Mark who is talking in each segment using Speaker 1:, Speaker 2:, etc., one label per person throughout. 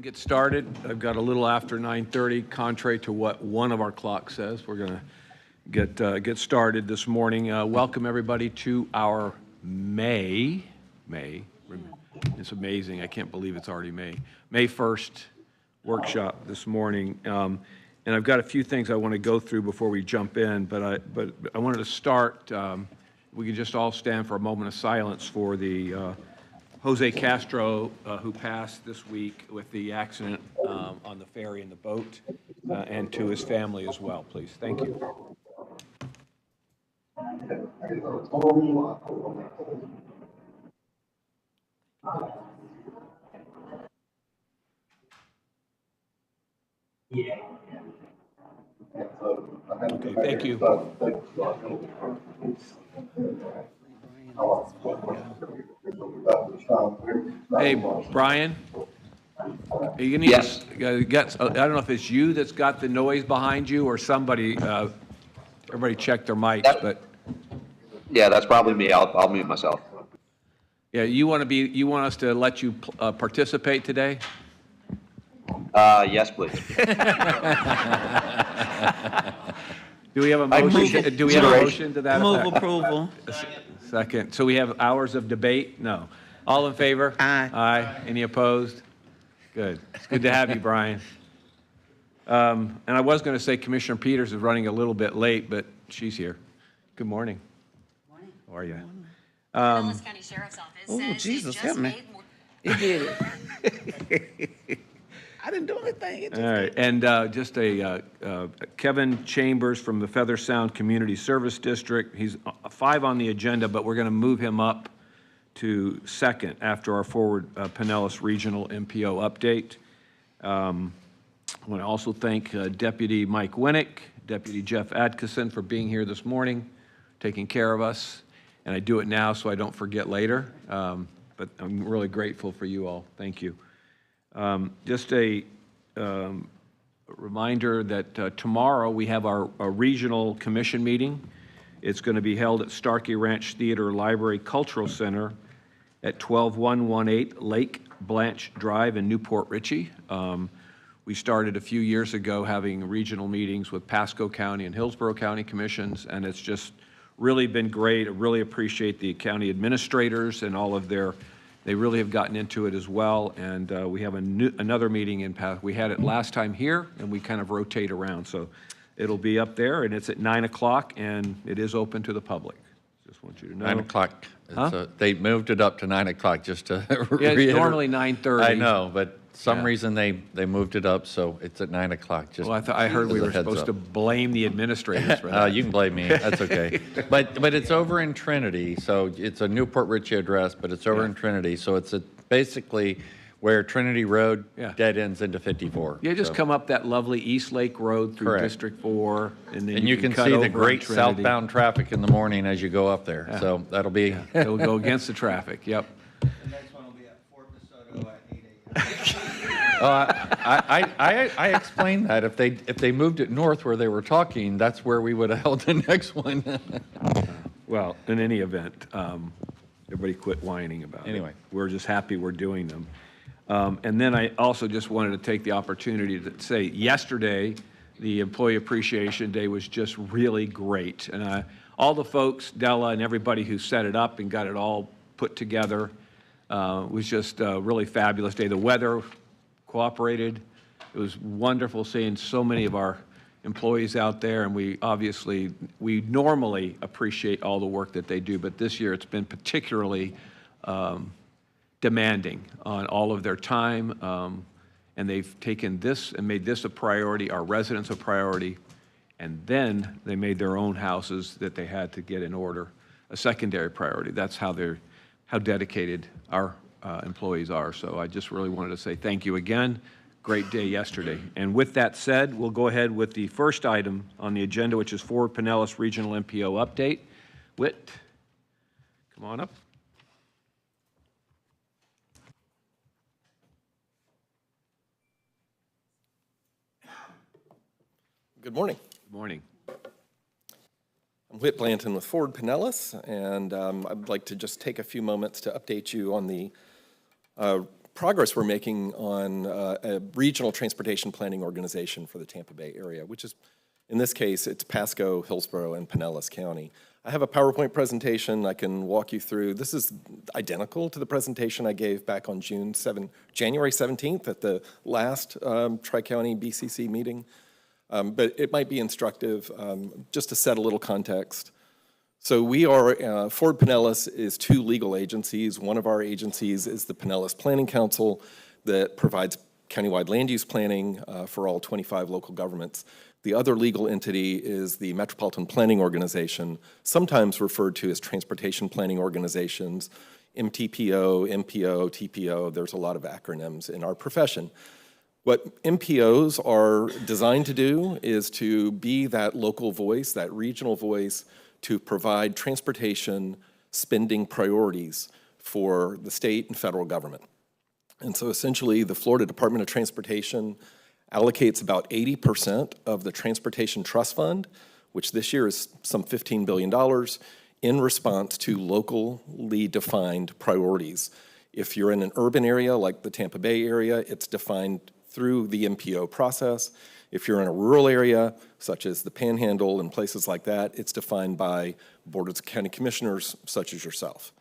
Speaker 1: Get started. I've got a little after 9:30, contrary to what one of our clocks says. We're going to get started this morning. Welcome everybody to our May. It's amazing. I can't believe it's already May 1st workshop this morning. And I've got a few things I want to go through before we jump in. But I wanted to start. We could just all stand for a moment of silence for the Jose Castro, who passed this week with the accident on the ferry and the boat, and to his family as well, please. Thank you. Okay, thank you. Hey, Brian, are you gonna
Speaker 2: yes.
Speaker 1: Get, I don't know if it's you that's got the noise behind you or somebody. Everybody check their mics, but
Speaker 2: Yeah, that's probably me. I'll mute myself.
Speaker 1: yeah, you want us to let you participate today?
Speaker 2: Yes, please.
Speaker 1: Do we have a motion? Do we have a motion to that effect?
Speaker 3: Move approval.
Speaker 1: Second. So we have hours of debate? No. All in favor?
Speaker 3: Aye.
Speaker 1: Aye. Any opposed? Good. It's good to have you, Brian. And I was going to say Commissioner Peters is running a little bit late, but she's here. Good morning.
Speaker 4: Good morning.
Speaker 1: How are you?
Speaker 4: Pinellas County Sheriff's Office
Speaker 3: Oh,
Speaker 4: says
Speaker 3: Jesus,
Speaker 4: it
Speaker 3: help
Speaker 4: just
Speaker 3: me.
Speaker 4: made more.
Speaker 3: It did. I didn't do anything. It just
Speaker 1: All right, and just Kevin Chambers from the Feather Sound Community Service District. He's 5 on the agenda, but we're going to move him up to second after our forward Pinellas Regional MPO update. I want to also thank Deputy Mike Winnick, Deputy Jeff Atkinson for being here this morning, taking care of us. And I do it now so I don't forget later, but I'm really grateful for you all. Thank you. Just a reminder that tomorrow we have our regional commission meeting. It's going to be held at Starkey Ranch Theater Library Cultural Center at 12118 Lake Blanche Drive in Newport Richey. We started a few years ago having regional meetings with Pasco County and Hillsborough County commissions, and it's just really been great. I really appreciate the county administrators and all of their. They really have gotten into it as well, and we have another meeting in Path. We had it last time here, and we kind of rotate around. So it'll be up there, and it's at 9 o'clock, and it is open to the public. Just want you to know.
Speaker 5: 9 o'clock.
Speaker 1: Huh?
Speaker 5: They moved it up to 9 o'clock just to
Speaker 1: Yeah, it's normally 9:30.
Speaker 5: I know, but some
Speaker 1: Yeah.
Speaker 5: reason they moved it up, so it's at 9 o'clock. Just
Speaker 1: Well, I heard we
Speaker 5: as a
Speaker 1: were
Speaker 5: heads
Speaker 1: supposed
Speaker 5: up.
Speaker 1: to blame the administrators for that.
Speaker 5: You can blame me. That's okay. But it's over in Trinity, so it's a Newport Richey address, but it's over in Trinity. So it's basically where Trinity Road dead ends into 54.
Speaker 1: Yeah, just
Speaker 5: So-
Speaker 1: come up that lovely East Lake Road through
Speaker 5: Correct.
Speaker 1: District 4, and then
Speaker 5: And you can
Speaker 1: cut
Speaker 5: see
Speaker 1: over
Speaker 5: the
Speaker 1: on
Speaker 5: great
Speaker 1: Trinity.
Speaker 5: southbound traffic in the morning as you go up there.
Speaker 1: Yeah.
Speaker 5: So that'll be.
Speaker 1: It'll go against the traffic, yep.
Speaker 6: The next one will be at Fort DeSoto at 8 a.m.
Speaker 5: I explained that if they moved it north where they were talking, that's where we would have held the next one.
Speaker 1: Well, in any event, everybody quit whining about it.
Speaker 5: Anyway.
Speaker 1: We're just happy we're doing them. And then I also just wanted to take the opportunity to say yesterday, the Employee Appreciation Day was just really great. And all the folks, Della and everybody who set it up and got it all put together, was just a really fabulous day. The weather cooperated. It was wonderful seeing so many of our employees out there, and we normally appreciate all the work that they do, but this year it's been particularly demanding on all of their time, and they've taken this and made this a priority, our residents a priority, and then they made their own houses that they had to get in order a secondary priority. That's how dedicated our employees are. So I just really wanted to say thank you again. Great day yesterday. And with that said, we'll go ahead with the first item on the agenda, which is Forward Pinellas Regional MPO update. Whit, come on up.
Speaker 7: Good morning.
Speaker 1: Good morning.
Speaker 7: I'm Whit Blanton with Forward Pinellas, and I'd like to just take a few moments to update you on the progress we're making on a regional transportation planning organization for the Tampa Bay area, which is, in this case, it's Pasco, Hillsborough, and Pinellas County. I have a PowerPoint presentation I can walk you through. This is identical to the presentation I gave back on January 17th at the last Tri-County BCC meeting. But it might be instructive just to set a little context. So we are, Ford Pinellas is two legal agencies. One of our agencies is the Pinellas Planning Council that provides countywide land use planning for all 25 local governments. The other legal entity is the Metropolitan Planning Organization, sometimes referred to as Transportation Planning Organizations, MTPO, MPO, TPO. There's a lot of acronyms in our profession. What MPOs are designed to do is to be that local voice, that regional voice, to provide transportation spending priorities for the state and federal government. And so essentially, the Florida Department of Transportation allocates about 80% of the Transportation Trust Fund, which this year is some $15 billion, in response to locally defined priorities. If you're in an urban area like the Tampa Bay area, it's defined through the MPO process. If you're in a rural area, such as the Panhandle and places like that, it's defined by boards of county commissioners such as yourself.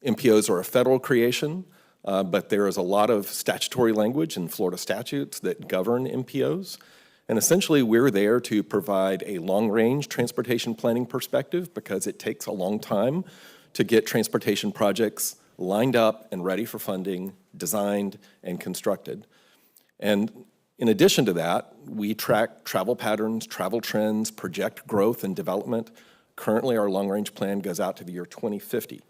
Speaker 7: MPOs are a federal creation, but there is a lot of statutory language in Florida statutes that govern MPOs. And essentially, we're there to provide a long-range transportation planning perspective because it takes a long time to get transportation projects lined up and ready for funding, designed, and constructed. And in addition to that, we track travel patterns, travel trends, project growth and development. Currently, our long-range plan goes out to the year 2050.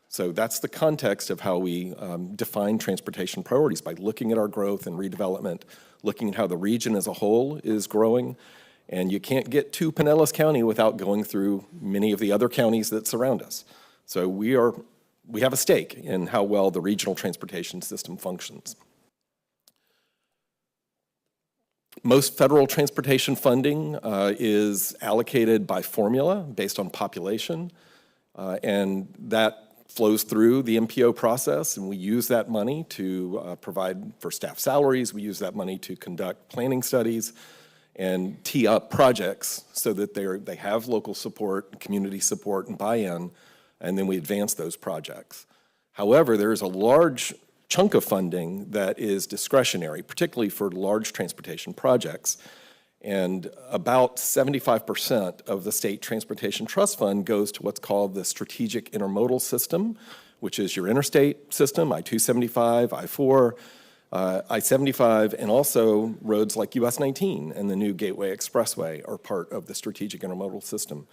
Speaker 7: So that's the context of how we define transportation priorities, by looking at our growth and redevelopment, looking at how the region as a whole is growing. And you can't get to Pinellas County without going through many of the other counties that surround us. So we have a stake in how well the regional transportation system functions. Most federal transportation funding is allocated by formula based on population, and that flows through the MPO process, and we use that money to provide for staff salaries. We use that money to conduct planning studies and tee up projects so that they have local support, community support, and buy-in, and then we advance those projects. However, there is a large chunk of funding that is discretionary, particularly for large transportation projects. And about 75% of the State Transportation Trust Fund goes to what's called the Strategic Intermodal System, which is your interstate system, I-275, I-4, I-75, and also roads like US 19 and the new Gateway Expressway are part of the Strategic Intermodal System.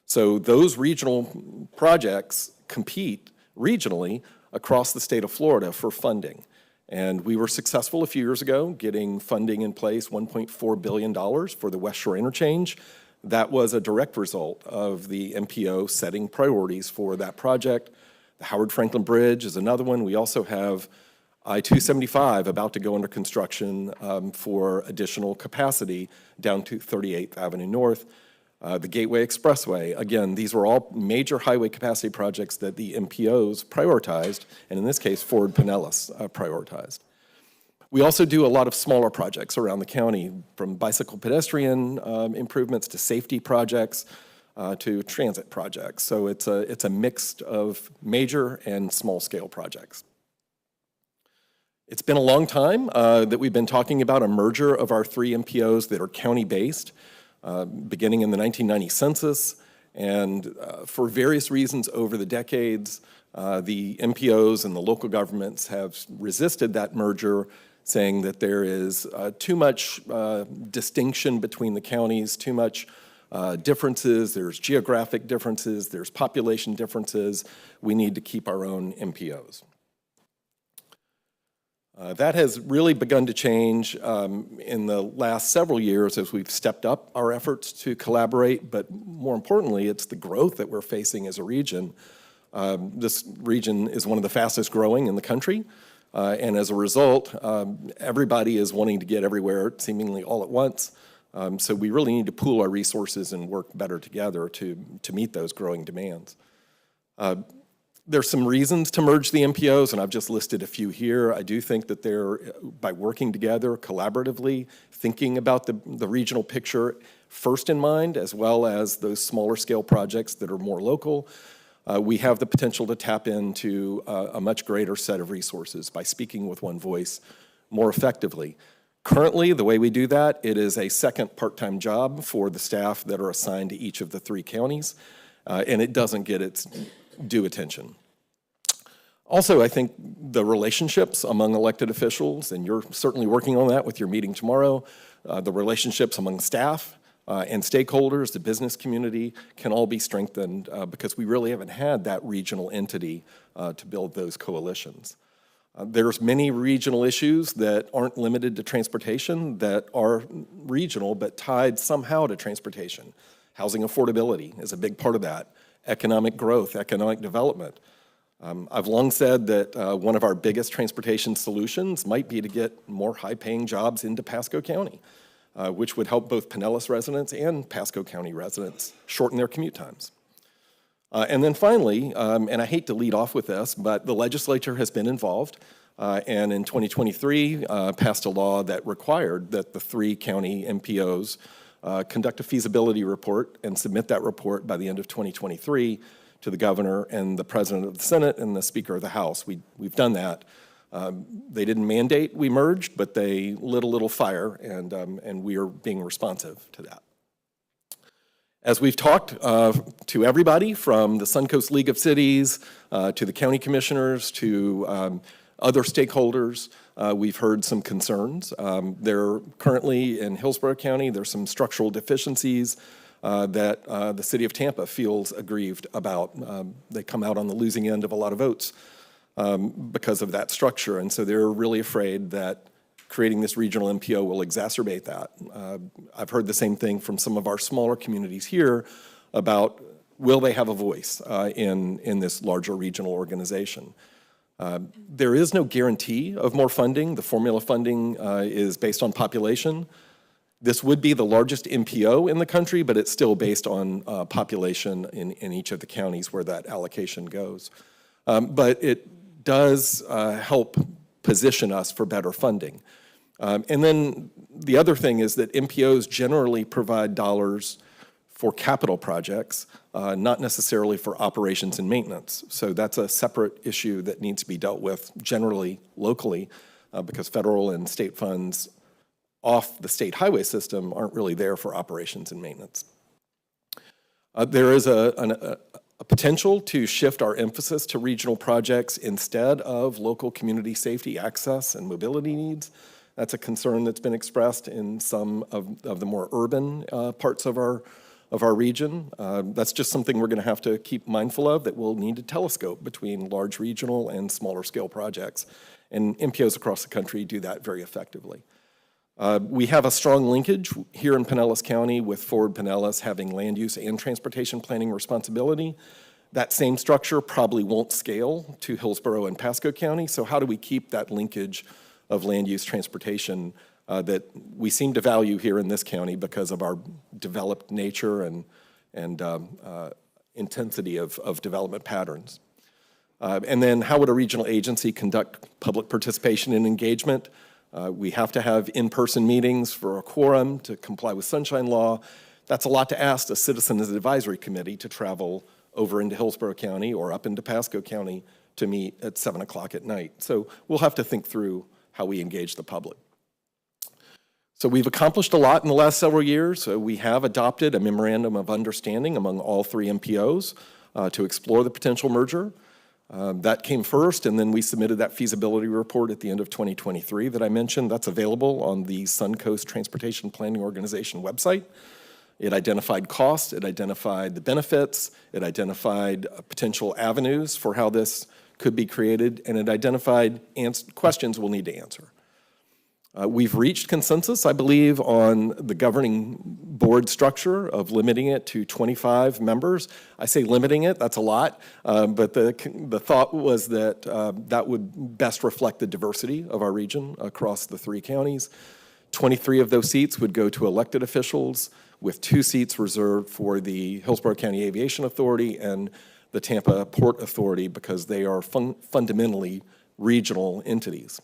Speaker 7: So those regional projects compete regionally across the state of Florida for funding. And we were successful a few years ago getting funding in place, $1.4 billion for the West Shore Interchange. That was a direct result of the MPO setting priorities for that project. The Howard Franklin Bridge is another one. We also have I-275 about to go under construction for additional capacity down to 38th Avenue North. The Gateway Expressway, again, these were all major highway capacity projects that the MPOs prioritized, and in this case, Ford Pinellas prioritized. We also do a lot of smaller projects around the county, from bicycle pedestrian improvements to safety projects to transit projects. So it's a mix of major and small-scale projects. It's been a long time that we've been talking about a merger of our three MPOs that are county-based. Beginning in the 1990 census, and for various reasons over the decades, the MPOs and the local governments have resisted that merger, saying that there is too much distinction between the counties, too much differences, there's geographic differences, there's population differences. We need to keep our own MPOs. That has really begun to change in the last several years as we've stepped up our efforts to collaborate, but more importantly, it's the growth that we're facing as a region. This region is one of the fastest growing in the country, and as a result, everybody is wanting to get everywhere seemingly all at once. So we really need to pool our resources and work better together to meet those growing demands. There's some reasons to merge the MPOs, and I've just listed a few here. I do think that by working together collaboratively, thinking about the regional picture first in mind, as well as those smaller scale projects that are more local, we have the potential to tap into a much greater set of resources by speaking with one voice more effectively. Currently, the way we do that, it is a second part-time job for the staff that are assigned to each of the 3 counties, and it doesn't get its due attention. Also, I think the relationships among elected officials, and you're certainly working on that with your meeting tomorrow, the relationships among staff and stakeholders, the business community, can all be strengthened because we really haven't had that regional entity to build those coalitions. There's many regional issues that aren't limited to transportation that are regional but tied somehow to transportation. Housing affordability is a big part of that. Economic growth, economic development. I've long said that one of our biggest transportation solutions might be to get more high-paying jobs into Pasco County, which would help both Pinellas residents and Pasco County residents shorten their commute times. And then finally, and I hate to lead off with this, but the legislature has been involved and in 2023 passed a law that required that the 3 county MPOs conduct a feasibility report and submit that report by the end of 2023 to the governor and the president of the Senate and the speaker of the House. We've done that. They didn't mandate we merged, but they lit a little fire, and we are being responsive to that. As we've talked to everybody from the Suncoast League of Cities, to the county commissioners, to other stakeholders, we've heard some concerns. There currently in Hillsborough County, there's some structural deficiencies that the city of Tampa feels aggrieved about. They come out on the losing end of a lot of votes because of that structure, and so they're really afraid that creating this regional MPO will exacerbate that. I've heard the same thing from some of our smaller communities here about will they have a voice in this larger regional organization. There is no guarantee of more funding. The formula funding is based on population. This would be the largest MPO in the country, but it's still based on population in each of the counties where that allocation goes. But it does help position us for better funding. And then the other thing is that MPOs generally provide dollars for capital projects, not necessarily for operations and maintenance. So that's a separate issue that needs to be dealt with generally locally because federal and state funds off the state highway system aren't really there for operations and maintenance. There is a potential to shift our emphasis to regional projects instead of local community safety, access, and mobility needs. That's a concern that's been expressed in some of the more urban parts of our region. That's just something we're going to have to keep mindful of, that we'll need to telescope between large regional and smaller scale projects. And MPOs across the country do that very effectively. We have a strong linkage here in Pinellas County with Forward Pinellas having land use and transportation planning responsibility. That same structure probably won't scale to Hillsborough and Pasco County, so how do we keep that linkage of land use transportation that we seem to value here in this county because of our developed nature and intensity of development patterns? And then how would a regional agency conduct public participation and engagement? We have to have in-person meetings for a quorum to comply with Sunshine Law. That's a lot to ask a Citizens Advisory Committee to travel over into Hillsborough County or up into Pasco County to meet at 7 o'clock at night. So we'll have to think through how we engage the public. So we've accomplished a lot in the last several years. We have adopted a memorandum of understanding among all 3 MPOs to explore the potential merger. That came first, and then we submitted that feasibility report at the end of 2023 that I mentioned. That's available on the Suncoast Transportation Planning Organization website. It identified costs, it identified the benefits, it identified potential avenues for how this could be created, and it identified questions we'll need to answer. We've reached consensus, I believe, on the governing board structure of limiting it to 25 members. I say limiting it, that's a lot, but the thought was that that would best reflect the diversity of our region across the 3 counties. 23 of those seats would go to elected officials, with 2 seats reserved for the Hillsborough County Aviation Authority and the Tampa Port Authority because they are fundamentally regional entities.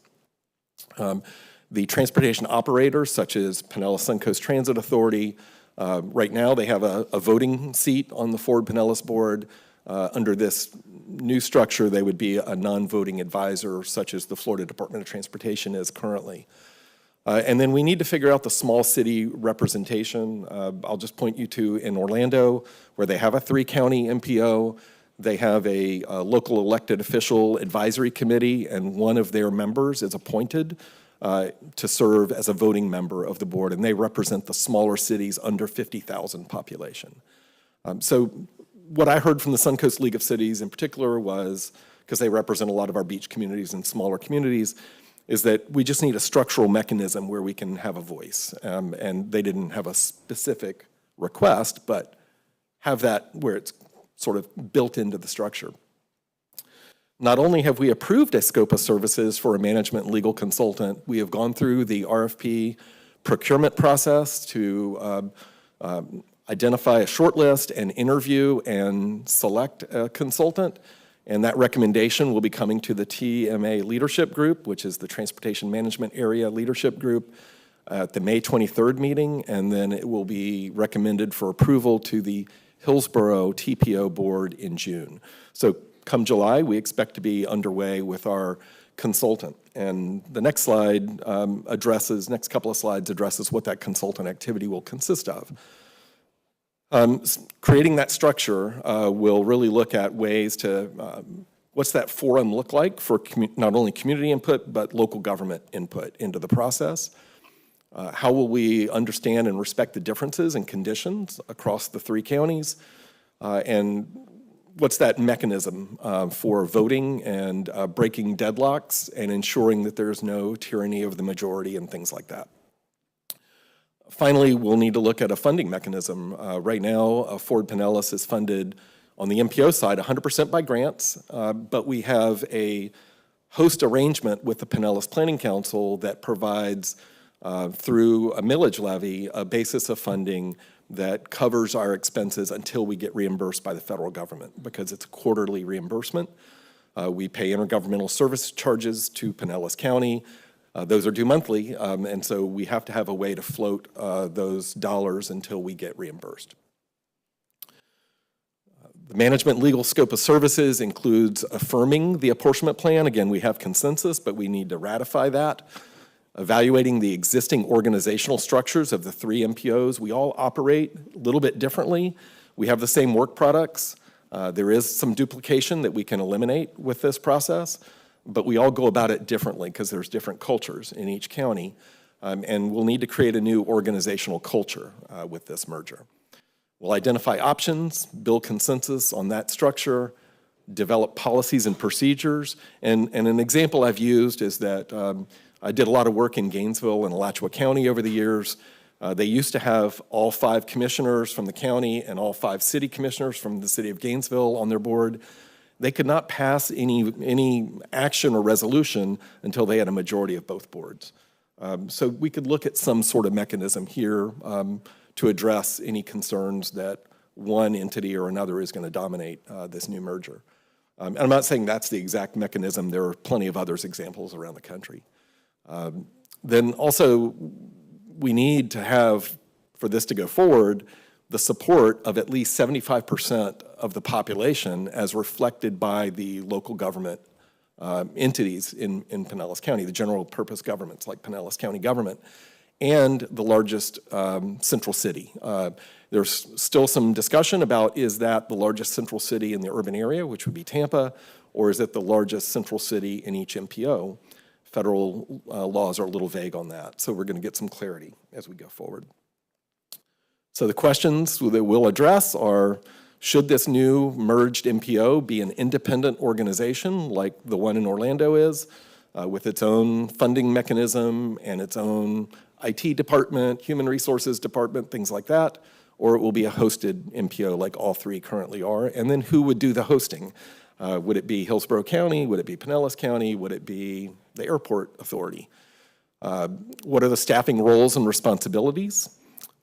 Speaker 7: The transportation operators, such as Pinellas Suncoast Transit Authority, right now they have a voting seat on the Ford Pinellas Board. Under this new structure, they would be a non-voting advisor, such as the Florida Department of Transportation is currently. And then we need to figure out the small city representation. I'll just point you to in Orlando, where they have a 3-county MPO. They have a local elected official advisory committee, and one of their members is appointed to serve as a voting member of the board, and they represent the smaller cities under 50,000 population. So what I heard from the Suncoast League of Cities in particular was, because they represent a lot of our beach communities and smaller communities, is that we just need a structural mechanism where we can have a voice. And they didn't have a specific request, but have that where it's sort of built into the structure. Not only have we approved a scope of services for a management and legal consultant, we have gone through the RFP procurement process to identify a short list and interview and select a consultant. And that recommendation will be coming to the TMA Leadership Group, which is the Transportation Management Area Leadership Group, at the May 23rd meeting, and then it will be recommended for approval to the Hillsborough TPO Board in June. So come July, we expect to be underway with our consultant. And the next slide next couple of slides addresses what that consultant activity will consist of. Creating that structure will really look at ways to, what's that forum look like for not only community input, but local government input into the process? How will we understand and respect the differences and conditions across the 3 counties? And what's that mechanism for voting and breaking deadlocks and ensuring that there's no tyranny of the majority and things like that? Finally, we'll need to look at a funding mechanism. Right now, Ford Pinellas is funded on the MPO side 100% by grants, but we have a host arrangement with the Pinellas Planning Council that provides, through a millage levy, a basis of funding that covers our expenses until we get reimbursed by the federal government, because it's a quarterly reimbursement. We pay intergovernmental service charges to Pinellas County. Those are due monthly, and so we have to have a way to float those dollars until we get reimbursed. The management legal scope of services includes affirming the apportionment plan. Again, we have consensus, but we need to ratify that. Evaluating the existing organizational structures of the 3 MPOs. We all operate a little bit differently. We have the same work products. There is some duplication that we can eliminate with this process, but we all go about it differently because there's different cultures in each county, and we'll need to create a new organizational culture with this merger. We'll identify options, build consensus on that structure, develop policies and procedures, and an example I've used is that I did a lot of work in Gainesville and Alachua County over the years. They used to have all 5 commissioners from the county and all 5 city commissioners from the city of Gainesville on their board. They could not pass any action or resolution until they had a majority of both boards. So we could look at some sort of mechanism here to address any concerns that one entity or another is going to dominate this new merger. And I'm not saying that's the exact mechanism. There are plenty of others examples around the country. Then also, we need to have, for this to go forward, the support of at least 75% of the population as reflected by the local government entities in Pinellas County, the general purpose governments like Pinellas County government, and the largest central city. There's still some discussion about, is that the largest central city in the urban area, which would be Tampa, or is it the largest central city in each MPO? Federal laws are a little vague on that, so we're going to get some clarity as we go forward. So the questions that we'll address are, should this new merged MPO be an independent organization like the one in Orlando is, with its own funding mechanism and its own IT department, human resources department, things like that, or it will be a hosted MPO like all 3 currently are? And then who would do the hosting? Would it be Hillsborough County? Would it be Pinellas County? Would it be the airport authority? What are the staffing roles and responsibilities?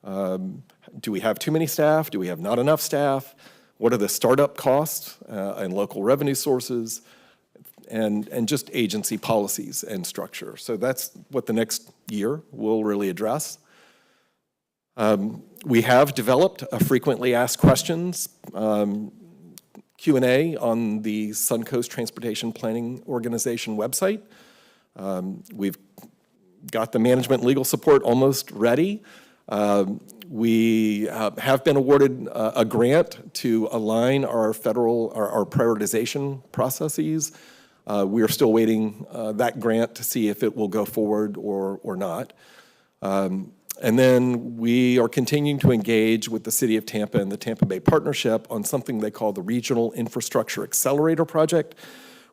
Speaker 7: Do we have too many staff? Do we have not enough staff? what are the startup costs and local revenue sources, and just agency policies and structure. So that's what the next year will really address. We have developed a frequently asked questions Q&A on the Suncoast Transportation Planning Organization website. We've got the management legal support almost ready. We have been awarded a grant to align our our prioritization processes. We are still waiting that grant to see if it will go forward or not. And then we are continuing to engage with the City of Tampa and the Tampa Bay Partnership on something they call the Regional Infrastructure Accelerator Project,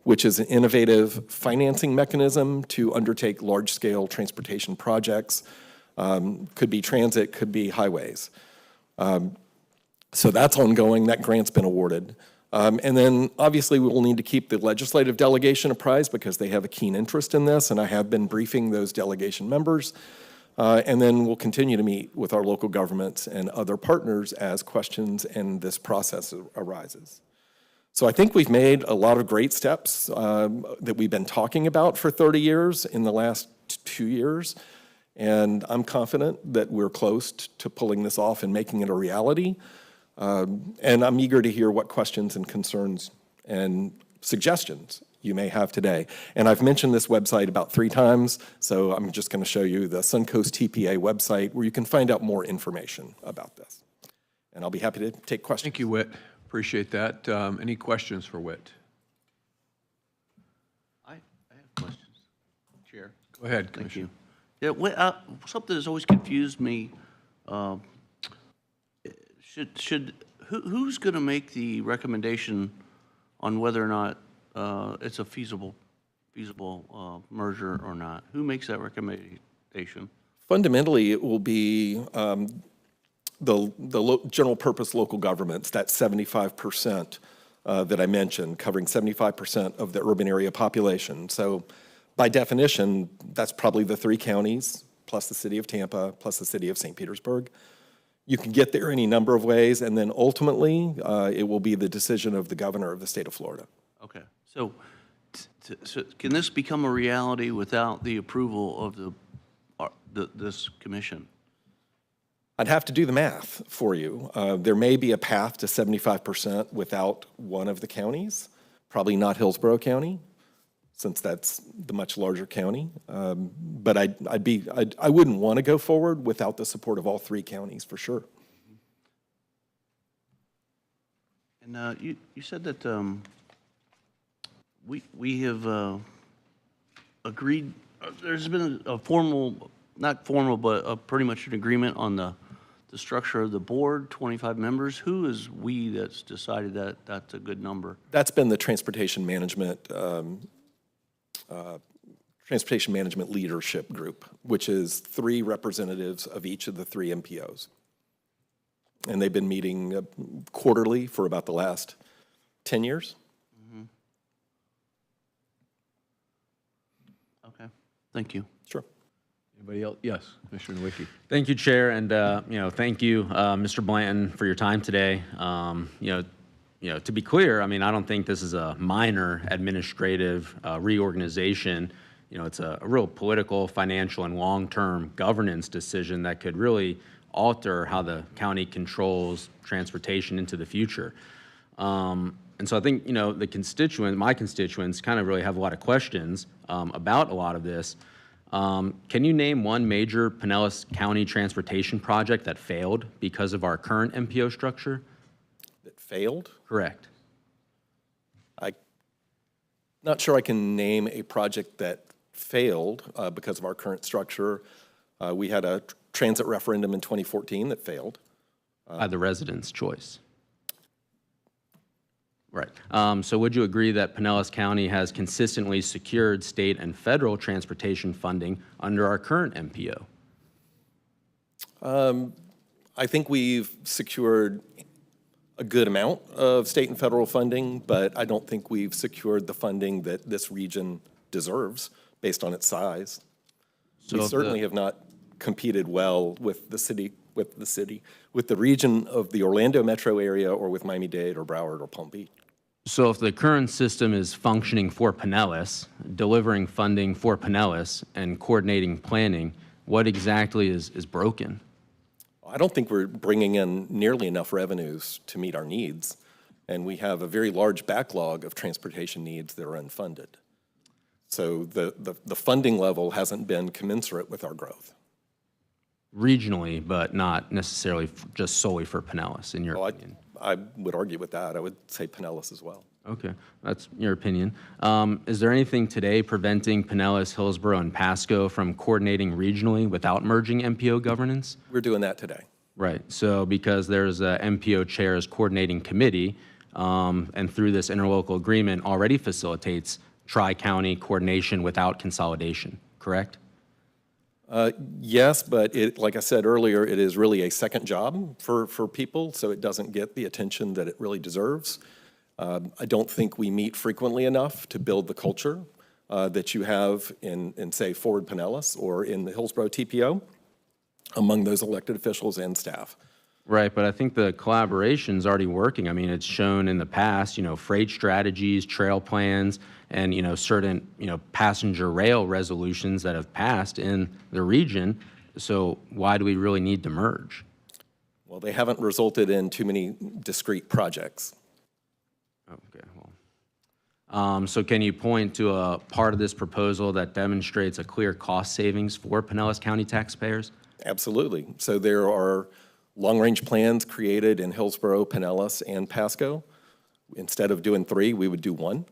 Speaker 7: which is an innovative financing mechanism to undertake large-scale transportation projects. Could be transit, could be highways. So that's ongoing. That grant's been awarded. And then obviously we will need to keep the legislative delegation apprised because they have a keen interest in this, and I have been briefing those delegation members. And then we'll continue to meet with our local governments and other partners as questions and this process arises. So I think we've made a lot of great steps that we've been talking about for 30 years in the last 2 years. And I'm confident that we're close to pulling this off and making it a reality. And I'm eager to hear what questions and concerns and suggestions you may have today. And I've mentioned this website about 3 times, so I'm just going to show you the Suncoast TPA website where you can find out more information about this. And I'll be happy to take questions.
Speaker 1: Thank you, Whit. Appreciate that. Any questions for Whit?
Speaker 3: I have questions, Chair.
Speaker 1: Go ahead,
Speaker 3: Thank
Speaker 1: Commissioner.
Speaker 3: you. Yeah, something that's always confused me, who's going to make the recommendation on whether or not it's a feasible merger or not? Who makes that recommendation?
Speaker 7: Fundamentally, it will be the general purpose local governments, that 75% that I mentioned, covering 75% of the urban area population. So by definition, that's probably the 3 counties, plus the city of Tampa, plus the city of St. Petersburg. You can get there any number of ways, and then ultimately, it will be the decision of the governor of the state of Florida.
Speaker 3: Okay, so can this become a reality without the approval of this commission?
Speaker 7: I'd have to do the math for you. There may be a path to 75% without one of the counties, probably not Hillsborough County, since that's the much larger county. But I wouldn't want to go forward without the support of all 3 counties, for sure.
Speaker 3: And you said that we have agreed, there's been a formal, not formal, but pretty much an agreement on the structure of the board, 25 members. Who is we that's decided that that's a good number?
Speaker 7: That's been the transportation management leadership group, which is 3 representatives of each of the 3 MPOs. And they've been meeting quarterly for about the last 10 years.
Speaker 3: Mm-hmm. Okay, thank you.
Speaker 7: Sure.
Speaker 1: Anybody else? Yes, Commissioner Wiki.
Speaker 8: Thank you, Chair, and thank you, Mr. Blanton, for your time today. To be clear, I mean, I don't think this is a minor administrative reorganization. It's a real political, financial, and long-term governance decision that could really alter how the county controls transportation into the future. And so I think, my constituents kind of really have a lot of questions about a lot of this. Can you name one major Pinellas County transportation project that failed because of our current MPO structure?
Speaker 7: That failed?
Speaker 8: Correct.
Speaker 7: I'm not sure I can name a project that failed because of our current structure. We had a transit referendum in 2014 that failed.
Speaker 8: By the residents' choice. Right. So would you agree that Pinellas County has consistently secured state and federal transportation funding under our current MPO?
Speaker 7: I think we've secured a good amount of state and federal funding, but I don't think we've secured the funding that this region deserves based on its size.
Speaker 8: So
Speaker 7: we certainly have not competed well with the city with the city, with the region of the Orlando metro area, or with Miami-Dade or Broward or Palm Beach.
Speaker 8: So if the current system is functioning for Pinellas, delivering funding for Pinellas, and coordinating planning, what exactly is broken?
Speaker 7: I don't think we're bringing in nearly enough revenues to meet our needs, and we have a very large backlog of transportation needs that are unfunded. So the funding level hasn't been commensurate with our growth.
Speaker 8: Regionally, but not necessarily just solely for Pinellas, in your
Speaker 7: Well,
Speaker 8: opinion?
Speaker 7: I would argue with that. I would say Pinellas as well.
Speaker 8: Okay, that's your opinion. Is there anything today preventing Pinellas, Hillsborough, and Pasco from coordinating regionally without merging MPO governance?
Speaker 7: We're doing that today.
Speaker 8: Right, so because there's a MPO Chairs Coordinating Committee, and through this interlocal agreement already facilitates tri-county coordination without consolidation, correct?
Speaker 7: Yes, but like I said earlier, it is really a second job for people, so it doesn't get the attention that it really deserves. I don't think we meet frequently enough to build the culture that you have in, say, Forward Pinellas or in the Hillsborough TPO among those elected officials and staff.
Speaker 8: Right, but I think the collaboration's already working. I mean, it's shown in the past, freight strategies, trail plans, and, certain, passenger rail resolutions that have passed in the region. So why do we really need to merge?
Speaker 7: Well, they haven't resulted in too many discrete projects.
Speaker 8: Okay, well. So can you point to a part of this proposal that demonstrates a clear cost savings for Pinellas County taxpayers?
Speaker 7: Absolutely. So there are long-range plans created in Hillsborough, Pinellas, and Pasco. Instead of doing 3, we would do 1.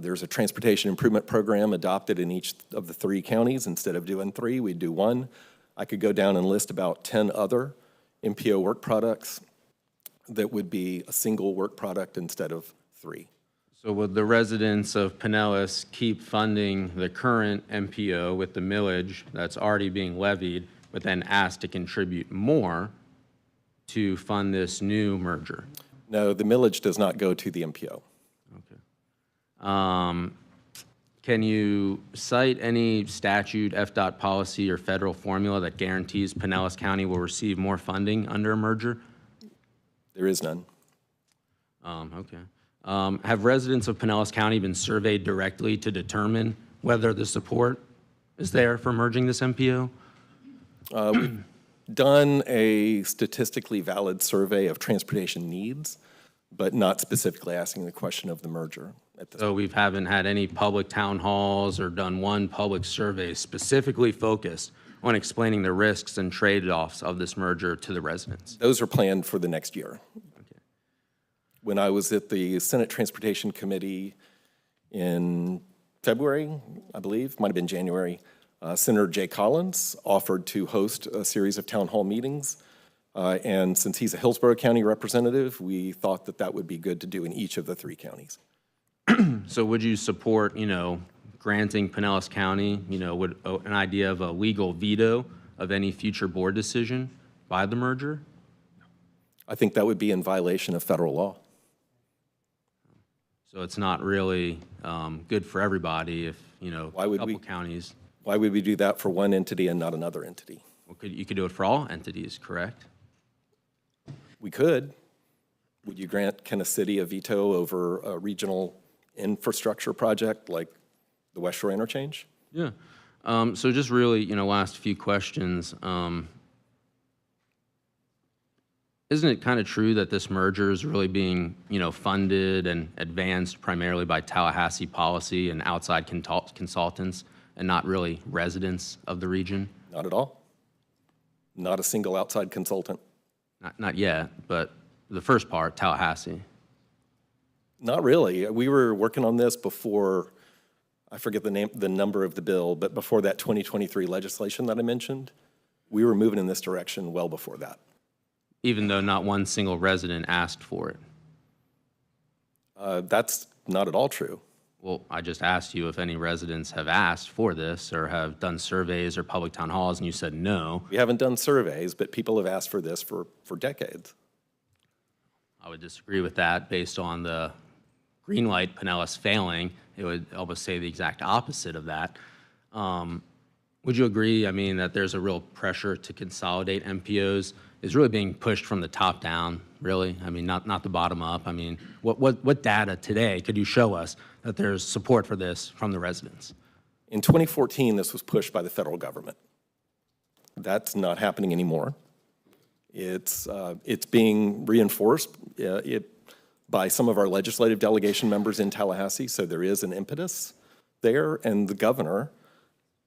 Speaker 7: There's a transportation improvement program adopted in each of the 3 counties. Instead of doing 3, we'd do 1. I could go down and list about 10 other MPO work products that would be a single work product instead of 3.
Speaker 8: So would the residents of Pinellas keep funding the current MPO with the millage that's already being levied, but then ask to contribute more to fund this new merger?
Speaker 7: No, the millage does not go to the MPO.
Speaker 8: Okay. Can you cite any statute, FDOT policy, or federal formula that guarantees Pinellas County will receive more funding under a merger?
Speaker 7: There is none.
Speaker 8: Okay. Have residents of Pinellas County been surveyed directly to determine whether the support is there for merging this MPO?
Speaker 7: We've done a statistically valid survey of transportation needs, but not specifically asking the question of the merger at this
Speaker 8: So we haven't had any public town halls or done one public survey specifically focused on explaining the risks and trade-offs of this merger to the residents?
Speaker 7: Those are planned for the next year.
Speaker 8: Okay.
Speaker 7: When I was at the Senate Transportation Committee in February, I believe, might have been January, Senator Jay Collins offered to host a series of town hall meetings. And since he's a Hillsborough County representative, we thought that that would be good to do in each of the 3 counties.
Speaker 8: So would you support, granting Pinellas County, would an idea of a legal veto of any future board decision by the merger?
Speaker 7: I think that would be in violation of federal law.
Speaker 8: So it's not really good for everybody if,
Speaker 7: Why
Speaker 8: a
Speaker 7: would
Speaker 8: couple
Speaker 7: we-
Speaker 8: counties.
Speaker 7: Why would we do that for one entity and not another entity?
Speaker 8: Well, you could do it for all entities, correct?
Speaker 7: We could. Can a city a veto over a regional infrastructure project like the West Shore Interchange?
Speaker 8: Yeah. So just really, last few questions. Isn't it kind of true that this merger is really being, funded and advanced primarily by Tallahassee policy and outside consultants and not really residents of the region?
Speaker 7: Not at all. Not a single outside consultant.
Speaker 8: Not yet, but the first part, Tallahassee.
Speaker 7: Not really. We were working on this before, I forget the number of the bill, but before that 2023 legislation that I mentioned. We were moving in this direction well before that.
Speaker 8: Even though not one single resident asked for it?
Speaker 7: That's not at all true.
Speaker 8: Well, I just asked you if any residents have asked for this or have done surveys or public town halls, and you said no.
Speaker 7: We haven't done surveys, but people have asked for this for decades.
Speaker 8: I would disagree with that based on the green light Pinellas failing. It would almost say the exact opposite of that. Would you agree, I mean, that there's a real pressure to consolidate MPOs is really being pushed from the top down, really? I mean, not the bottom up. I mean, what data today could you show us that there's support for this from the residents?
Speaker 7: In 2014, this was pushed by the federal government. That's not happening anymore. It's being reinforced by some of our legislative delegation members in Tallahassee, so there is an impetus there, and the governor,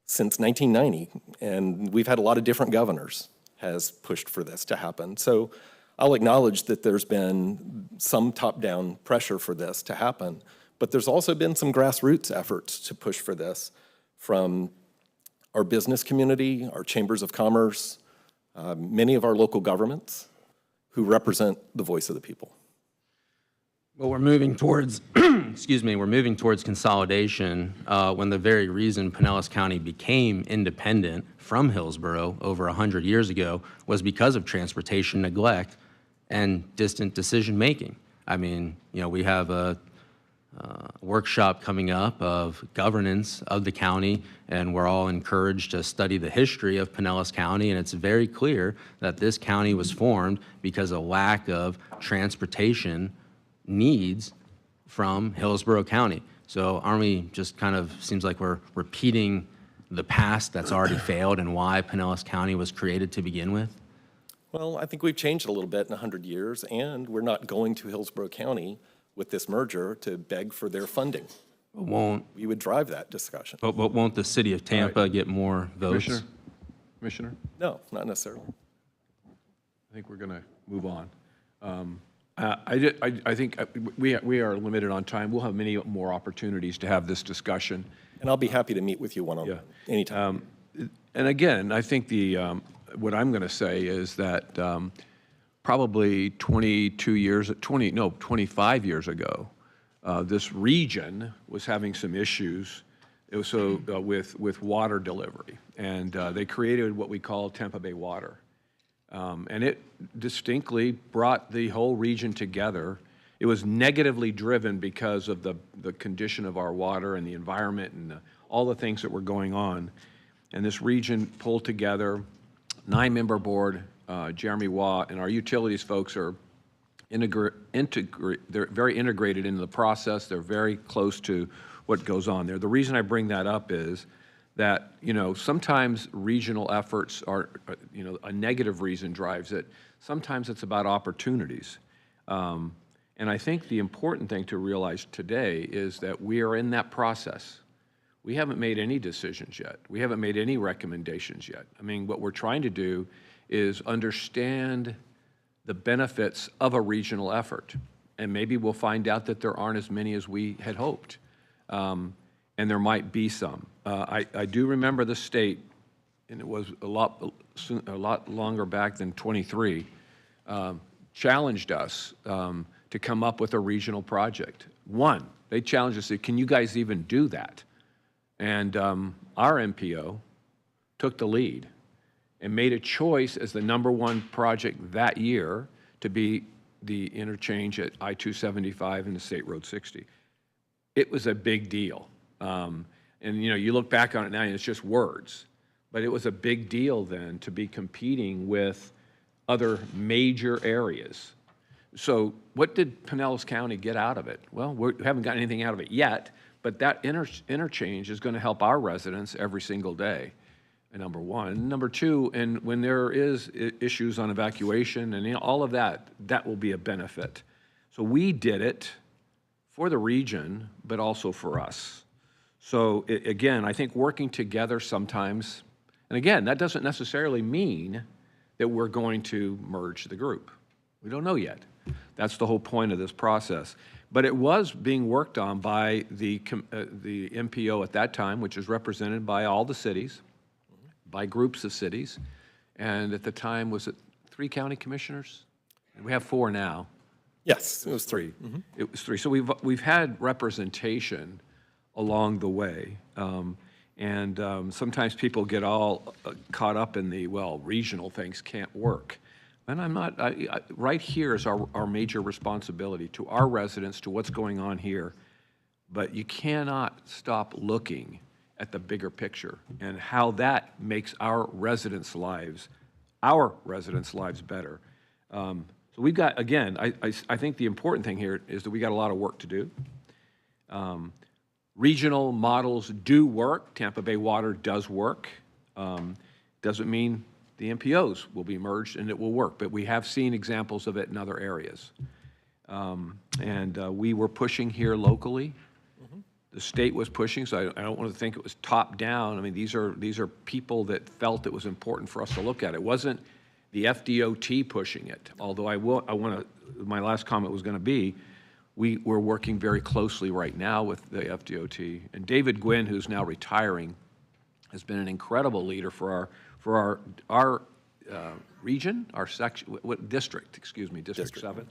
Speaker 7: since 1990, and we've had a lot of different governors, has pushed for this to happen. So I'll acknowledge that there's been some top-down pressure for this to happen, but there's also been some grassroots efforts to push for this from our business community, our chambers of commerce, many of our local governments who represent the voice of the people.
Speaker 8: Well, we're moving towards, excuse me, we're moving towards consolidation when the very reason Pinellas County became independent from Hillsborough over 100 years ago was because of transportation neglect and distant decision-making. I mean, you know, we have a workshop coming up of governance of the county, and we're all encouraged to study the history of Pinellas County, and it's very clear that this county was formed because of lack of transportation needs from Hillsborough County. So aren't we just kind of, seems like we're repeating the past that's already failed and why Pinellas County was created to begin with?
Speaker 7: Well, I think we've changed a little bit in 100 years, and we're not going to Hillsborough County with this merger to beg for their funding. We would drive that discussion.
Speaker 8: But won't the city of Tampa get more votes?
Speaker 1: Commissioner?
Speaker 7: No, not necessarily.
Speaker 1: I think we're going to move on. I think we are limited on time. We'll have many more opportunities to have this discussion.
Speaker 7: And I'll be happy to meet with you one-on-one anytime.
Speaker 1: And again, I think what I'm going to say is that probably 25 years ago, this region was having some issues. It was with water delivery, and they created what we call Tampa Bay Water. And it distinctly brought the whole region together. It was negatively driven because of the condition of our water and the environment and all the things that were going on. And this region pulled together, 9-member board, Jeremy Waugh, and our utilities folks are they're very integrated into the process. They're very close to what goes on there. The reason I bring that up is that, you know, sometimes regional efforts are, you know, a negative reason drives it. Sometimes it's about opportunities. And I think the important thing to realize today is that we are in that process. We haven't made any decisions yet. We haven't made any recommendations yet. I mean, what we're trying to do is understand the benefits of a regional effort. And maybe we'll find out that there aren't as many as we had hoped. And there might be some. I do remember the state, and it was a lot longer back than 23, challenged us to come up with a regional project. One, they challenged us, said, can you guys even do that? And our MPO took the lead and made a choice as the #1 project that year to be the interchange at I-275 and the State Road 60. It was a big deal. And you know, you look back on it now and it's just words, but it was a big deal then to be competing with other major areas. So what did Pinellas County get out of it? Well, we haven't got anything out of it yet, but that interchange is going to help our residents every single day, #1. #2, and when there is issues on evacuation and all of that, that will be a benefit. So we did it for the region, but also for us. So again, I think working together sometimes, and again, that doesn't necessarily mean that we're going to merge the group. We don't know yet. That's the whole point of this process. But it was being worked on by the MPO at that time, which is represented by all the cities, by groups of cities. And at the time, was it 3 county commissioners? We have 4 now.
Speaker 7: Yes, it was 3. Mm-hmm.
Speaker 1: It was 3. So we've had representation along the way. Sometimes people get all caught up in the, well, regional things can't work. And I'm not, right here is our major responsibility to our residents, to what's going on here. But you cannot stop looking at the bigger picture and how that makes our residents' lives better. So we've got, again, I think the important thing here is that we got a lot of work to do. Regional models do work. Tampa Bay Water does work. Doesn't mean the MPOs will be merged and it will work, but we have seen examples of it in other areas. We were pushing here locally. The state was pushing, so I don't want to think it was top down. I mean, these are people that felt it was important for us to look at. It wasn't the FDOT pushing it, although my last comment was going to be, we're working very closely right now with the FDOT. And David Gwynn, who's now retiring, has been an incredible leader for our region, our section, district, excuse me, District 7.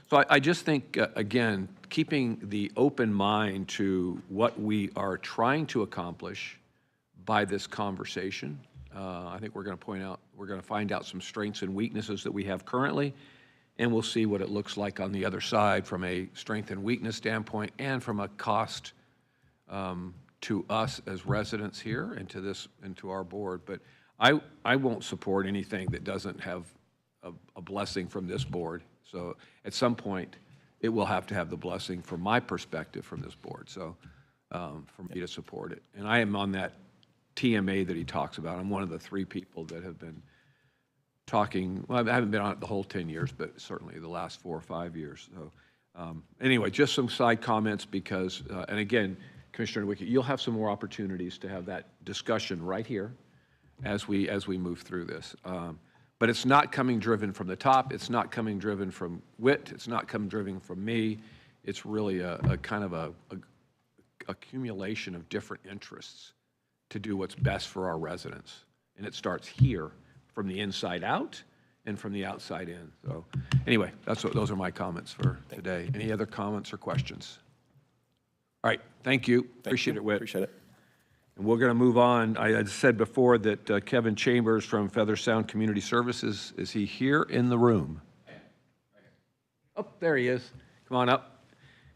Speaker 1: So I just think, again, keeping the open mind to what we are trying to accomplish by this conversation, I think we're going to find out some strengths and weaknesses that we have currently, and we'll see what it looks like on the other side from a strength and weakness standpoint and from a cost to us as residents here and to our board. But I won't support anything that doesn't have a blessing from this board. So at some point, it will have to have the blessing from my perspective from this board. So for me to support it. And I am on that TMA that he talks about. I'm one of the 3 people that have been talking. Well, I haven't been on it the whole 10 years, but certainly the last 4 or 5 years. So anyway, just some side comments because, and again, Commissioner Wickett, you'll have some more opportunities to have that discussion right here as we move through this. But it's not coming driven from the top. It's not coming driven from Witt. It's not coming driven from me. It's really a kind of a accumulation of different interests to do what's best for our residents. And it starts here from the inside out and from the outside in. So anyway, those are my comments for today. Any other comments or questions? All right, thank you. Appreciate it, Witt.
Speaker 7: Appreciate it.
Speaker 1: And we're going to move on. I had said before that Kevin Chambers from Feather Sound Community Services, is he here in the room? Oh, there he is. Come on up.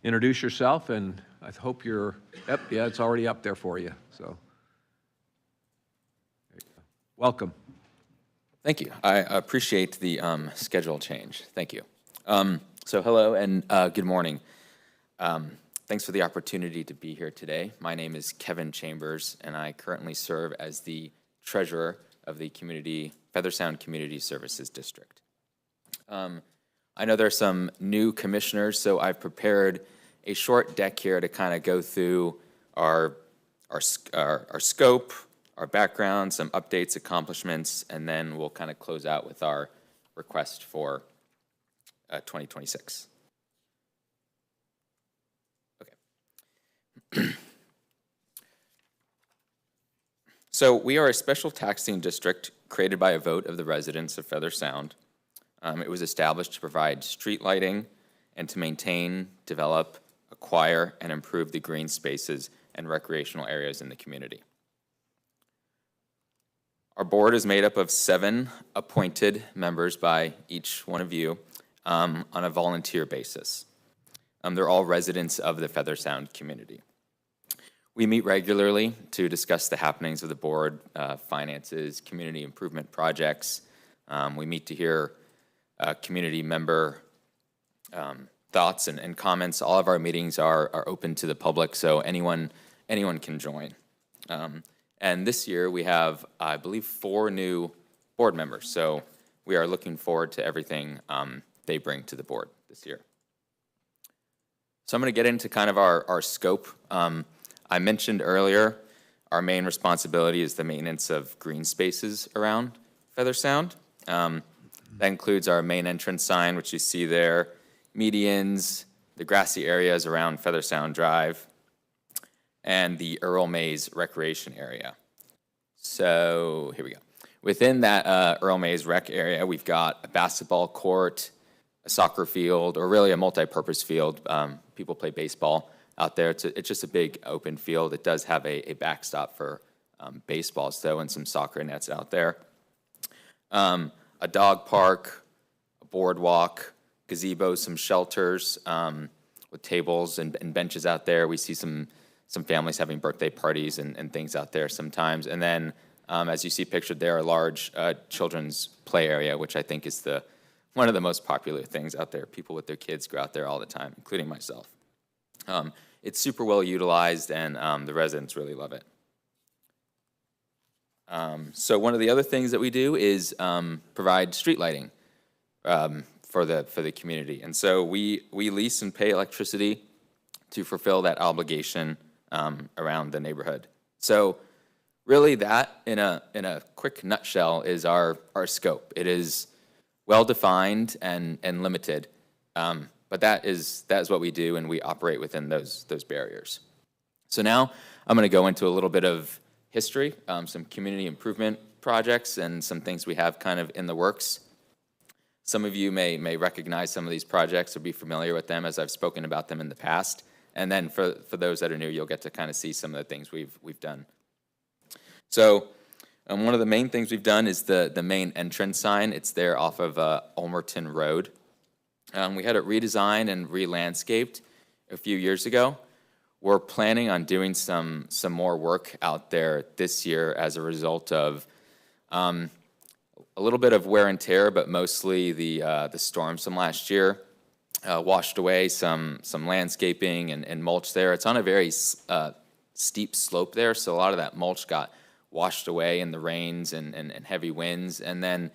Speaker 1: Introduce yourself, and I hope you're, yeah, it's already up there for you. So, there you go. Welcome.
Speaker 9: Thank you. I appreciate the schedule change. Thank you. So hello and good morning. Thanks for the opportunity to be here today. My name is Kevin Chambers, and I currently serve as the treasurer of the Feather Sound Community Services District. I know there are some new commissioners, so I've prepared a short deck here to kind of go through our scope, our background, some updates, accomplishments, and then we'll kind of close out with our request for 2026. So we are a special taxing district created by a vote of the residents of Feather Sound. It was established to provide street lighting and to maintain, develop, acquire, and improve the green spaces and recreational areas in the community. Our board is made up of 7 appointed members by each one of you on a volunteer basis. They're all residents of the Feather Sound community. We meet regularly to discuss the happenings of the board, finances, community improvement projects. We meet to hear community member thoughts and comments. All of our meetings are open to the public, so anyone can join. And this year we have, I believe, 4 new board members. So we are looking forward to everything they bring to the board this year. So I'm going to get into kind of our scope. I mentioned earlier, our main responsibility is the maintenance of green spaces around Feather Sound. That includes our main entrance sign, which you see there, medians, the grassy areas around Feather Sound Drive, and the Earl Mays Recreation Area. So here we go. Within that Earl Mays Rec area, we've got a basketball court, a soccer field, or really a multi-purpose field. People play baseball out there. It's just a big open field. It does have a backstop for baseballs, though, and some soccer nets out there. A dog park, a boardwalk, gazebo, some shelters with tables and benches out there. We see some some families having birthday parties and things out there sometimes. And then, as you see pictured there, a large children's play area, which I think is one of the most popular things out there. People with their kids go out there all the time, including myself. It's super well utilized, and the residents really love it. So one of the other things that we do is provide street lighting for the community. And so we lease and pay electricity to fulfill that obligation around the neighborhood. So really that, in a quick nutshell, is our scope. It is well-defined and limited, but that is what we do, and we operate within those barriers. So now I'm going to go into a little bit of history, some community improvement projects, and some things we have kind of in the works. Some of you may recognize some of these projects or be familiar with them, as I've spoken about them in the past. And then for those that are new, you'll get to kind of see some of the things we've done. So one of the main things we've done is the main entrance sign. It's there off of Ulmerton Road. We had it redesigned and re-landscaped a few years ago. We're planning on doing some more work out there this year as a result of a little bit of wear and tear, but mostly the storms from last year washed away some landscaping and mulch there. It's on a very steep slope there, so a lot of that mulch got washed away in the rains and heavy winds, and then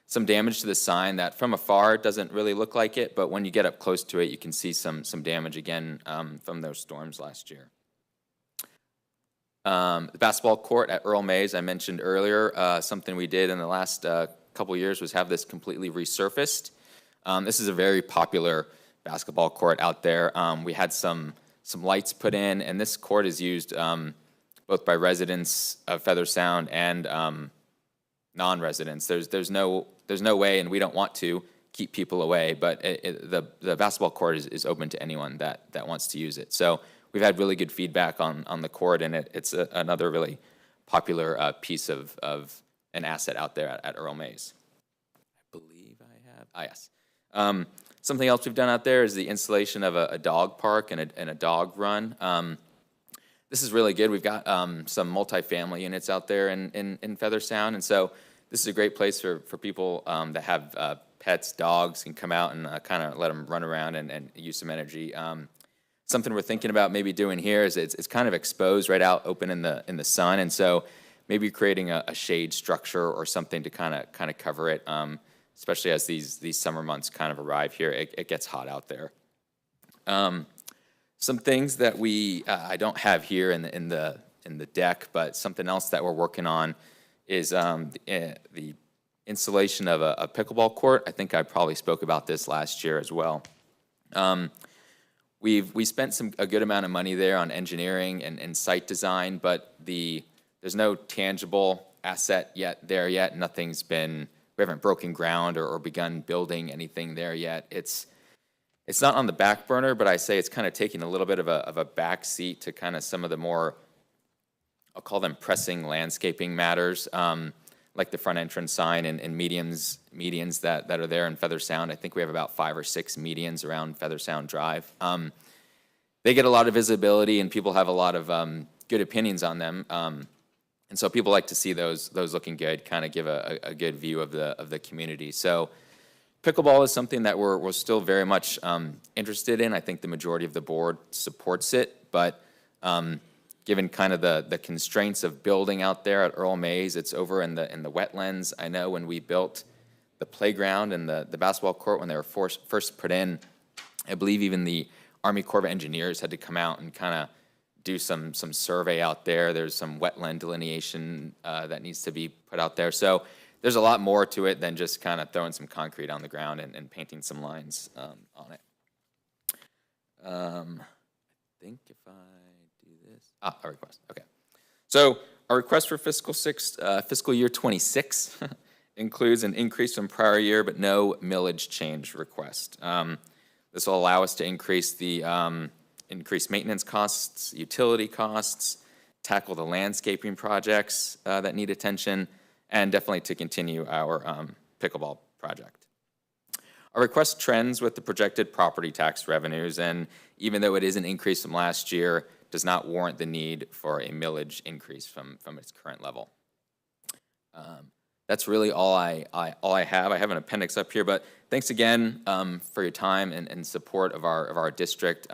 Speaker 9: some damage to the sign that from afar doesn't really look like it, but when you get up close to it, you can see some damage again from those storms last year. The basketball court at Earl Mays, I mentioned earlier, something we did in the last couple years was have this completely resurfaced. This is a very popular basketball court out there. We had some lights put in, and this court is used both by residents of Feather Sound and non-residents. There's no way, and we don't want to keep people away, but the basketball court is open to anyone that wants to use it. So we've had really good feedback on the court, and it's another really popular piece of an asset out there at Earl Mays. I believe I have, yes. Something else we've done out there is the installation of a dog park and a dog run. This is really good. We've got some multifamily units out there in Feather Sound, and so this is a great place for people that have pets, dogs, can come out and kind of let them run around and use some energy. Something we're thinking about maybe doing here is it's kind of exposed right out open in the sun, and so maybe creating a shade structure or something to kind of cover it, especially as these summer months kind of arrive here. It gets hot out there. Some things that I don't have here in the deck, but something else that we're working on is the installation of a pickleball court. I think I probably spoke about this last year as well. We spent a good amount of money there on engineering and site design, but there's no tangible asset yet. We haven't broken ground or begun building anything there yet. It's not on the back burner, but I say it's kind of taking a little bit of a back seat to kind of some of the more, I'll call them pressing landscaping matters, like the front entrance sign and medians that are there in Feather Sound. I think we have about 5 or 6 medians around Feather Sound Drive. They get a lot of visibility, and people have a lot of good opinions on them. And so people like to see those looking good, kind of give a good view of the community. So pickleball is something that we're still very much interested in. I think the majority of the board supports it, but given kind of the constraints of building out there at Earl Mays, it's over in the wetlands. I know when we built the playground and the basketball court, when they were first put in, I believe even the Army Corps of Engineers had to come out and kind of do some survey out there. There's some wetland delineation that needs to be put out there. So there's a lot more to it than just kind of throwing some concrete on the ground and painting some lines on it. I think if I do this, a request, okay. So our request for fiscal year 26 includes an increase from prior year, but no millage change request. This will allow us to increase the increase maintenance costs, utility costs, tackle the landscaping projects that need attention, and definitely to continue our pickleball project. Our request trends with the projected property tax revenues, and even though it is an increase from last year, does not warrant the need for a millage increase from its current level. That's really all I have. I have an appendix up here, but thanks again for your time and support of our district.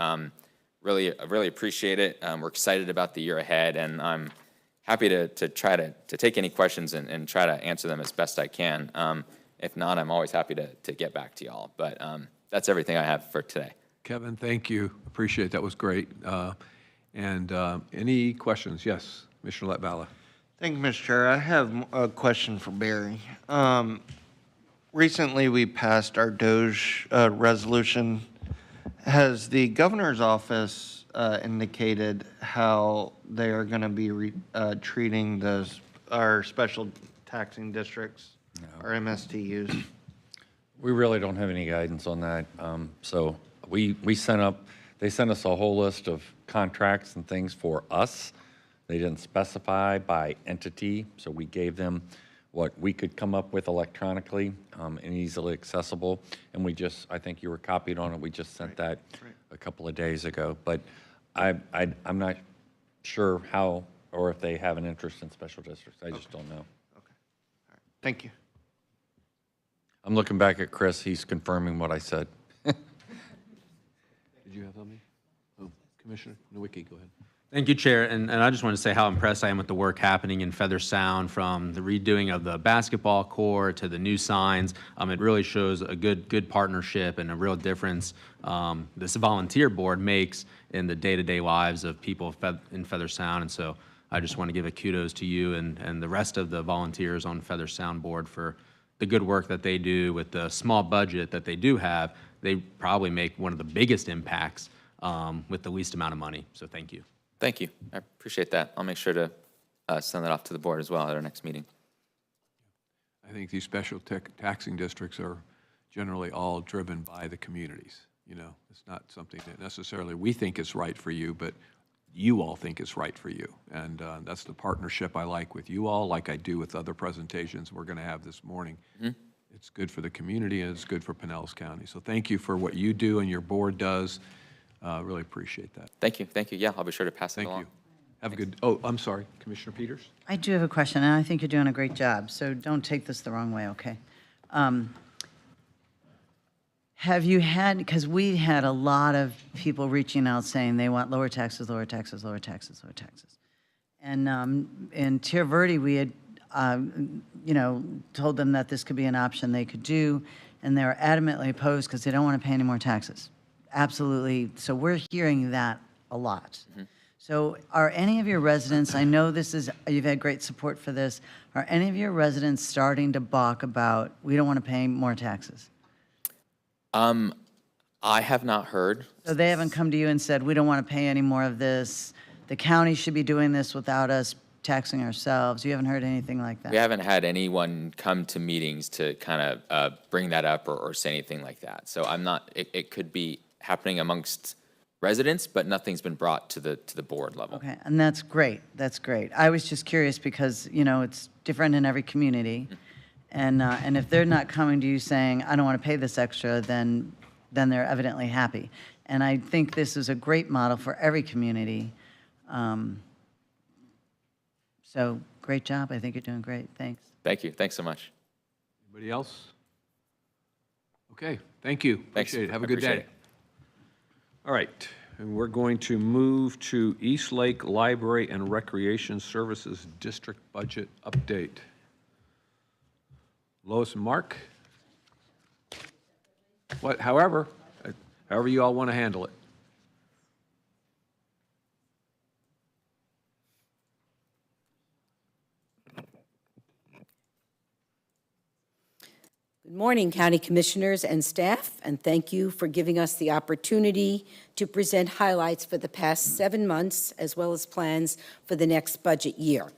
Speaker 9: Really appreciate it. We're excited about the year ahead, and I'm happy to try to take any questions and try to answer them as best I can. If not, I'm always happy to get back to y'all. But that's everything I have for today.
Speaker 1: Kevin, thank you. Appreciate it. That was great. And any questions? Yes, Commissioner Latvala.
Speaker 6: Thank you, Mr. Chair. I have a question for Barry. Recently, we passed our DOGE resolution. Has the governor's office indicated how they are going to be treating our special taxing districts, our MSTUs?
Speaker 5: We really don't have any guidance on that. So we they sent us a whole list of contracts and things for us. They didn't specify by entity, so we gave them what we could come up with electronically and easily accessible. And I think you were copied on it. We just sent that a couple of days ago. But I'm not sure how or if they have an interest in special districts. I just don't know.
Speaker 6: Okay. All right. Thank you.
Speaker 5: I'm looking back at Chris. He's confirming what I said.
Speaker 1: Did you have something? Oh, Commissioner Nowicki, go ahead.
Speaker 8: Thank you, Chair. And I just want to say how impressed I am with the work happening in Feather Sound, from the redoing of the basketball court to the new signs. It really shows a good partnership and a real difference this volunteer board makes in the day-to-day lives of people in Feather Sound. And so I just want to give a kudos to you and the rest of the volunteers on Feather Sound board for the good work that they do. With the small budget that they do have, they probably make one of the biggest impacts with the least amount of money. So thank you.
Speaker 9: Thank you. I appreciate that. I'll make sure to send that off to the board as well at our next meeting.
Speaker 1: I think these special taxing districts are generally all driven by the communities. You know, it's not something that necessarily we think is right for you, but you all think is right for you. And that's the partnership I like with you all, like I do with other presentations we're going to have this morning. Mm-hmm. It's good for the community and it's good for Pinellas County. So thank you for what you do and your board does. Really appreciate that.
Speaker 9: Thank you. Thank you. Yeah, I'll be sure to pass it along.
Speaker 1: Thank you. Have a good, oh, I'm sorry, Commissioner Peters?
Speaker 10: I do have a question, and I think you're doing a great job, so don't take this the wrong way, okay? Have you had, because we had a lot of people reaching out saying they want lower taxes, lower taxes, lower taxes, lower taxes. And in Tierra Verde, we had, told them that this could be an option they could do, and they were adamantly opposed because they don't want to pay any more taxes. Absolutely. So we're hearing that a lot. Mm-hmm. So are any of your residents, I know you've had great support for this, are any of your residents starting to balk about, we don't want to pay more taxes?
Speaker 9: I have not heard.
Speaker 10: So they haven't come to you and said, we don't want to pay any more of this, the county should be doing this without us taxing ourselves? You haven't heard anything like that?
Speaker 9: We haven't had anyone come to meetings to kind of bring that up or say anything like that. So I'm not, it could be happening amongst residents, but nothing's been brought to the board level.
Speaker 10: Okay, and that's great. That's great. I was just curious because, it's different in every community. And if they're not coming to you saying, I don't want to pay this extra, then they're evidently happy. And I think this is a great model for every community. So great job. I think you're doing great. Thanks.
Speaker 9: Thank you. Thanks so much.
Speaker 1: Anybody else? Okay, thank you.
Speaker 9: Thanks.
Speaker 1: Appreciate it. Have a good day. All right, and we're going to move to East Lake Library and Recreation Services District Budget Update. Lois and Mark? However you all want to handle it.
Speaker 11: Good morning, County Commissioners and staff, and thank you for giving us the opportunity to present highlights for the past 7 months, as well as plans for the next budget year.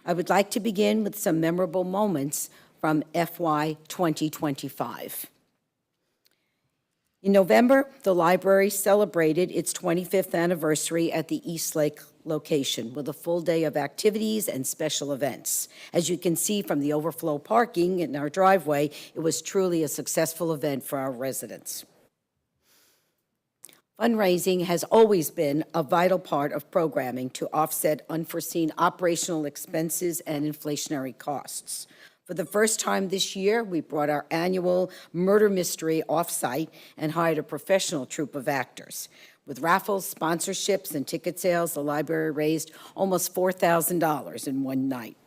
Speaker 11: I would like to begin with some memorable moments from FY 2025. In November, the library celebrated its 25th anniversary at the East Lake location with a full day of activities and special events. As you can see from the overflow parking in our driveway, it was truly a successful event for our residents. Fundraising has always been a vital part of programming to offset unforeseen operational expenses and inflationary costs. For the first time this year, we brought our annual murder mystery off-site and hired a professional troupe of actors. With raffles, sponsorships, and ticket sales, the library raised almost $4,000 in one night.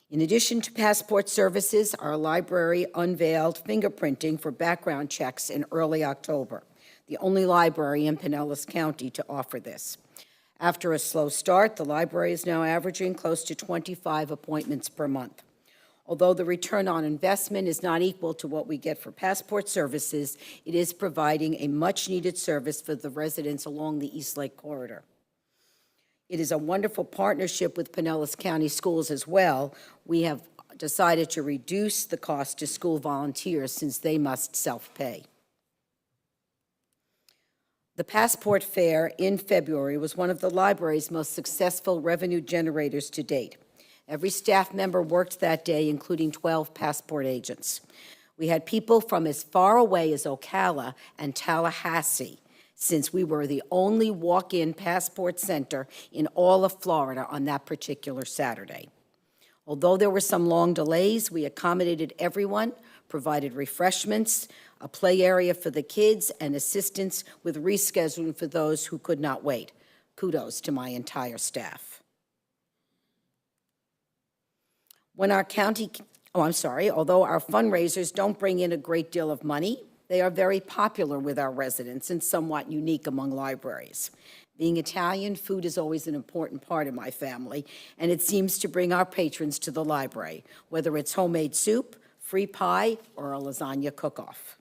Speaker 11: In addition to passport services, our library unveiled fingerprinting for background checks in early October, the only library in Pinellas County to offer this. After a slow start, the library is now averaging close to 25 appointments per month. Although the return on investment is not equal to what we get for passport services, it is providing a much-needed service for the residents along the East Lake Corridor. It is a wonderful partnership with Pinellas County Schools as well. We have decided to reduce the cost to school volunteers since they must self-pay. The Passport Fair in February was one of the library's most successful revenue generators to date. Every staff member worked that day, including 12 passport agents. We had people from as far away as Ocala and Tallahassee, since we were the only walk-in passport center in all of Florida on that particular Saturday. Although there were some long delays, we accommodated everyone, provided refreshments, a play area for the kids, and assistance with rescheduling for those who could not wait. Kudos to my entire staff. Although our fundraisers don't bring in a great deal of money, they are very popular with our residents and somewhat unique among libraries. Being Italian, food is always an important part of my family, and it seems to bring our patrons to the library, whether it's homemade soup, free pie, or a lasagna cook-off.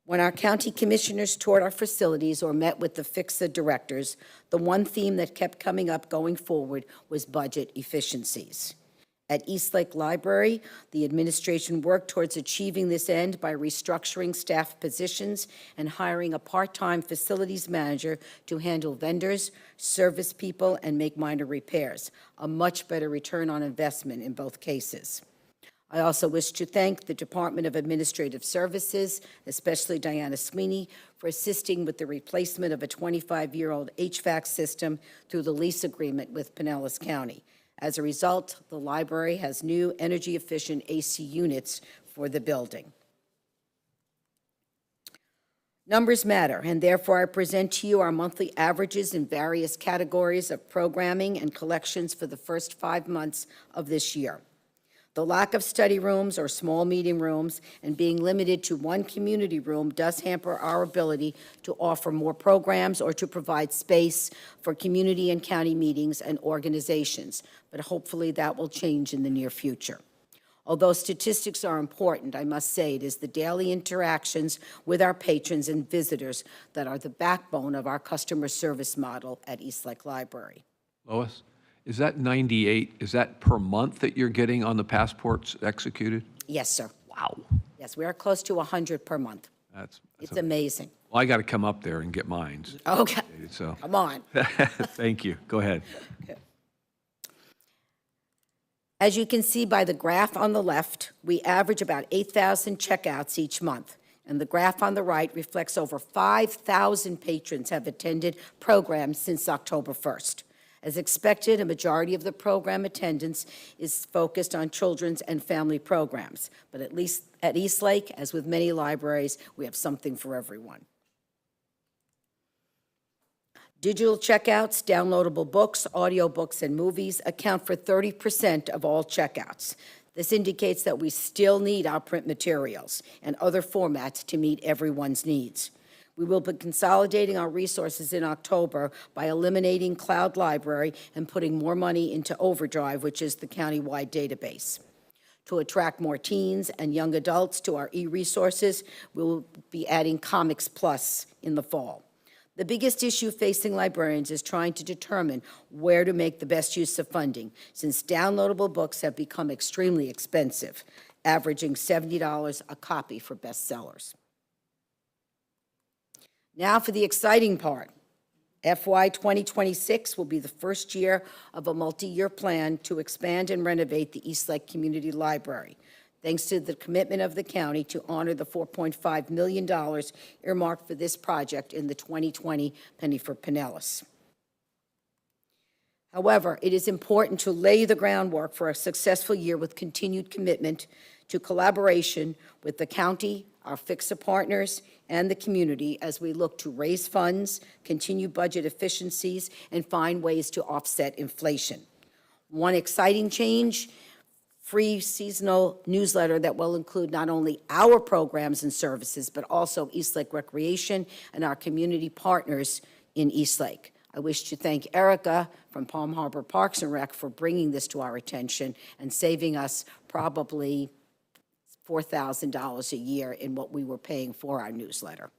Speaker 11: When our county commissioners toured our facilities or met with the FICSA directors, the one theme that kept coming up going forward was budget efficiencies. At East Lake Library, the administration worked towards achieving this end by restructuring staff positions and hiring a part-time facilities manager to handle vendors, service people, and make minor repairs, a much better return on investment in both cases. I also wish to thank the Department of Administrative Services, especially Diana Sweeney, for assisting with the replacement of a 25-year-old HVAC system through the lease agreement with Pinellas County. As a result, the library has new energy-efficient AC units for the building. Numbers matter, and therefore I present to you our monthly averages in various categories of programming and collections for the first 5 months of this year. The lack of study rooms or small meeting rooms and being limited to one community room does hamper our ability to offer more programs or to provide space for community and county meetings and organizations, but hopefully that will change in the near future. Although statistics are important, I must say it is the daily interactions with our patrons and visitors that are the backbone of our customer service model at East Lake Library.
Speaker 1: Lois, is that 98, is that per month that you're getting on the passports executed?
Speaker 11: Yes, sir.
Speaker 1: Wow.
Speaker 11: Yes, we are close to 100 per month. It's amazing.
Speaker 1: Well, I got to come up there and get mine.
Speaker 11: Okay,
Speaker 1: So,
Speaker 11: come on.
Speaker 1: thank you. Go ahead.
Speaker 11: Okay. As you can see by the graph on the left, we average about 8,000 checkouts each month. And the graph on the right reflects over 5,000 patrons have attended programs since October 1st. As expected, a majority of the program attendance is focused on children's and family programs. But at least at East Lake, as with many libraries, we have something for everyone. Digital checkouts, downloadable books, audiobooks, and movies account for 30% of all checkouts. This indicates that we still need our print materials and other formats to meet everyone's needs. We will be consolidating our resources in October by eliminating Cloud Library and putting more money into Overdrive, which is the countywide database. To attract more teens and young adults to our e-resources, we will be adding Comics Plus in the fall. The biggest issue facing librarians is trying to determine where to make the best use of funding, since downloadable books have become extremely expensive, averaging $70 a copy for bestsellers. Now for the exciting part. FY 2026 will be the first year of a multi-year plan to expand and renovate the East Lake Community Library. thanks to the commitment of the county to honor the $4.5 million earmarked for this project in the 2020 Penny for Pinellas. However, it is important to lay the groundwork for a successful year with continued commitment to collaboration with the county, our FIXA partners, and the community as we look to raise funds, continue budget efficiencies, and find ways to offset inflation. One exciting change, free seasonal newsletter that will include not only our programs and services, but also Eastlake Recreation and our community partners in Eastlake. I wish to thank Erica from Palm Harbor Parks and Rec for bringing this to our attention and saving us probably $4,000 a year in what we were paying for our newsletter.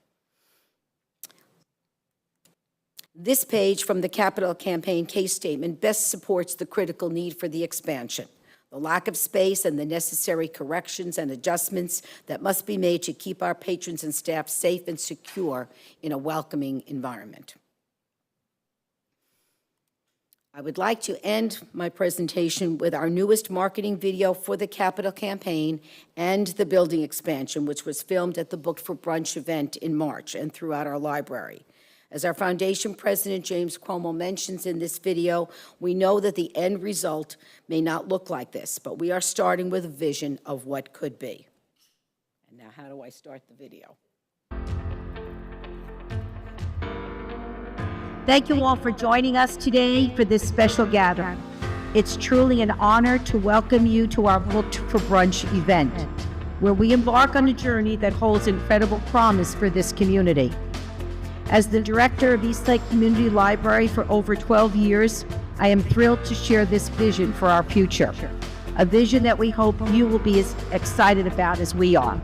Speaker 11: This page from the capital campaign case statement best supports the critical need for the expansion, the lack of space, and the necessary corrections and adjustments that must be made to keep our patrons and staff safe and secure in a welcoming environment. I would like to end my presentation with our newest marketing video for the capital campaign and the building expansion, which was filmed at the Book for Brunch event in March and throughout our library. As our foundation president, James Cuomo, mentions in this video, we know that the end result may not look like this, but we are starting with a vision of what could be. And now, how do I start the video?
Speaker 12: Thank you all for joining us today for this special gathering. It's truly an honor to welcome you to our Book for Brunch event, where we embark on a journey that holds incredible promise for this community. As the director of Eastlake Community Library for over 12 years, I am thrilled to share this vision for our future, a vision that we hope you will be as excited about as we are.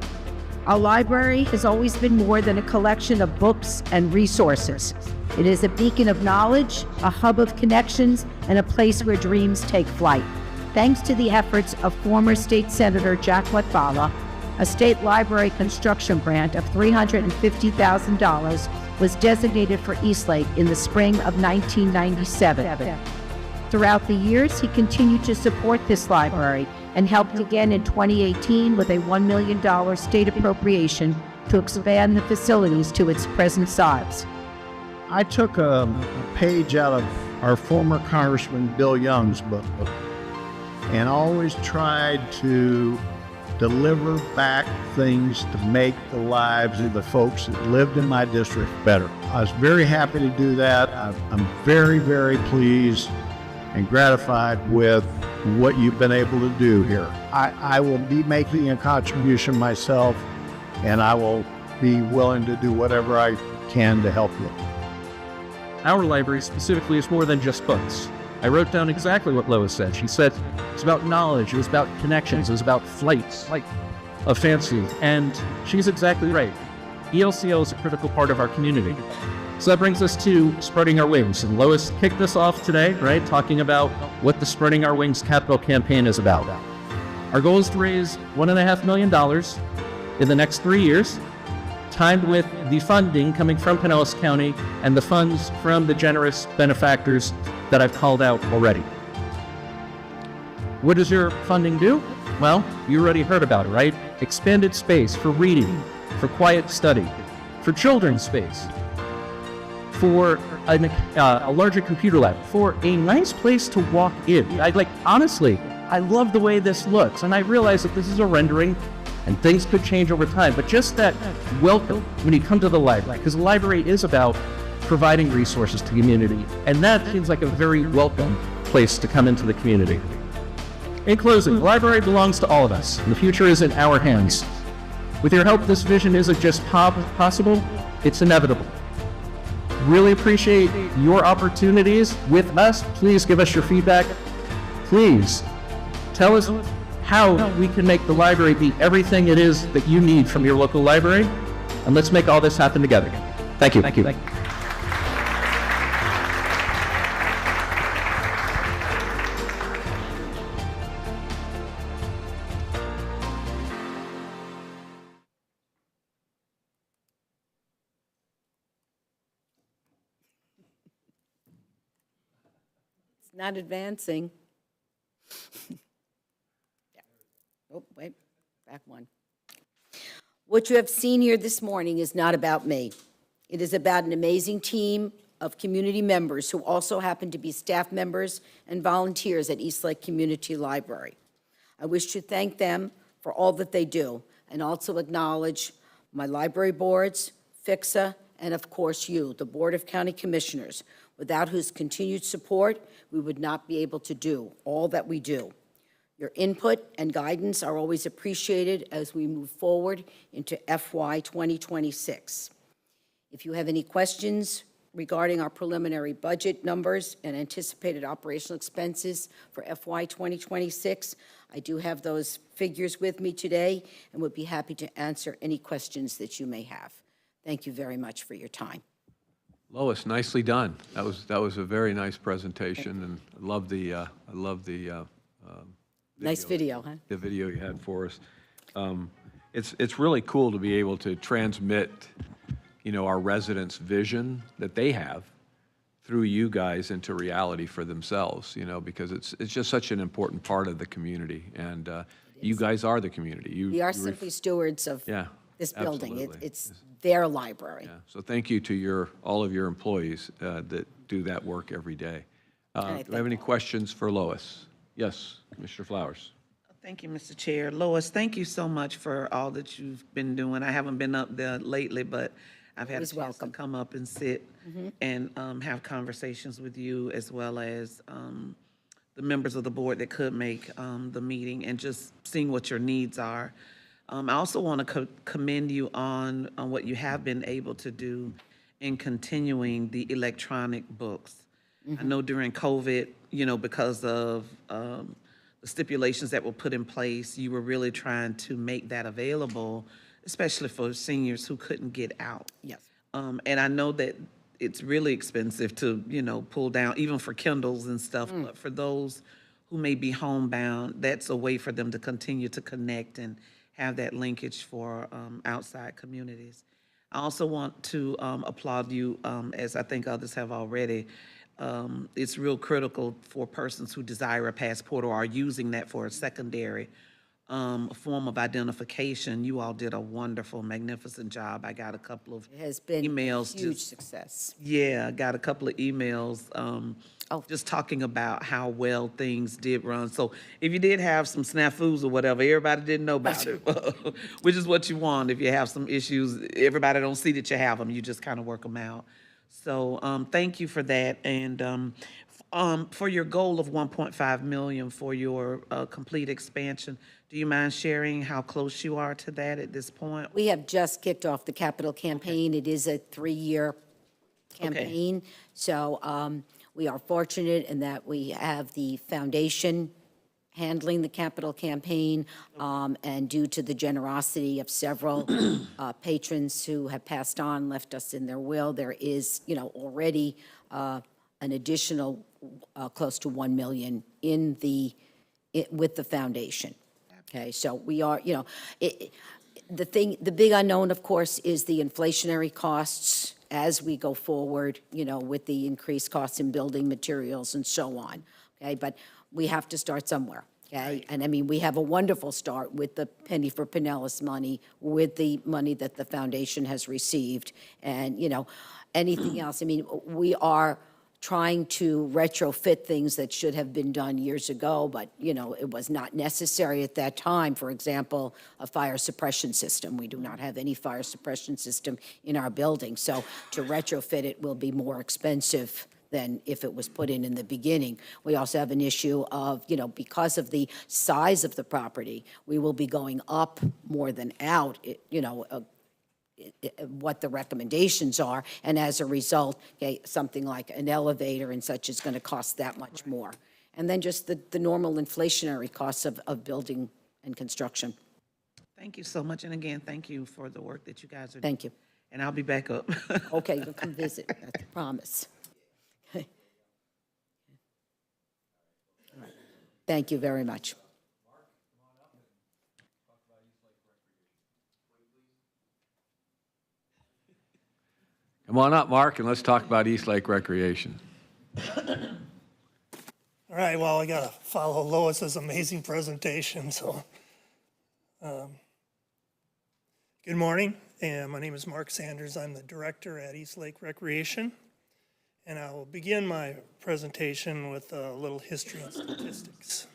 Speaker 12: Our library has always been more than a collection of books and resources. It is a beacon of knowledge, a hub of connections, and a place where dreams take flight. Thanks to the efforts of former State Senator Jack Latvala, a state library construction grant of $350,000 was designated for Eastlake in the spring of 1997. Throughout the years, he continued to support this library and helped again in 2018 with a $1 million state appropriation to expand the facilities to its present size.
Speaker 13: I took a page out of our former Congressman Bill Young's book and always tried to deliver back things to make the lives of the folks that lived in my district better. I was very happy to do that. I'm very, very pleased and gratified with what you've been able to do here. I will be making a contribution myself, and I will be willing to do whatever I can to help you.
Speaker 14: Our library specifically is more than just books. I wrote down exactly what Lois said. She said it's about knowledge, it was about connections, it was about flights of fancy. And she's exactly right. ELCL is a critical part of our community. So that brings us to spreading our wings. And Lois kicked this off today, right, talking about what the Spreading Our Wings capital campaign is about. Our goal is to raise $1.5 million in the next 3 years, timed with the funding coming from Pinellas County and the funds from the generous benefactors that I've called out already. What does your funding do? Well, you already heard about it, right? Expanded space for reading, for quiet study, for children's space, for a larger computer lab, for a nice place to walk in. Honestly, I love the way this looks, and I realize that this is a rendering and things could change over time, but just that welcome when you come to the library, because the library is about providing resources to the community, and that seems like a very welcome place to come into the community. In closing, the library belongs to all of us, and the future is in our hands. With your help, this vision isn't just possible, it's inevitable. Really appreciate your opportunities with us. Please give us your feedback. Please tell us how we can make the library be everything it is that you need from your local library, and let's make all this happen together. Thank you. Thank you.
Speaker 11: It's not advancing. Yeah. Oh, wait. Back one. What you have seen here this morning is not about me. It is about an amazing team of community members who also happen to be staff members and volunteers at Eastlake Community Library. I wish to thank them for all that they do and also acknowledge my library boards, FICSA, and of course you, the Board of County Commissioners, without whose continued support, we would not be able to do all that we do. Your input and guidance are always appreciated as we move forward into FY 2026. If you have any questions regarding our preliminary budget numbers and anticipated operational expenses for FY 2026, I do have those figures with me today and would be happy to answer any questions that you may have. Thank you very much for your time.
Speaker 1: Lois, nicely done. That was a very nice presentation, and I love the
Speaker 11: Nice video, huh?
Speaker 1: the video you had for us. It's really cool to be able to transmit, our residents' vision that they have through you guys into reality for themselves, because it's just such an important part of the community, and you guys are the community.
Speaker 11: We are simply stewards of this building.
Speaker 1: absolutely.
Speaker 11: It's their library.
Speaker 1: Yeah, so thank you to all of your employees that do that work every day. Do we have any questions for Lois? Yes, Commissioner Flowers.
Speaker 15: Thank you, Mr. Chair. Lois, thank you so much for all that you've been doing. I haven't been up there lately, but I've had a chance to come up and sit and have conversations with you, as well as the members of the board that could make the meeting, and just seeing what your needs are. I also want to commend you on what you have been able to do in continuing the electronic books. I know during COVID, because of the stipulations that were put in place, you were really trying to make that available, especially for seniors who couldn't get out.
Speaker 11: Yes.
Speaker 15: And I know that it's really expensive to, pull down, even for Kindles and stuff, but for those who may be homebound, that's a way for them to continue to connect and have that linkage for outside communities. I also want to applaud you, as I think others have already. It's real critical for persons who desire a passport or are using that for a secondary form of identification. You all did a wonderful, magnificent job. I got a couple of
Speaker 11: It has been
Speaker 15: emails.
Speaker 11: huge success.
Speaker 15: Yeah, I got a couple of emails just talking about how well things did run. So if you did have some snafus or whatever, everybody didn't know about it, which is what you want. If you have some issues, everybody don't see that you have them. You just kind of work them out. So thank you for that. And for your goal of 1.5 million for your complete expansion, do you mind sharing how close you are to that at this point?
Speaker 11: We have just kicked off the capital campaign. It is a 3-year campaign. So we are fortunate in that we have the foundation handling the capital campaign, and due to the generosity of several patrons who have passed on, left us in their will, there is, already an additional close to 1 million with the foundation. Okay, so we are, the big unknown, of course, is the inflationary costs as we go forward, with the increased costs in building materials and so on. Okay, but we have to start somewhere. Okay, right. And I mean, we have a wonderful start with the Penny for Pinellas money, with the money that the foundation has received, and anything else. I mean, we are trying to retrofit things that should have been done years ago, but it was not necessary at that time. For example, a fire suppression system. We do not have any fire suppression system in our building, so to retrofit it will be more expensive than if it was put in the beginning. We also have an issue of, because of the size of the property, we will be going up more than out, what the recommendations are, and as a result, something like an elevator and such is going to cost that much more. And then just the normal inflationary costs of building and construction.
Speaker 15: Thank you so much, and again, thank you for the work that you guys are doing.
Speaker 11: Thank you.
Speaker 15: And I'll be back up.
Speaker 11: Okay, you'll come visit, that's a promise. Thank you very much.
Speaker 1: Come on up, Mark, and let's talk about East Lake Recreation.
Speaker 16: All right, well, I got to follow Lois's amazing presentation, so Good morning, and my name is Mark Sanders. I'm the director at East Lake Recreation, and I will begin my presentation with a little history and statistics.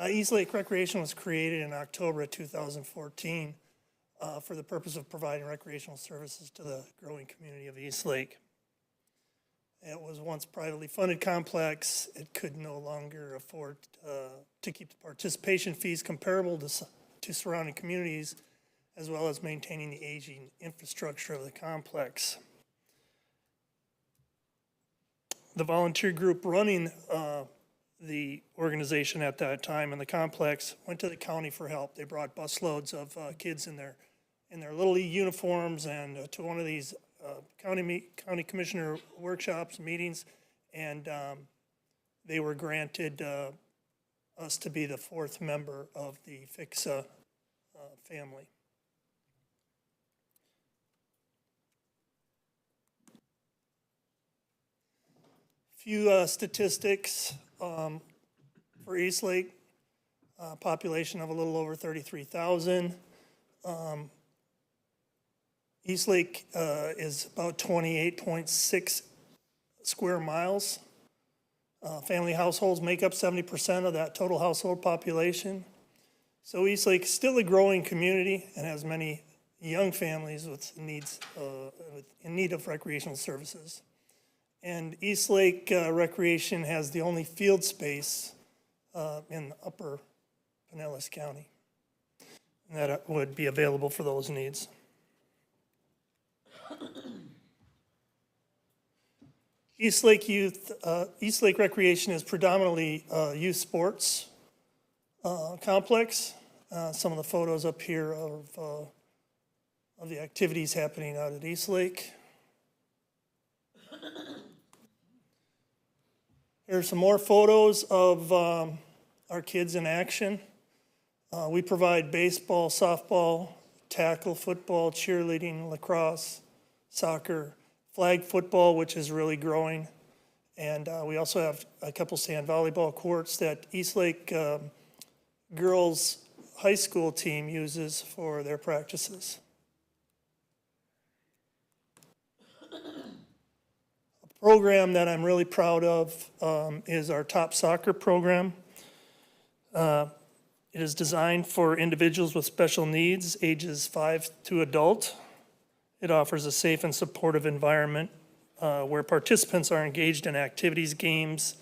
Speaker 16: East Lake Recreation was created in October of 2014 for the purpose of providing recreational services to the growing community of East Lake. It was once privately funded complex. It could no longer afford to keep the participation fees comparable to surrounding communities, as well as maintaining the aging infrastructure of the complex. The volunteer group running the organization at that time in the complex went to the county for help. They brought busloads of kids in their Little League uniforms and to one of these county commissioner workshops, meetings, and they were granted us to be the fourth member of the FIXA family. Few statistics for East Lake, population of a little over 33,000. East Lake is about 28.6 square miles. Family households make up 70% of that total household population. So East Lake is still a growing community and has many young families with needs in need of recreational services. And East Lake Recreation has the only field space in upper Pinellas County that would be available for those needs. East Lake Recreation is predominantly youth sports complex. Some of the photos up here of the activities happening out at East Lake. Here are some more photos of our kids in action. We provide baseball, softball, tackle, football, cheerleading, lacrosse, soccer, flag football, which is really growing. And we also have a couple sand volleyball courts that East Lake girls high school team uses for their practices. A program that I'm really proud of is our top soccer program. It is designed for individuals with special needs, ages 5 to adult. It offers a safe and supportive environment where participants are engaged in activities, games,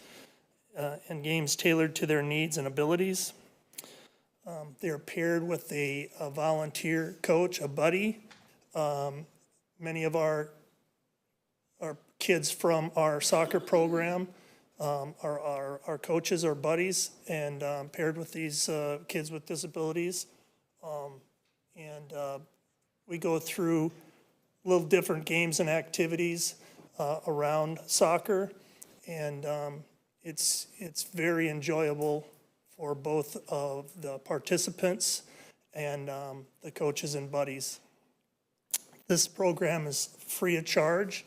Speaker 16: and games tailored to their needs and abilities. They are paired with a volunteer coach, a buddy. Many of our kids from our soccer program are coaches or buddies, and paired with these kids with disabilities. We go through little different games and activities around soccer, and it's very enjoyable for both of the participants and the coaches and buddies. This program is free of charge.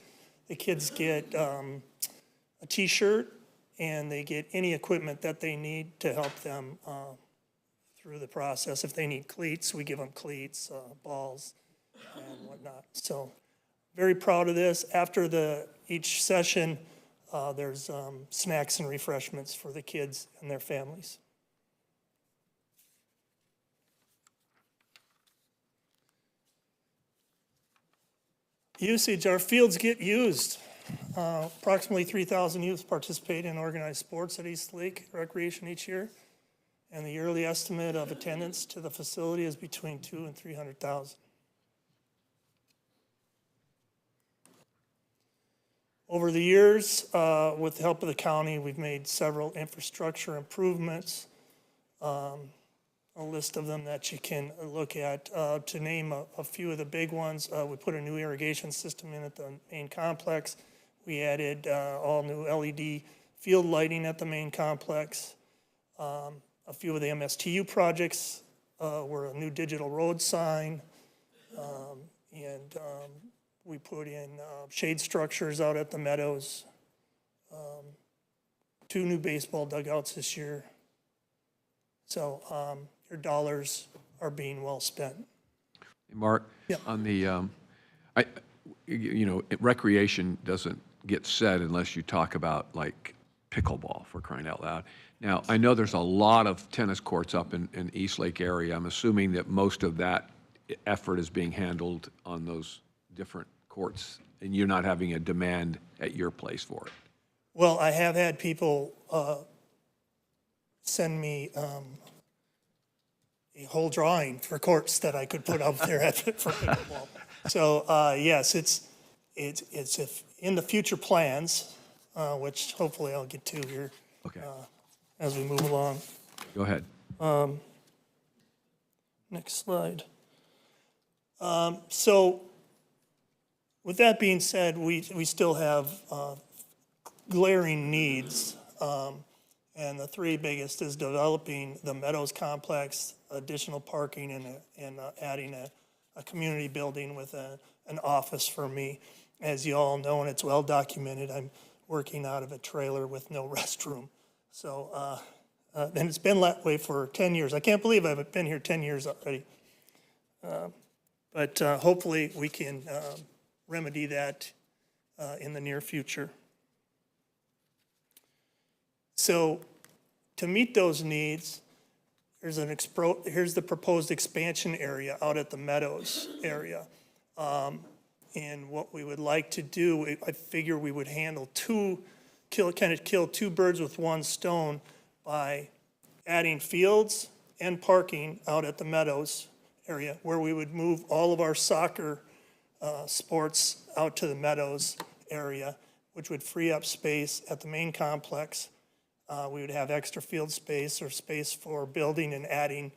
Speaker 16: The kids get a t-shirt and they get any equipment that they need to help them through the process. If they need cleats, we give them cleats, balls, and whatnot. So very proud of this. After each session, there's snacks and refreshments for the kids and their families. Usage, our fields get used. Approximately 3,000 youth participate in organized sports at East Lake Recreation each year, and the yearly estimate of attendance to the facility is between 200,000 and 300,000. Over the years, with the help of the county, we've made several infrastructure improvements. A list of them that you can look at. To name a few of the big ones, we put a new irrigation system in at the main complex. We added all new LED field lighting at the main complex. A few of the MSTU projects were a new digital road sign, and we put in shade structures out at the meadows. 2 new baseball dugouts this year. So your dollars are being well spent.
Speaker 1: Mark?
Speaker 16: Yeah.
Speaker 1: On the, recreation doesn't get said unless you talk about like pickleball, for crying out loud. Now, I know there's a lot of tennis courts up in East Lake area. I'm assuming that most of that effort is being handled on those different courts, and you're not having a demand at your place for it.
Speaker 16: Well, I have had people send me a whole drawing for courts that I could put up there for pickleball. So yes, it's if in the future plans, which hopefully I'll get to here
Speaker 1: Okay.
Speaker 16: as we move along.
Speaker 1: Go ahead.
Speaker 16: Next slide. So with that being said, we still have glaring needs. And the 3 biggest is developing the Meadows complex, additional parking, and adding a community building with an office for me. As you all know, and it's well documented, I'm working out of a trailer with no restroom. So, and it's been that way for 10 years. I can't believe I've been here 10 years already. But hopefully we can remedy that in the near future. So to meet those needs, here's the proposed expansion area out at the Meadows area. And what we would like to do, I figure we would handle kill 2 birds with 1 stone by adding fields and parking out at the Meadows area, where we would move all of our soccer sports out to the Meadows area, which would free up space at the main complex. We would have extra field space or space for building and adding,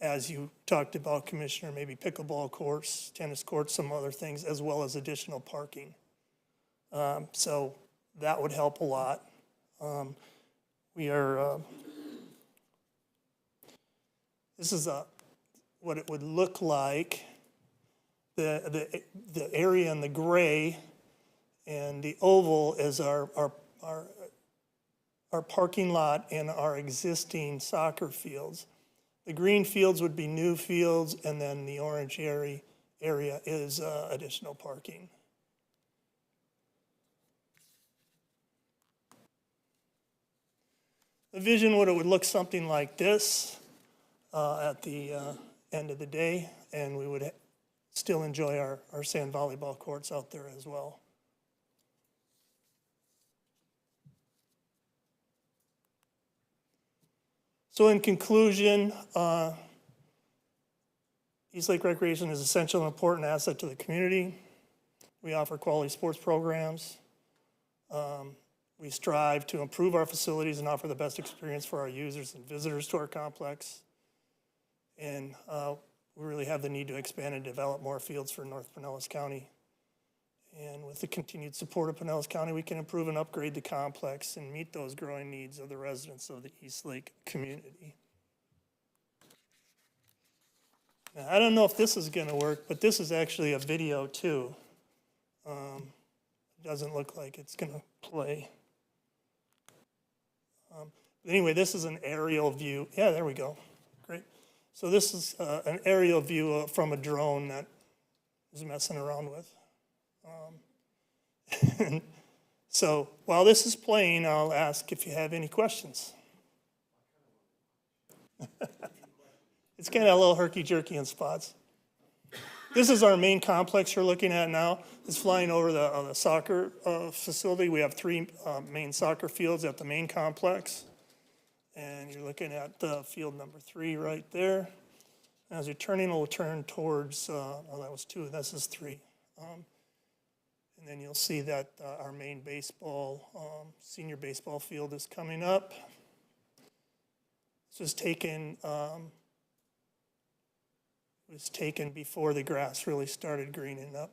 Speaker 16: as you talked about, Commissioner, maybe pickleball courts, tennis courts, some other things, as well as additional parking. So that would help a lot. We are, this is what it would look like. The area in the gray and the oval is our parking lot and our existing soccer fields. The green fields would be new fields, and then the orange area is additional parking. The vision would look something like this at the end of the day, and we would still enjoy our sand volleyball courts out there as well. So in conclusion, East Lake Recreation is essential and important asset to the community. We offer quality sports programs. We strive to improve our facilities and offer the best experience for our users and visitors to our complex. And we really have the need to expand and develop more fields for North Pinellas County. And with the continued support of Pinellas County, we can improve and upgrade the complex and meet those growing needs of the residents of the East Lake community. Now, I don't know if this is going to work, but this is actually a video too. It doesn't look like it's going to play. Anyway, this is an aerial view. Yeah, there we go. Great. So this is an aerial view from a drone that is messing around with. So while this is playing, I'll ask if you have any questions. It's kind of a little herky-jerky in spots. This is our main complex you're looking at now. It's flying over the soccer facility. We have 3 main soccer fields at the main complex. And you're looking at field number 3 right there. As you're turning, it'll turn towards, oh, that was 2, this is 3. And then you'll see that our main baseball, senior baseball field is coming up. This was taken before the grass really started greening up.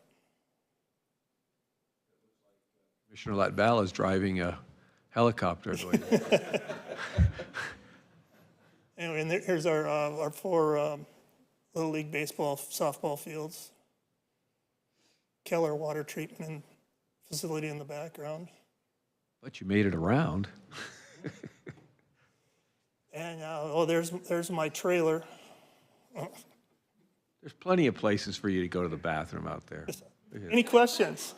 Speaker 1: Commissioner Latval is driving a helicopter.
Speaker 16: Anyway, and here's our 4 Little League baseball, softball fields. Keller water treatment facility in the background.
Speaker 1: But you made it around.
Speaker 16: And, there's my trailer.
Speaker 1: There's plenty of places for you to go to the bathroom out there.
Speaker 16: Any questions?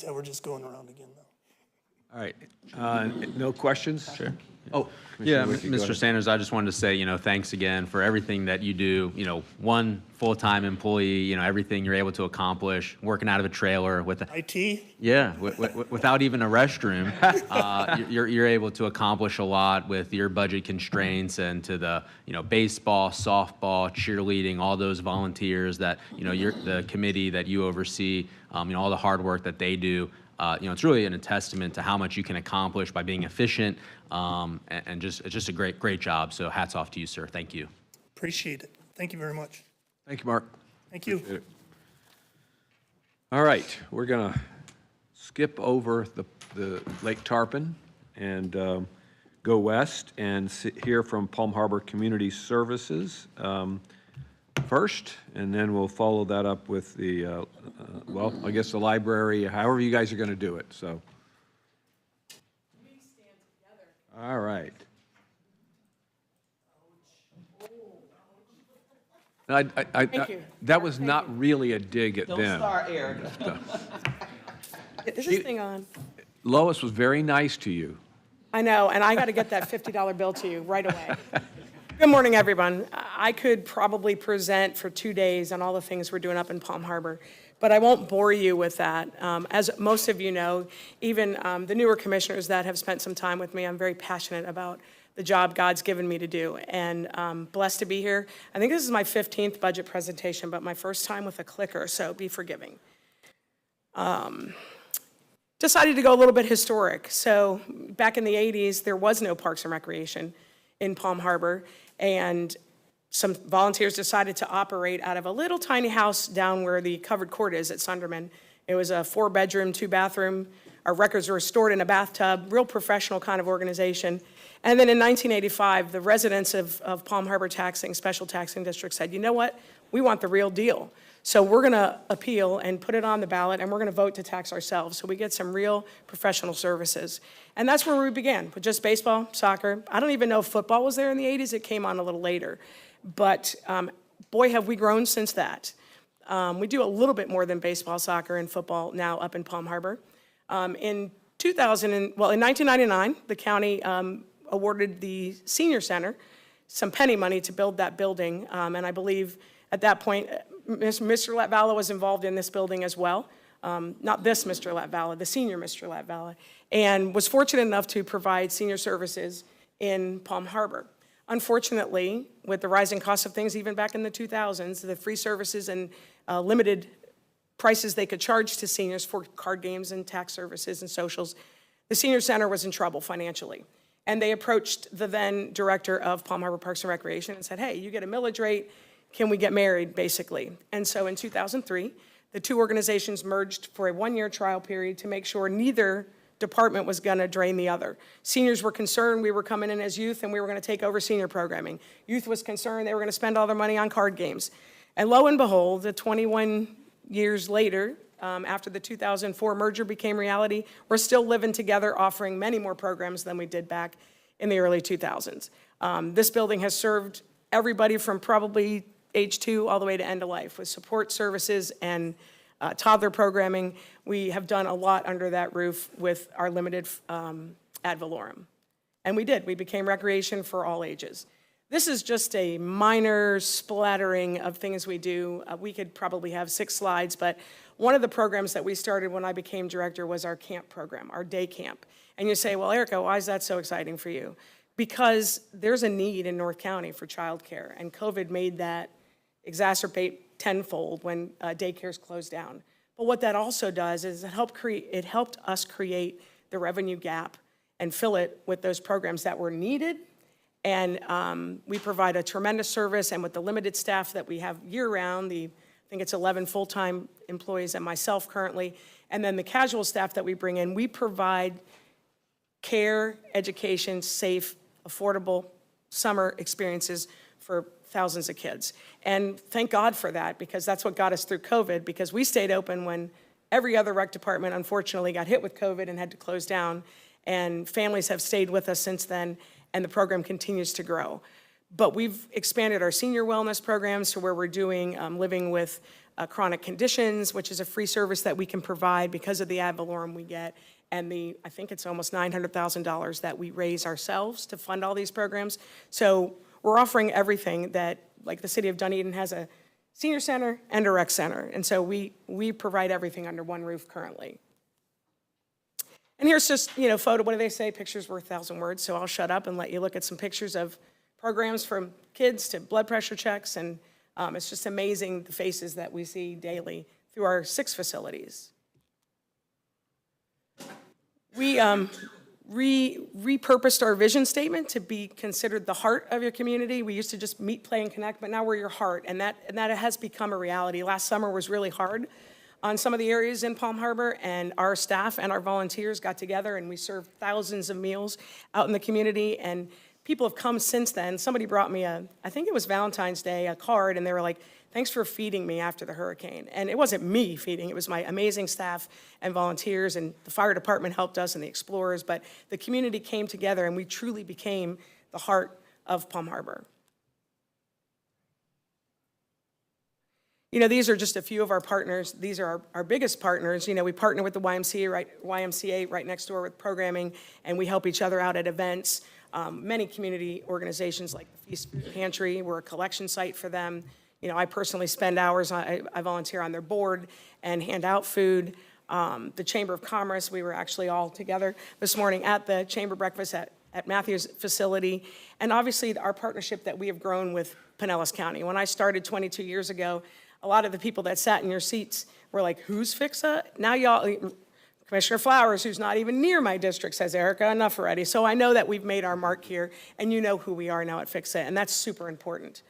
Speaker 16: We're just going around again now.
Speaker 1: All right, no questions? Sure. Oh,
Speaker 8: Yeah,
Speaker 1: Commissioner Wiki, go
Speaker 8: Mr.
Speaker 1: ahead.
Speaker 8: Sanders, I just wanted to say, thanks again for everything that you do. One full-time employee, everything you're able to accomplish, working out of a trailer with a,
Speaker 16: IT?
Speaker 8: yeah, without even a restroom, you're able to accomplish a lot with your budget constraints and to the, baseball, softball, cheerleading, all those volunteers that, the committee that you oversee, all the hard work that they do. It's really a testament to how much you can accomplish by being efficient, and it's just a great job. So hats off to you, sir. Thank you.
Speaker 16: Appreciate it. Thank you very much.
Speaker 1: Thank you, Mark.
Speaker 16: Thank you.
Speaker 1: Appreciate it. All right, we're gonna skip over the Lake Tarpon and go west and hear from Palm Harbor Community Services first, and then we'll follow that up with the, well, I guess the library, however you guys are gonna do it, so. All right. That was not really a dig at them.
Speaker 17: Don't start, Eric. Is this thing on?
Speaker 1: Lois was very nice to you.
Speaker 17: I know, and I got to get that $50 bill to you right away. Good morning, everyone. I could probably present for 2 days on all the things we're doing up in Palm Harbor, but I won't bore you with that. As most of you know, even the newer commissioners that have spent some time with me, I'm very passionate about the job God's given me to do, and blessed to be here. I think this is my 15th budget presentation, but my first time with a clicker, so be forgiving. Decided to go a little bit historic. So back in the 80s, there was no Parks and Recreation in Palm Harbor, and some volunteers decided to operate out of a little tiny house down where the covered court is at Sunderman. It was a 4-bedroom, 2-bathroom. Our records were stored in a bathtub, real professional kind of organization. And then in 1985, the residents of Palm Harbor Special Taxing District said, you know what, we want the real deal. So we're gonna appeal and put it on the ballot, and we're gonna vote to tax ourselves, so we get some real professional services. And that's where we began, with just baseball, soccer. I don't even know if football was there in the 80s, it came on a little later. But boy, have we grown since that. We do a little bit more than baseball, soccer, and football now up in Palm Harbor. In 1999, the county awarded the senior center some penny money to build that building, and I believe at that point, Mr. Latvala was involved in this building as well. Not this Mr. Latvala, the senior Mr. Latvala, and was fortunate enough to provide senior services in Palm Harbor. Unfortunately, with the rising cost of things, even back in the 2000s, the free services and limited prices they could charge to seniors for card games and tax services and socials, the senior center was in trouble financially. And they approached the then director of Palm Harbor Parks and Recreation and said, hey, you get a millage rate, can we get married, basically? And so in 2003, the two organizations merged for a 1-year trial period to make sure neither department was gonna drain the other. Seniors were concerned we were coming in as youth and we were gonna take over senior programming. Youth was concerned they were gonna spend all their money on card games. And lo and behold, the 21 years later, after the 2004 merger became reality, we're still living together, offering many more programs than we did back in the early 2000s. This building has served everybody from probably age 2 all the way to end of life with support services and toddler programming. We have done a lot under that roof with our limited ad valorem. And we did. We became recreation for all ages. This is just a minor splattering of things we do. We could probably have 6 slides, but one of the programs that we started when I became director was our camp program, our day camp. And you say, well, Erica, why is that so exciting for you? Because there's a need in North County for childcare, and COVID made that exacerbate tenfold when daycares closed down. But what that also does is it helped us create the revenue gap and fill it with those programs that were needed. And we provide a tremendous service, and with the limited staff that we have year-round, I think it's 11 full-time employees and myself currently, and then the casual staff that we bring in, we provide care, education, safe, affordable summer experiences for thousands of kids. And thank God for that, because that's what got us through COVID, because we stayed open when every other rec department unfortunately got hit with COVID and had to close down. And families have stayed with us since then, and the program continues to grow. But we've expanded our senior wellness programs to where we're doing living with chronic conditions, which is a free service that we can provide because of the ad valorem we get, and I think it's almost $900,000 that we raise ourselves to fund all these programs. So we're offering everything that, like the city of Dunedin has a senior center and a rec center, and so we provide everything under one roof currently. And here's just, photo, what do they say? Pictures worth 1,000 words, so I'll shut up and let you look at some pictures of programs from kids to blood pressure checks, and it's just amazing the faces that we see daily through our 6 facilities. We repurposed our vision statement to be considered the heart of your community. We used to just meet, play, and connect, but now we're your heart, and that has become a reality. Last summer was really hard on some of the areas in Palm Harbor, and our staff and our volunteers got together and we served thousands of meals out in the community, and people have come since then. Somebody brought me I think it was Valentine's Day, a card, and they were like, thanks for feeding me after the hurricane. And it wasn't me feeding, it was my amazing staff and volunteers, and the fire department helped us and the explorers, but the community came together and we truly became the heart of Palm Harbor. These are just a few of our partners. These are our biggest partners. We partner with the YMCA right next door with programming, and we help each other out at events. Many community organizations like the Feast Food Pantry, we're a collection site for them. I personally spend hours, I volunteer on their board and hand out food. The Chamber of Commerce, we were actually all together this morning at the Chamber breakfast at Matthew's facility. And obviously our partnership that we have grown with Pinellas County. When I started 22 years ago, a lot of the people that sat in your seats were like, who's FICSA? Now y'all, Commissioner Flowers, who's not even near my district, says, Erica, enough already. So I know that we've made our mark here, and you know who we are now at FICSA, and that's super important.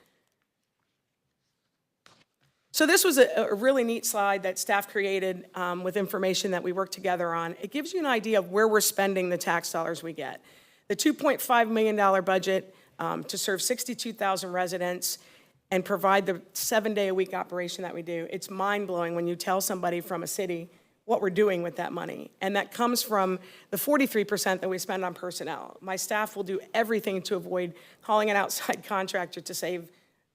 Speaker 17: So this was a really neat slide that staff created with information that we worked together on. It gives you an idea of where we're spending the tax dollars we get. The $2.5 million budget to serve 62,000 residents and provide the 7-day-a-week operation that we do. It's mind-blowing when you tell somebody from a city what we're doing with that money. And that comes from the 43% that we spend on personnel. My staff will do everything to avoid calling an outside contractor to save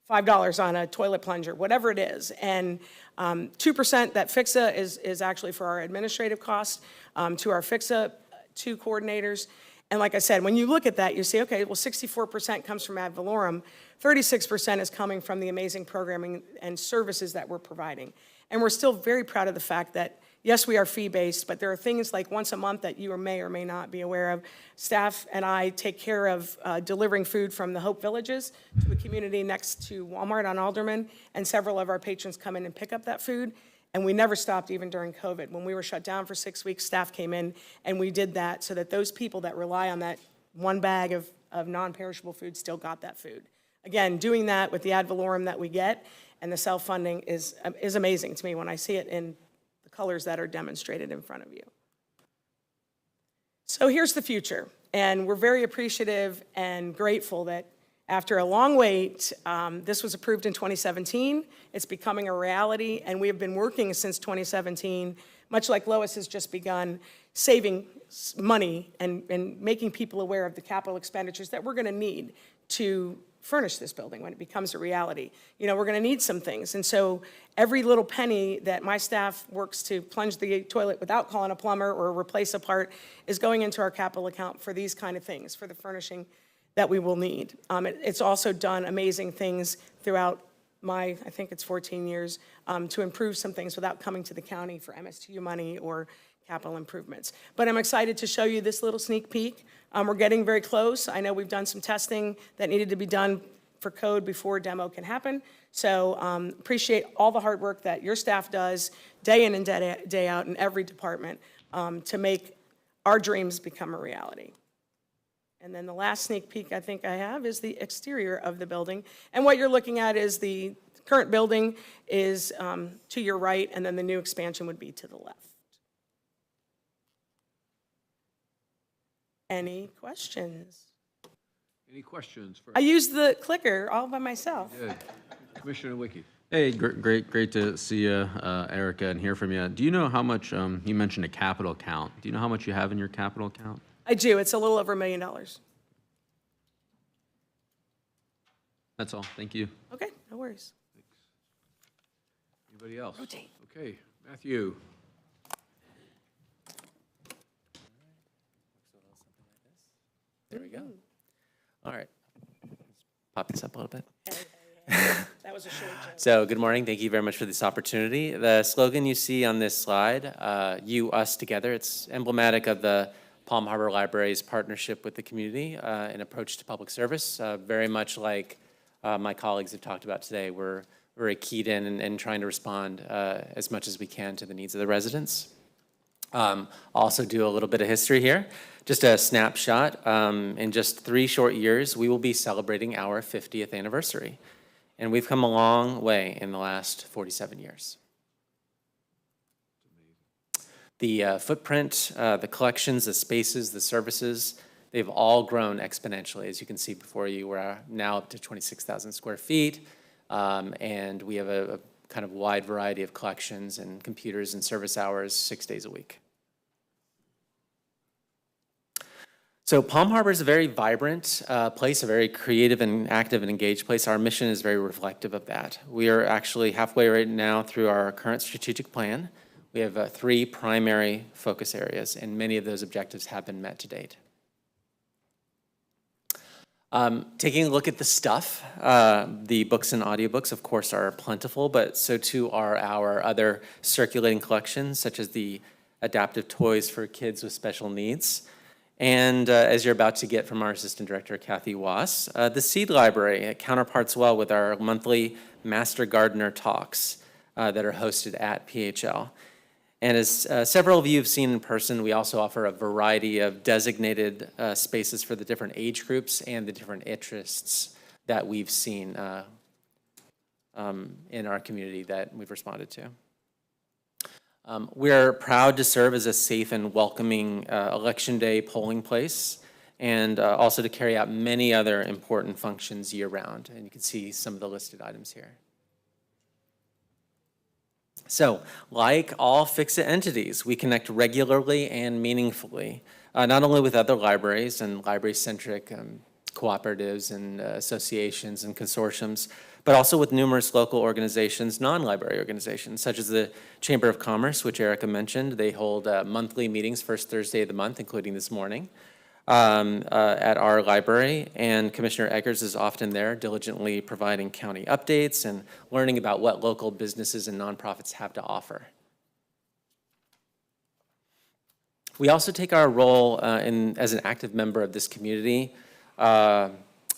Speaker 17: $5 on a toilet plunger, whatever it is. And 2% that FICSA is actually for our administrative costs to our FICSA 2 coordinators. And like I said, when you look at that, you say, okay, well, 64% comes from ad valorem, 36% is coming from the amazing programming and services that we're providing. And we're still very proud of the fact that, yes, we are fee-based, but there are things like once a month that you may or may not be aware of. Staff and I take care of delivering food from the Hope Villages to a community next to Walmart on Alderman, and several of our patrons come in and pick up that food. And we never stopped even during COVID. When we were shut down for 6 weeks, staff came in and we did that so that those people that rely on that one bag of non-perishable food still got that food. Again, doing that with the ad valorem that we get and the self-funding is amazing to me when I see it in the colors that are demonstrated in front of you. So here's the future, and we're very appreciative and grateful that after a long wait, this was approved in 2017. It's becoming a reality, and we have been working since 2017, much like Lois has just begun, saving money and making people aware of the capital expenditures that we're going to need to furnish this building when it becomes a reality. We're going to need some things, and so every little penny that my staff works to plunge the toilet without calling a plumber or replace a part is going into our capital account for these kind of things, for the furnishing that we will need. It's also done amazing things throughout I think it's 14 years, to improve some things without coming to the county for MSTU money or capital improvements. But I'm excited to show you this little sneak peek. We're getting very close. I know we've done some testing that needed to be done for code before demo can happen. So appreciate all the hard work that your staff does day in and day out in every department to make our dreams become a reality. And then the last sneak peek I think I have is the exterior of the building. And what you're looking at is the current building is to your right, and then the new expansion would be to the left. Any questions?
Speaker 1: Any questions for
Speaker 17: I used the clicker all by myself.
Speaker 1: Good. Commissioner Wiki?
Speaker 8: Hey, great to see you, Erica, and hear from you. Do you know how much, you mentioned a capital account. Do you know how much you have in your capital account?
Speaker 17: I do. It's a little over $1 million.
Speaker 8: That's all. Thank you.
Speaker 17: Okay, no worries.
Speaker 1: Anybody else?
Speaker 17: Rotate.
Speaker 1: Okay, Matthew.
Speaker 18: There we go. All right. Let's pop this up a little bit.
Speaker 17: That was a short joke.
Speaker 18: So, good morning. Thank you very much for this opportunity. The slogan you see on this slide, you, us, together, it's emblematic of the Palm Harbor Library's partnership with the community and approach to public service. Very much like my colleagues have talked about today, we're very keyed in and trying to respond as much as we can to the needs of the residents. Also do a little bit of history here. Just a snapshot. In just 3 short years, we will be celebrating our 50th anniversary. And we've come a long way in the last 47 years. The footprint, the collections, the spaces, the services, they've all grown exponentially. As you can see before you, we're now up to 26,000 square feet. And we have a kind of wide variety of collections and computers and service hours 6 days a week. So Palm Harbor is a very vibrant place, a very creative and active and engaged place. Our mission is very reflective of that. We are actually halfway right now through our current strategic plan. We have 3 primary focus areas, and many of those objectives have been met to date. Taking a look at the stuff, the books and audiobooks, of course, are plentiful, but so too are our other circulating collections, such as the adaptive toys for kids with special needs. And as you're about to get from our Assistant Director, Kathy Wass, the Seed Library, it counterparts well with our monthly Master Gardener Talks that are hosted at PHL. And as several of you have seen in person, we also offer a variety of designated spaces for the different age groups and the different interests that we've seen in our community that we've responded to. We're proud to serve as a safe and welcoming Election Day polling place, and also to carry out many other important functions year-round. And you can see some of the listed items here. So, like all Fix-It entities, we connect regularly and meaningfully, not only with other libraries and library-centric cooperatives and associations and consortiums, but also with numerous local organizations, non-library organizations, such as the Chamber of Commerce, which Erica mentioned. They hold monthly meetings, first Thursday of the month, including this morning, at our library. And Commissioner Eggers is often there, diligently providing county updates and learning about what local businesses and nonprofits have to offer. We also take our role as an active member of this community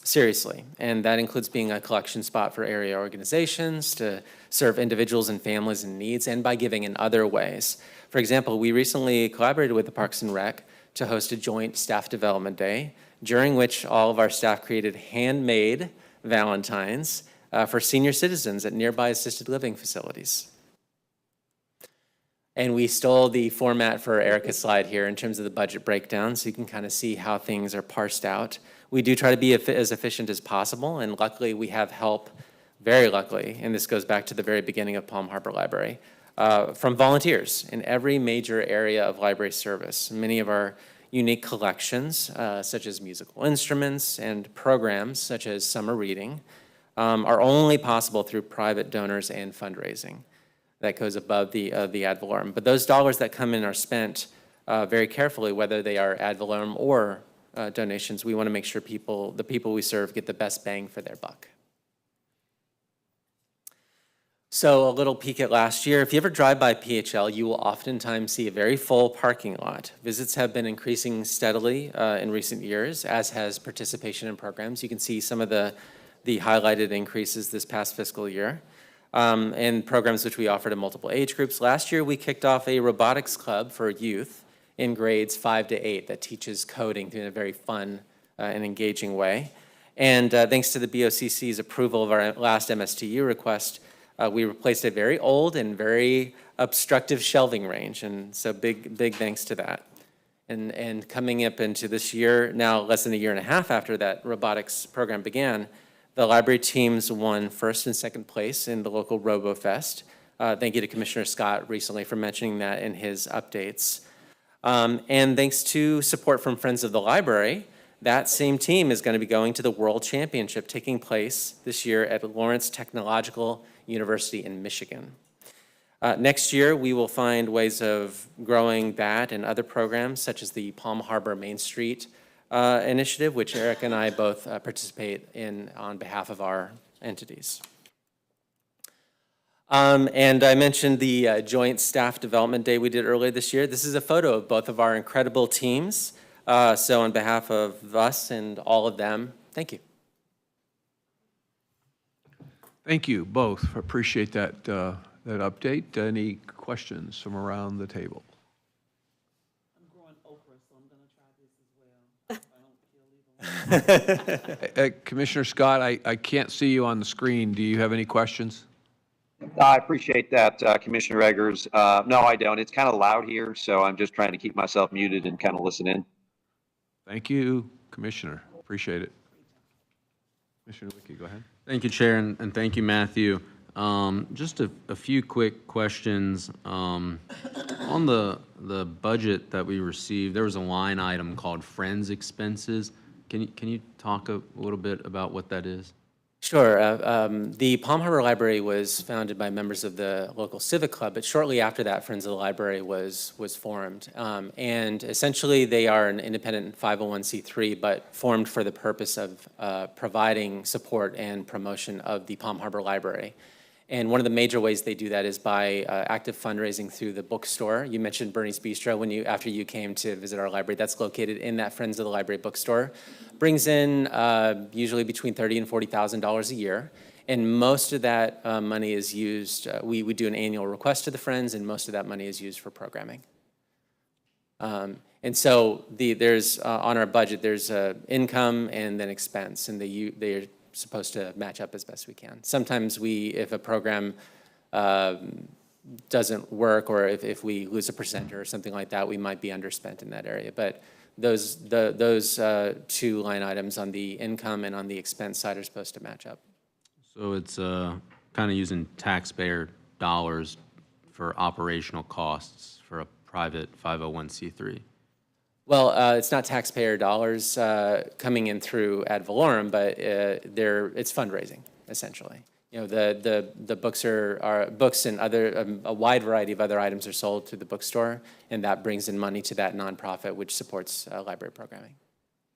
Speaker 18: seriously, and that includes being a collection spot for area organizations to serve individuals and families in needs, and by giving in other ways. For example, we recently collaborated with the Parks and Rec to host a joint staff development day, during which all of our staff created handmade Valentines for senior citizens at nearby assisted living facilities. And we stole the format for Erica's slide here in terms of the budget breakdown, so you can kind of see how things are parsed out. We do try to be as efficient as possible, and luckily we have help, very luckily, and this goes back to the very beginning of Palm Harbor Library, from volunteers in every major area of library service. Many of our unique collections, such as musical instruments and programs such as summer reading, are only possible through private donors and fundraising. That goes above the ad valorem. But those dollars that come in are spent very carefully, whether they are ad valorem or donations. We want to make sure the people we serve get the best bang for their buck. So a little peek at last year. If you ever drive by PHL, you will oftentimes see a very full parking lot. Visits have been increasing steadily in recent years, as has participation in programs. You can see some of the highlighted increases this past fiscal year. And programs which we offer to multiple age groups. Last year, we kicked off a robotics club for youth in grades 5 to 8 that teaches coding in a very fun and engaging way. And thanks to the BOCC's approval of our last MSTU request, we replaced a very old and very obstructive shelving range. And so big thanks to that. And coming up into this year, now less than a year and a half after that robotics program began, the library teams won first and second place in the local RoboFest. Thank you to Commissioner Scott recently for mentioning that in his updates. And thanks to support from Friends of the Library, that same team is going to be going to the World Championship taking place this year at Lawrence Technological University in Michigan. Next year, we will find ways of growing that and other programs, such as the Palm Harbor Main Street initiative, which Eric and I both participate in on behalf of our entities. And I mentioned the Joint Staff Development Day we did earlier this year. This is a photo of both of our incredible teams. So on behalf of us and all of them, thank you.
Speaker 1: Thank you both. Appreciate that, that update. Any questions from around the table?
Speaker 15: I'm growing Oprah, so I'm going to try this as well.
Speaker 1: Commissioner Scott, I can't see you on the screen. Do you have any questions?
Speaker 2: I appreciate that, Commissioner Eggers. No, I don't. It's kind of loud here, so I'm just trying to keep myself muted and kind of listen in.
Speaker 1: Thank you, Commissioner. Appreciate it. Commissioner Wicke, go ahead.
Speaker 8: Thank you, Chair, and thank you, Matthew. Just a few quick questions. On the budget that we received, there was a line item called Friends Expenses. Can you talk a little bit about what that is?
Speaker 18: Sure. The Palm Harbor Library was founded by members of the local civic club, but shortly after that, Friends of the Library was formed. And essentially, they are an independent 501c3, but formed for the purpose of providing support and promotion of the Palm Harbor Library. And one of the major ways they do that is by active fundraising through the bookstore. You mentioned Bernie's Bistro after you came to visit our library. That's located in that Friends of the Library bookstore. Brings in usually between $30,000 and $40,000 a year. And most of that money is used, we do an annual request to the Friends, and most of that money is used for programming. And so there's, on our budget, there's income and then expense, and they're supposed to match up as best we can. Sometimes if a program doesn't work, or if we lose a presenter or something like that, we might be underspent in that area. But those two line items on the income and on the expense side are supposed to match up.
Speaker 8: So it's kind of using taxpayer dollars for operational costs for a private 501c3.
Speaker 18: Well, it's not taxpayer dollars coming in through ad valorem, but it's fundraising, essentially. You know, the books books and other a wide variety of other items are sold through the bookstore, and that brings in money to that nonprofit, which supports library programming.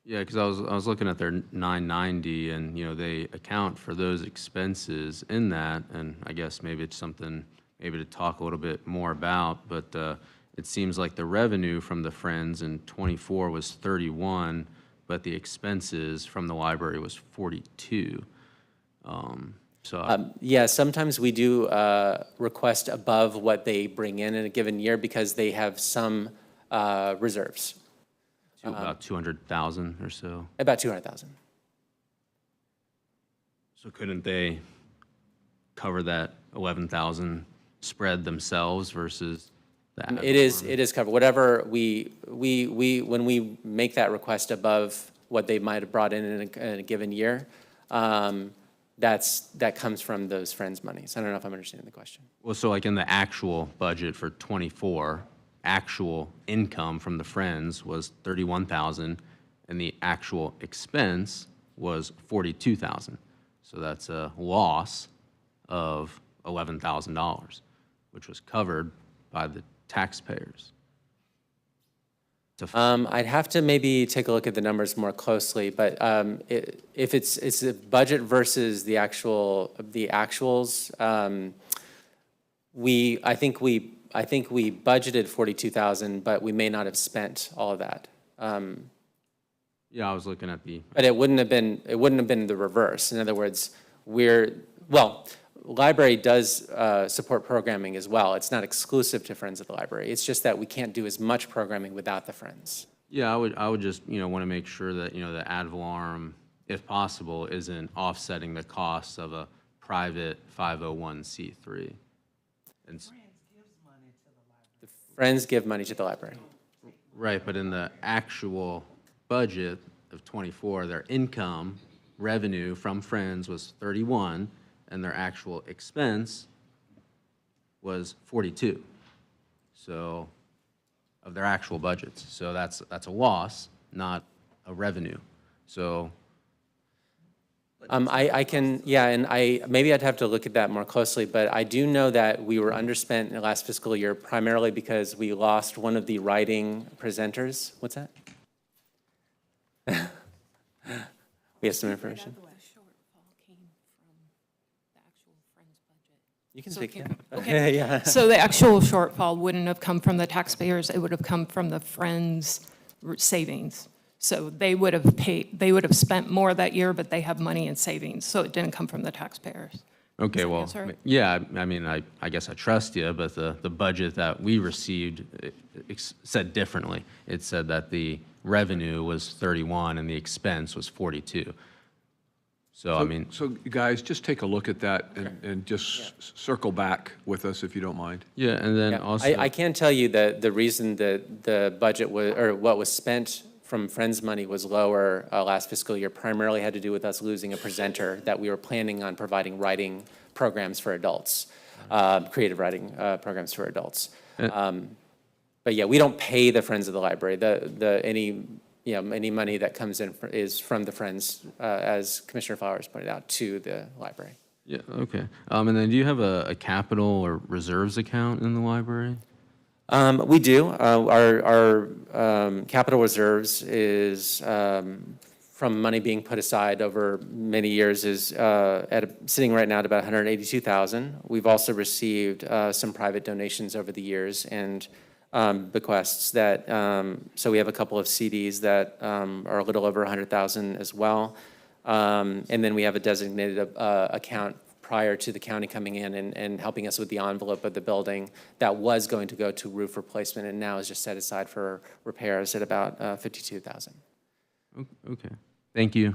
Speaker 8: Yeah, because I was looking at their 990, and they account for those expenses in that, and I guess maybe it's something maybe to talk a little bit more about, but it seems like the revenue from the Friends in '24 was 31, but the expenses from the library was 42.
Speaker 18: Yeah, sometimes we do request above what they bring in a given year because they have some reserves.
Speaker 8: About 200,000 or so.
Speaker 18: About 200,000.
Speaker 8: So couldn't they cover that 11,000 spread themselves versus the
Speaker 18: It is covered. Whatever when we make that request above what they might have brought in a given year, that comes from those Friends monies. I don't know if I'm understanding the question.
Speaker 8: Well, so like in the actual budget for '24, actual income from the Friends was 31,000, and the actual expense was 42,000. So that's a loss of $11,000, which was covered by the taxpayers.
Speaker 18: I'd have to maybe take a look at the numbers more closely, but if it's a budget versus the actuals, I think we budgeted 42,000, but we may not have spent all of that.
Speaker 8: Yeah, I was looking at the.
Speaker 18: But it wouldn't have been the reverse. In other words, library does support programming as well. It's not exclusive to Friends of the Library. It's just that we can't do as much programming without the Friends.
Speaker 8: Yeah, I would just want to make sure that the ad valorem, if possible, isn't offsetting the costs of a private 501c3. And
Speaker 18: the Friends give money to the library.
Speaker 8: Right, but in the actual budget of '24, their income revenue from Friends was 31, and their actual expense was 42. So, of their actual budgets. So that's a loss, not a revenue. So,
Speaker 18: I can, yeah, and maybe I'd have to look at that more closely, but I do know that we were underspent in the last fiscal year primarily because we lost one of the writing presenters. What's that? We have some information. You can speak.
Speaker 19: Okay.
Speaker 18: Yeah.
Speaker 19: So the actual shortfall wouldn't have come from the taxpayers, it would have come from the Friends savings. So they would have spent more that year, but they have money in savings, so it didn't come from the taxpayers.
Speaker 8: okay, well,
Speaker 19: answer it?
Speaker 8: yeah, I mean, I guess I trust you, but the budget that we received said differently. It said that the revenue was 31 and the expense was 42. So, I mean,
Speaker 1: So guys, just take a look at that and just circle back with us if you don't mind.
Speaker 8: yeah, and then
Speaker 18: Yeah,
Speaker 8: also.
Speaker 18: I can tell you that the reason that the budget was, or what was spent from Friends money was lower last fiscal year primarily had to do with us losing a presenter that we were planning on providing writing programs for adults, creative writing programs for adults. But yeah, we don't pay the Friends of the Library. Any money that comes in is from the Friends, as Commissioner Flowers pointed out, to the library.
Speaker 8: Yeah, okay. And then do you have a capital or reserves account in the library?
Speaker 18: We do. Our capital reserves is from money being put aside over many years is sitting right now at about $182,000. We've also received some private donations over the years and bequests that, so we have a couple of CDs that are a little over 100,000 as well. And then we have a designated account prior to the county coming in and helping us with the envelope of the building that was going to go to roof replacement and now is just set aside for repairs at about $52,000.
Speaker 8: Okay, thank you.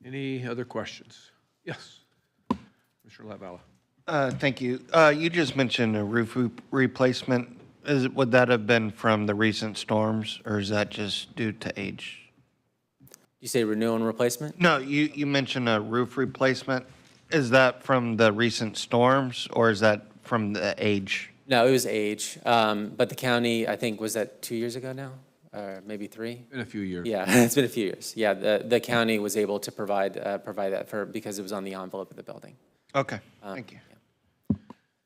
Speaker 1: Any other questions? Yes, Commissioner Latvala.
Speaker 6: Thank you. You just mentioned a roof replacement. Would that have been from the recent storms, or is that just due to age?
Speaker 18: You say renewal and replacement?
Speaker 6: No, you mentioned a roof replacement. Is that from the recent storms, or is that from the age?
Speaker 18: No, it was age. But the county, I think, was that 2 years ago now? Or maybe 3?
Speaker 1: In a few years.
Speaker 18: Yeah, it's been a few years. Yeah, the county was able to provide that because it was on the envelope of the building.
Speaker 6: Okay, thank you.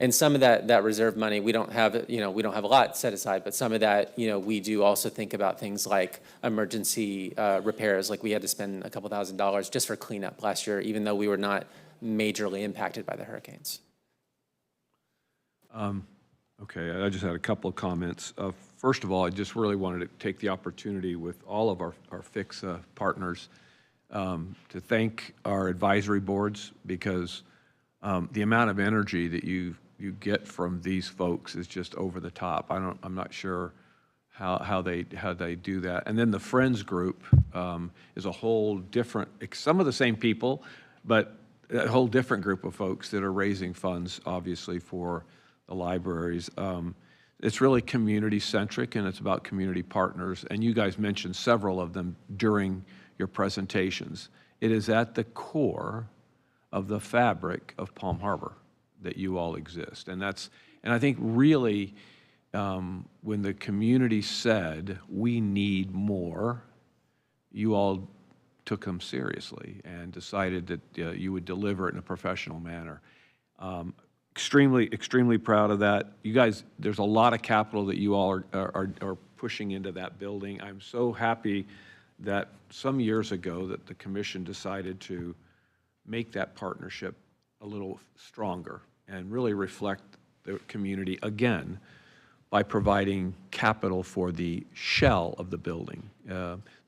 Speaker 18: And some of that reserve money, we don't have a lot set aside, but some of that, we do also think about things like emergency repairs. Like we had to spend a couple $1,000s just for cleanup last year, even though we were not majorly impacted by the hurricanes.
Speaker 1: Okay, I just had a couple of comments. First of all, I just really wanted to take the opportunity with all of our FIXA partners to thank our advisory boards because the amount of energy that you get from these folks is just over the top. I'm not sure how they do that. And then the Friends group is a whole different, some of the same people, but a whole different group of folks that are raising funds, obviously, for the libraries. It's really community-centric, and it's about community partners. And you guys mentioned several of them during your presentations. It is at the core of the fabric of Palm Harbor that you all exist. And I think really when the community said, we need more, you all took them seriously and decided that you would deliver it in a professional manner. Extremely proud of that. You guys, there's a lot of capital that you all are pushing into that building. I'm so happy that some years ago that the commission decided to make that partnership a little stronger and really reflect the community again by providing capital for the shell of the building.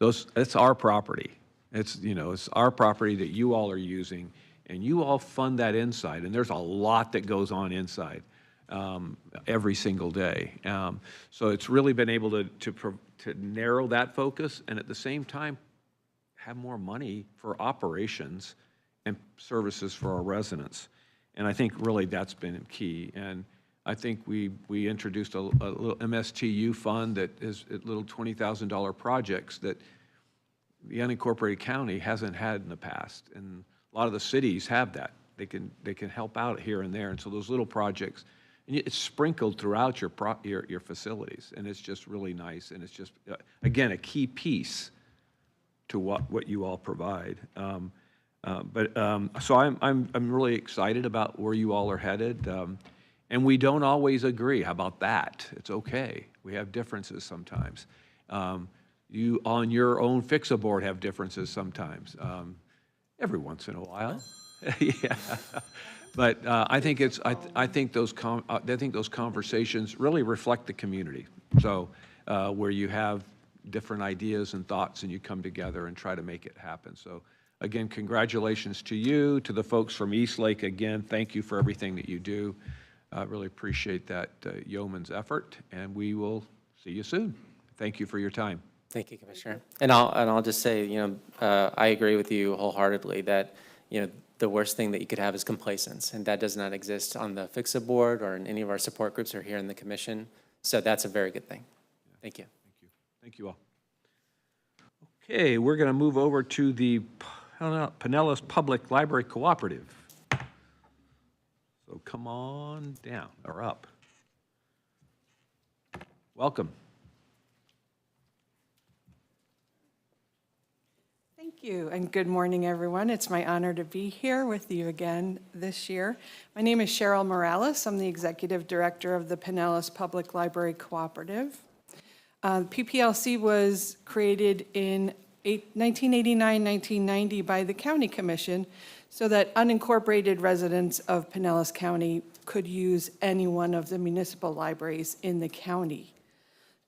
Speaker 1: It's our property. It's our property that you all are using, and you all fund that inside. And there's a lot that goes on inside every single day. So it's really been able to narrow that focus, and at the same time have more money for operations and services for our residents. And I think really that's been key. And I think we introduced a little MSTU fund that is little $20,000 projects that the unincorporated county hasn't had in the past, and a lot of the cities have that. They can help out here and there, and so those little projects, and it's sprinkled throughout your facilities, and it's just really nice, and it's just again a key piece to what you all provide. So I'm really excited about where you all are headed, and we don't always agree. How about that? It's okay. We have differences sometimes. You on your own fix-a-board have differences sometimes, every once in a while. Yeah, but I think those conversations really reflect the community. So where you have different ideas and thoughts, and you come together and try to make it happen. So again, congratulations to you, to the folks from Eastlake. Again, thank you for everything that you do. I really appreciate that yeoman's effort, and we will see you soon. Thank you for your time.
Speaker 18: Thank you, Commissioner. And I'll just say, I agree with you wholeheartedly that, the worst thing that you could have is complacence, and that does not exist on the Fix-A-Board or in any of our support groups or here in the commission. So that's a very good thing. Thank you.
Speaker 1: Thank you. Thank you all. Okay, we're going to move over to the Pinellas Public Library Cooperative. So come on down or up. Welcome.
Speaker 20: Thank you, and good morning, everyone. It's my honor to be here with you again this year. My name is Cheryl Morales. I'm the Executive Director of the Pinellas Public Library Cooperative. PPLC was created in 1989-1990 by the County Commission so that unincorporated residents of Pinellas County could use any one of the municipal libraries in the county.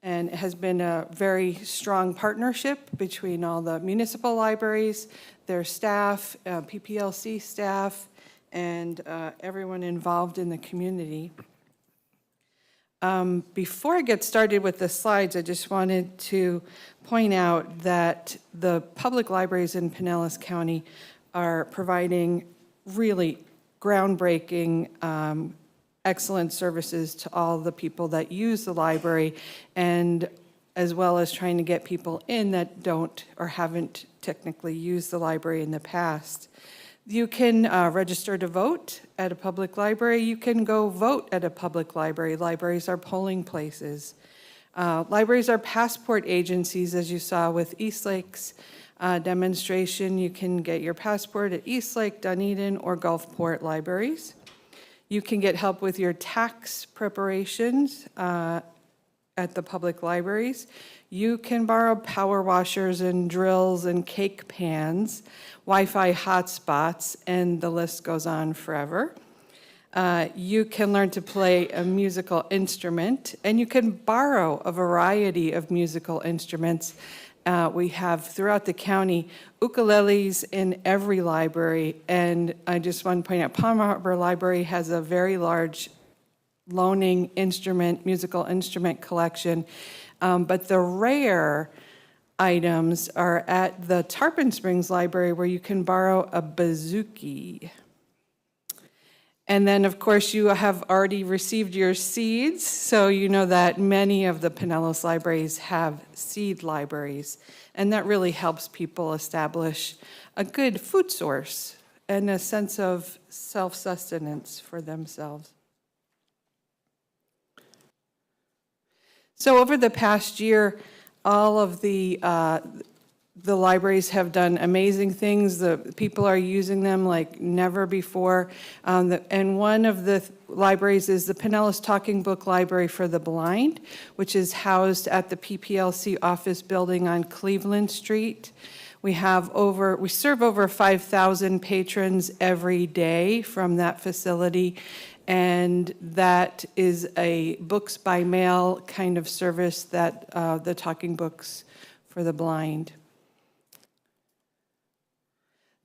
Speaker 20: And it has been a very strong partnership between all the municipal libraries, their staff, PPLC staff, and everyone involved in the community. Before I get started with the slides, I just wanted to point out that the public libraries in Pinellas County are providing really groundbreaking excellent services to all the people that use the library, and as well as trying to get people in that don't or haven't technically used the library in the past. You can register to vote at a public library. You can go vote at a public library. Libraries are polling places. Libraries are passport agencies, as you saw with Eastlake's demonstration. You can get your passport at Eastlake, Dunedin, or Gulfport libraries. You can get help with your tax preparations at the public libraries. You can borrow power washers and drills and cake pans, Wi-Fi hotspots, and the list goes on forever. You can learn to play a musical instrument, and you can borrow a variety of musical instruments. We have throughout the county ukuleles in every library, and I just want to point out Palm Harbor Library has a very large loaning musical instrument collection, but the rare items are at the Tarpon Springs Library, where you can borrow a bouzouki. And then, of course, you have already received your seeds, so you know that many of the Pinellas libraries have seed libraries, and that really helps people establish a good food source and a sense of self-sustenance for themselves. So over the past year, all of the libraries have done amazing things. The people are using them like never before. And one of the libraries is the Pinellas Talking Book Library for the Blind, which is housed at the PPLC office building on Cleveland Street. We serve over 5,000 patrons every day from that facility, and that is a books by mail kind of service that the Talking Books for the Blind.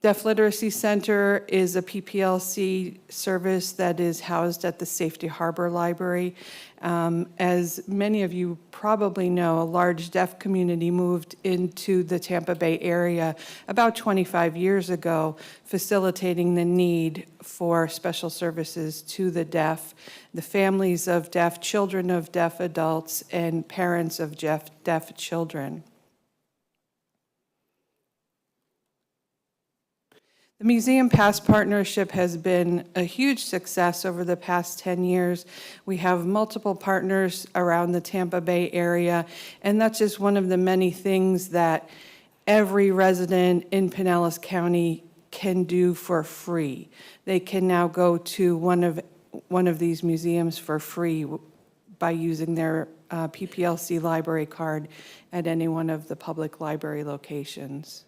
Speaker 20: Deaf Literacy Center is a PPLC service that is housed at the Safety Harbor Library. As many of you probably know, a large deaf community moved into the Tampa Bay area about 25 years ago, facilitating the need for special services to the deaf, the families of deaf, children of deaf adults, and parents of deaf children. The Museum Pass partnership has been a huge success over the past 10 years. We have multiple partners around the Tampa Bay area, and that's just one of the many things that every resident in Pinellas County can do for free. They can now go to one of these museums for free by using their PPLC library card at any one of the public library locations.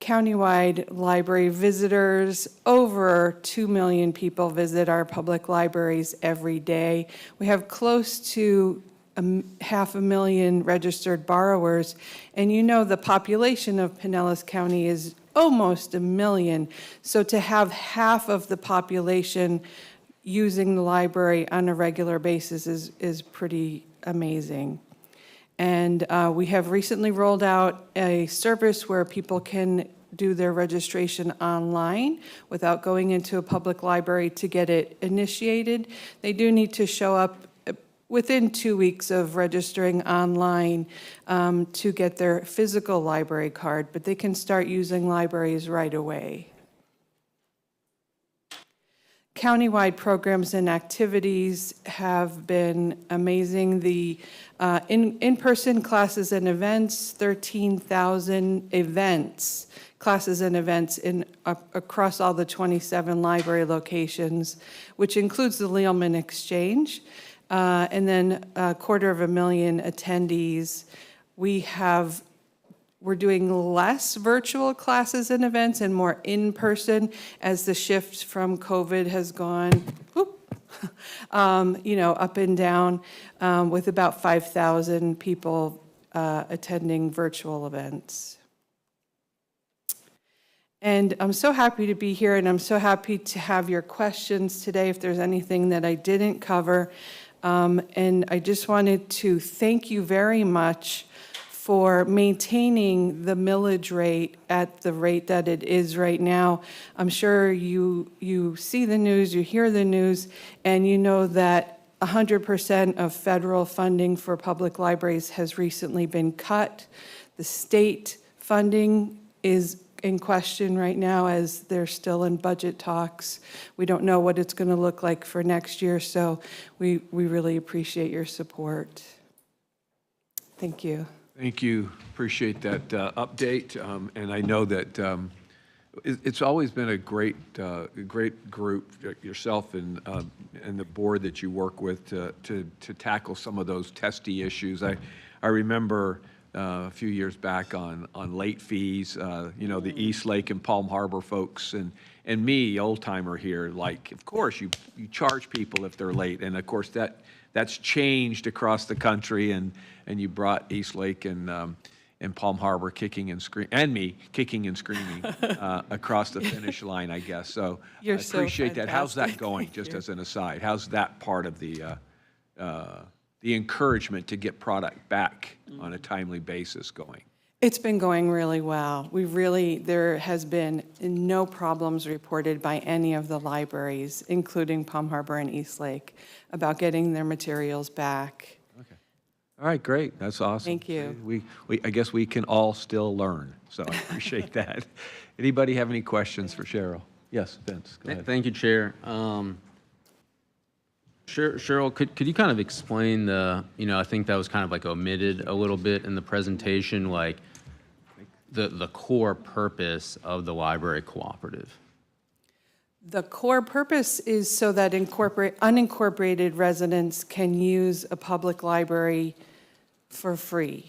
Speaker 20: Countywide library visitors, over 2 million people visit our public libraries every day. We have close to 500,000 registered borrowers, and you know the population of Pinellas County is almost 1 million. So to have half of the population using the library on a regular basis is pretty amazing. And we have recently rolled out a service where people can do their registration online without going into a public library to get it initiated. They do need to show up within 2 weeks of registering online to get their physical library card, but they can start using libraries right away. Countywide programs and activities have been amazing. The in-person classes and events, 13,000 events, classes and events across all the 27 library locations, which includes the Lealman Exchange, and then 250,000 attendees. We're doing less virtual classes and events and more in-person as the shift from COVID has gone, up and down, with about 5,000 people attending virtual events. And I'm so happy to be here, and I'm so happy to have your questions today if there's anything that I didn't cover. And I just wanted to thank you very much for maintaining the millage rate at the rate that it is right now. I'm sure you see the news, you hear the news, and you know that 100% of federal funding for public libraries has recently been cut. The state funding is in question right now as they're still in budget talks. We don't know what it's going to look like for next year, so we really appreciate your support. Thank you.
Speaker 1: Thank you. Appreciate that update. And I know that it's always been a great group, yourself and the board that you work with to tackle some of those testy issues. I remember a few years back on late fees, the East Lake and Palm Harbor folks and me, old timer here, like, of course you charge people if they're late. And of course that's changed across the country, and you brought East Lake and Palm Harbor kicking and screaming, and me kicking and screaming across the finish line, I guess. So I appreciate that. How's that going, just as an aside? How's that part of the encouragement to get product back on a timely basis going?
Speaker 20: It's been going really well. There has been no problems reported by any of the libraries, including Palm Harbor and East Lake, about getting their materials back.
Speaker 1: Okay. All right, great. That's awesome.
Speaker 20: Thank you.
Speaker 1: I guess we can all still learn, so I appreciate that. Anybody have any questions for Cheryl? Yes, Vince, go ahead.
Speaker 8: Thank you, Chair. Cheryl, could you kind of explain I think that was kind of like omitted a little bit in the presentation, like the core purpose of the library cooperative?
Speaker 20: The core purpose is so that unincorporated residents can use a public library for free.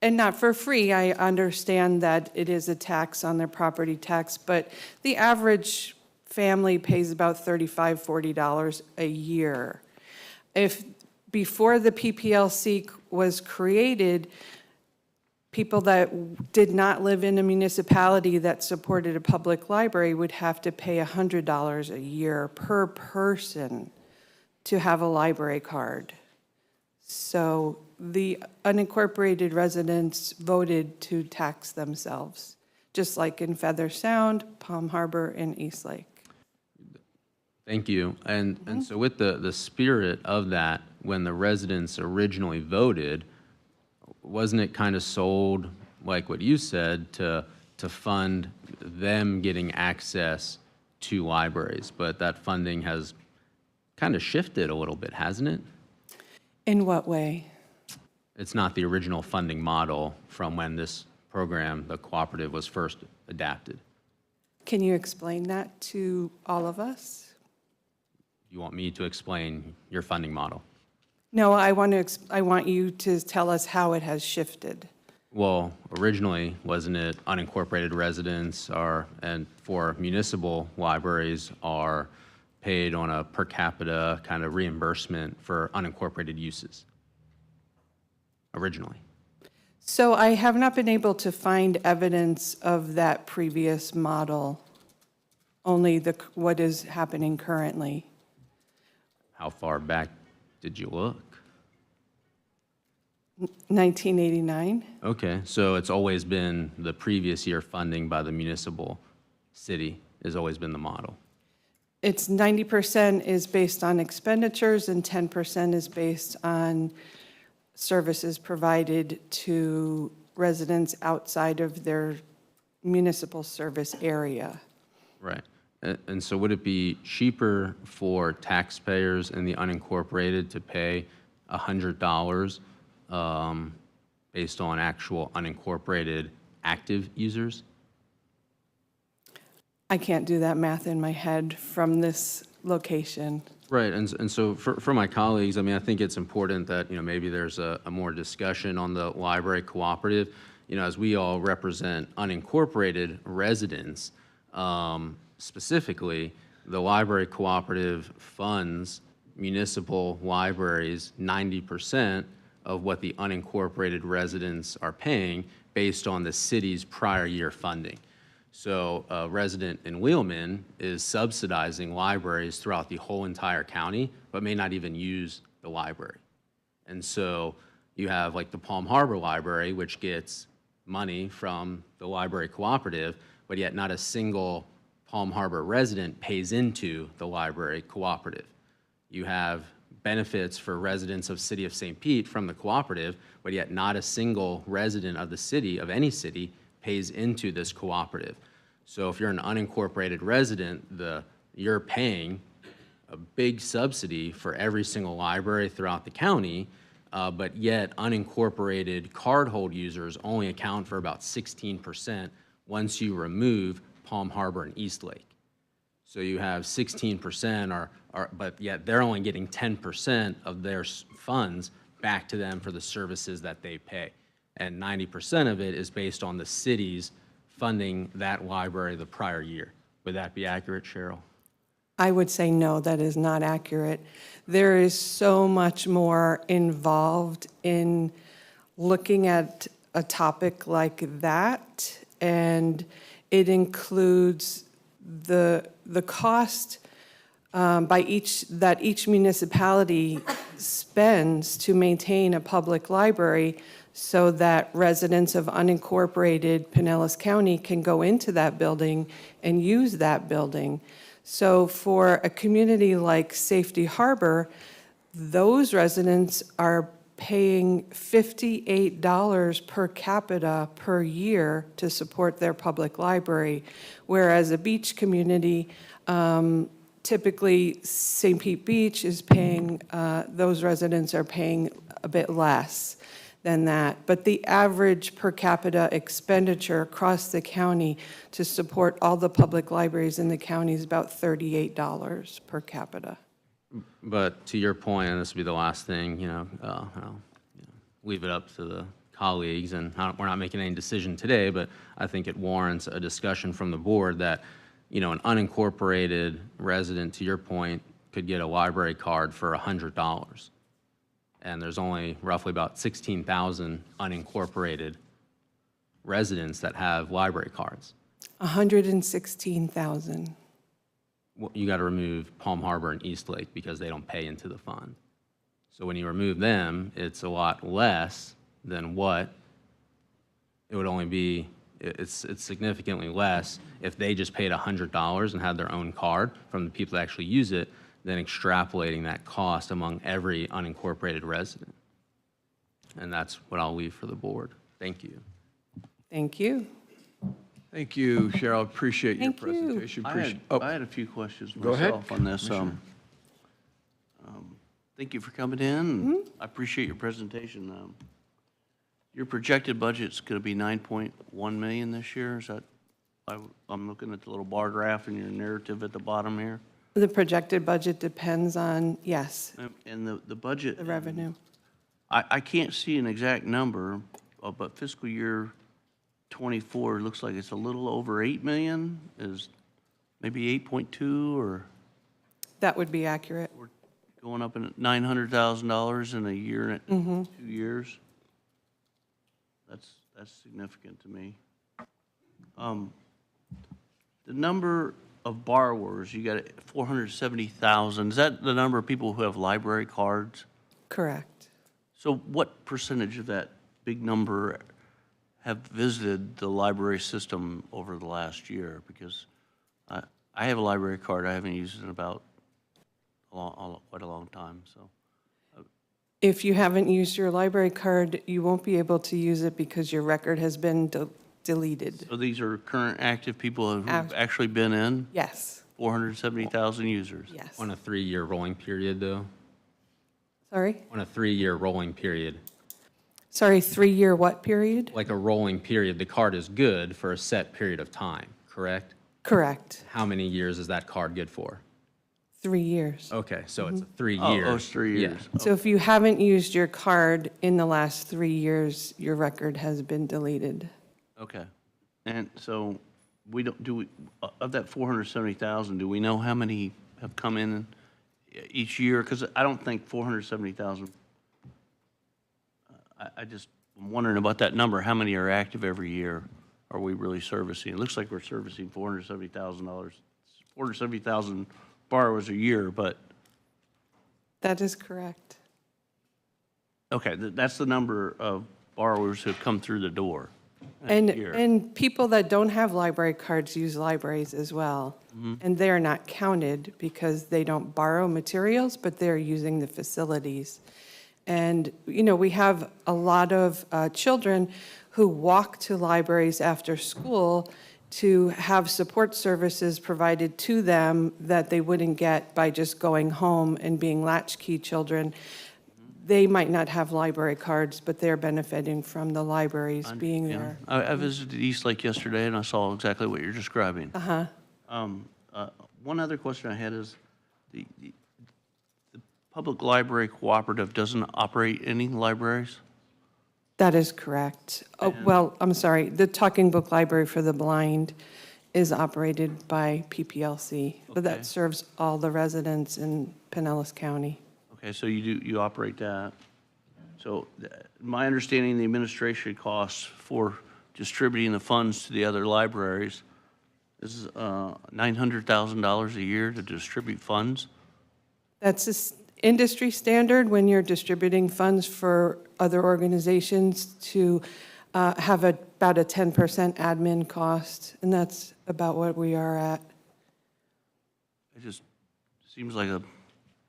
Speaker 20: And not for free, I understand that it is a tax on their property tax, but the average family pays about $35, $40 a year. If before the PPLC was created, people that did not live in a municipality that supported a public library would have to pay $100 a year per person to have a library card. So the unincorporated residents voted to tax themselves, just like in Feather Sound, Palm Harbor, and East Lake.
Speaker 8: Thank you. And so with the spirit of that, when the residents originally voted, wasn't it kind of sold, like what you said, to fund them getting access to libraries? But that funding has kind of shifted a little bit, hasn't it?
Speaker 20: In what way?
Speaker 8: It's not the original funding model from when this program, the cooperative, was first adapted.
Speaker 20: Can you explain that to all of us?
Speaker 8: You want me to explain your funding model?
Speaker 20: No, I want you to tell us how it has shifted.
Speaker 8: Well, originally, wasn't it unincorporated residents and for municipal libraries are paid on a per capita kind of reimbursement for unincorporated uses? Originally.
Speaker 20: So I have not been able to find evidence of that previous model, only what is happening currently.
Speaker 8: How far back did you look?
Speaker 20: 1989.
Speaker 8: Okay, so it's always been the previous year funding by the municipal city has always been the model.
Speaker 20: It's 90% is based on expenditures and 10% is based on services provided to residents outside of their municipal service area.
Speaker 8: Right. And so would it be cheaper for taxpayers in the unincorporated to pay $100 based on actual unincorporated active users?
Speaker 20: I can't do that math in my head from this location.
Speaker 8: Right, and so for my colleagues, I mean, I think it's important that, maybe there's a more discussion on the library cooperative. As we all represent unincorporated residents, specifically, the library cooperative funds municipal libraries 90% of what the unincorporated residents are paying based on the city's prior year funding. So a resident in Wheelman is subsidizing libraries throughout the whole entire county, but may not even use the library. And so you have like the Palm Harbor Library, which gets money from the library cooperative, but yet not a single Palm Harbor resident pays into the library cooperative. You have benefits for residents of City of St. Pete from the cooperative, but yet not a single resident of the city, of any city, pays into this cooperative. So if you're an unincorporated resident, you're paying a big subsidy for every single library throughout the county, but yet unincorporated cardhold users only account for about 16% once you remove Palm Harbor and East Lake. So you have 16% but yet they're only getting 10% of their funds back to them for the services that they pay. And 90% of it is based on the city's funding that library the prior year. Would that be accurate, Cheryl?
Speaker 20: I would say no, that is not accurate. There is so much more involved in looking at a topic like that, and it includes the cost that each municipality spends to maintain a public library so that residents of unincorporated Pinellas County can go into that building and use that building. So for a community like Safety Harbor, those residents are paying $58 per capita per year to support their public library, whereas a beach community, typically St. Pete Beach is paying, those residents are paying a bit less than that. But the average per capita expenditure across the county to support all the public libraries in the county is about $38 per capita.
Speaker 8: But to your point, and this will be the last thing, I'll leave it up to the colleagues, and we're not making any decision today, but I think it warrants a discussion from the board that, an unincorporated resident, to your point, could get a library card for $100. And there's only roughly about 16,000 unincorporated residents that have library cards?
Speaker 20: 116,000.
Speaker 8: Well, you got to remove Palm Harbor and Eastlake because they don't pay into the fund. So when you remove them, it's a lot less than what it would only be. It's significantly less if they just paid $100 and had their own card from the people that actually use it, than extrapolating that cost among every unincorporated resident. And that's what I'll leave for the board. Thank you.
Speaker 20: Thank you.
Speaker 2: Thank you, Cheryl. Appreciate your
Speaker 20: Thank you.
Speaker 2: presentation.
Speaker 3: I had a few questions
Speaker 2: Go ahead,
Speaker 3: myself on this. Thank you for coming in. I appreciate your presentation. Your projected budget's going to be 9.1 million this year. Is that? I'm looking at the little bar graph in your narrative at the bottom here.
Speaker 20: The projected budget depends on, yes,
Speaker 3: And the budget.
Speaker 20: the revenue.
Speaker 3: I can't see an exact number, but fiscal year '24 looks like it's a little over 8 million, is maybe 8.2, or
Speaker 20: That would be accurate.
Speaker 3: going up in $900,000 in a year and 2 years. That's significant to me. The number of borrowers, you got 470,000. Is that the number of people who have library cards?
Speaker 20: Correct.
Speaker 3: So what percentage of that big number have visited the library system over the last year? Because I have a library card. I haven't used it in about quite a long time, so.
Speaker 20: If you haven't used your library card, you won't be able to use it because your record has been deleted.
Speaker 3: So these are current active people who've actually been in?
Speaker 20: Yes.
Speaker 3: 470,000 users?
Speaker 20: Yes.
Speaker 8: On a 3-year rolling period, though?
Speaker 20: Sorry?
Speaker 8: On a 3-year rolling period.
Speaker 20: Sorry, 3-year what period?
Speaker 8: Like a rolling period, the card is good for a set period of time, correct?
Speaker 20: Correct.
Speaker 8: How many years is that card good for?
Speaker 20: 3 years.
Speaker 8: Okay, so it's a 3-year.
Speaker 3: Oh, it's 3 years.
Speaker 8: Yeah.
Speaker 20: So if you haven't used your card in the last 3 years, your record has been deleted.
Speaker 3: Okay. And so we don't, of that 470,000, do we know how many have come in each year? Because I don't think 470,000, I'm wondering about that number. How many are active every year? Are we really servicing? It looks like we're servicing $470,000 borrowers a year, but.
Speaker 20: That is correct.
Speaker 3: Okay, that's the number of borrowers who have come through the door. a year.
Speaker 20: And people that don't have library cards use libraries as well. And they're not counted because they don't borrow materials, but they're using the facilities. And, you know, we have a lot of children who walk to libraries after school to have support services provided to them that they wouldn't get by just going home and being latchkey children. They might not have library cards, but they're benefiting from the libraries being there.
Speaker 3: I visited Eastlake yesterday, and I saw exactly what you're describing. One other question I had is, the public library cooperative doesn't operate any libraries?
Speaker 20: That is correct. Oh, well, I'm sorry, the Talking Book Library for the Blind is operated by PPLC, but that serves all the residents in Pinellas County.
Speaker 3: Okay, so you operate that. So my understanding, the administration costs for distributing the funds to the other libraries is $900,000 a year to distribute funds?
Speaker 20: That's industry standard when you're distributing funds for other organizations to have about a 10% admin cost, and that's about what we are at.
Speaker 3: It just seems like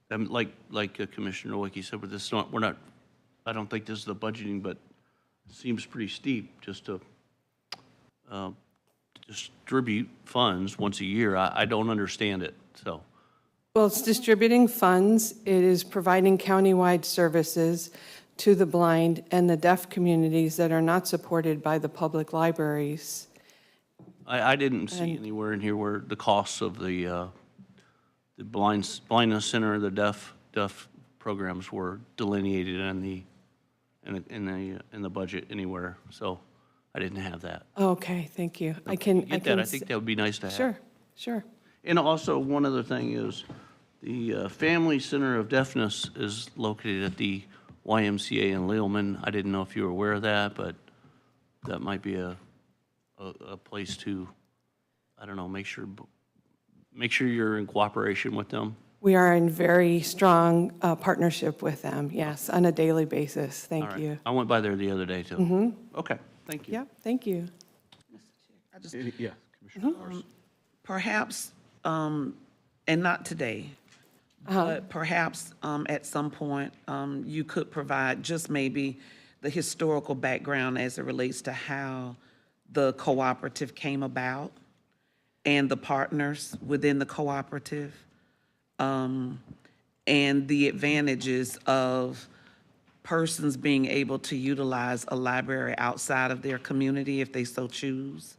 Speaker 3: Commissioner Nowicki said, but this not, I don't think this is the budgeting, but it seems pretty steep just to distribute funds once a year. I don't understand it, so.
Speaker 20: Well, it's distributing funds. It is providing countywide services to the blind and the deaf communities that are not supported by the public libraries.
Speaker 3: I didn't see anywhere in here where the costs of the blindness center, the deaf programs were delineated in the budget anywhere. So I didn't have that.
Speaker 20: Okay, thank you. I
Speaker 3: think that would be nice to have.
Speaker 20: Sure, sure.
Speaker 3: And also, one other thing is, the Family Center of Deafness is located at the YMCA in Leelman. I didn't know if you were aware of that, but that might be a place to, I don't know, make sure you're in cooperation with them?
Speaker 20: We are in very strong partnership with them, yes, on a daily basis.
Speaker 3: All
Speaker 20: Thank
Speaker 3: right.
Speaker 20: you.
Speaker 3: I went by there the other day, too.
Speaker 20: Mhm.
Speaker 3: Okay, thank you.
Speaker 20: Yep, thank you.
Speaker 1: Yeah, Commissioner Morris.
Speaker 15: Perhaps, and not today, but perhaps at some point, you could provide just maybe the historical background as it relates to how the cooperative came about and the partners within the cooperative, and the advantages of persons being able to utilize a library outside of their community if they so choose.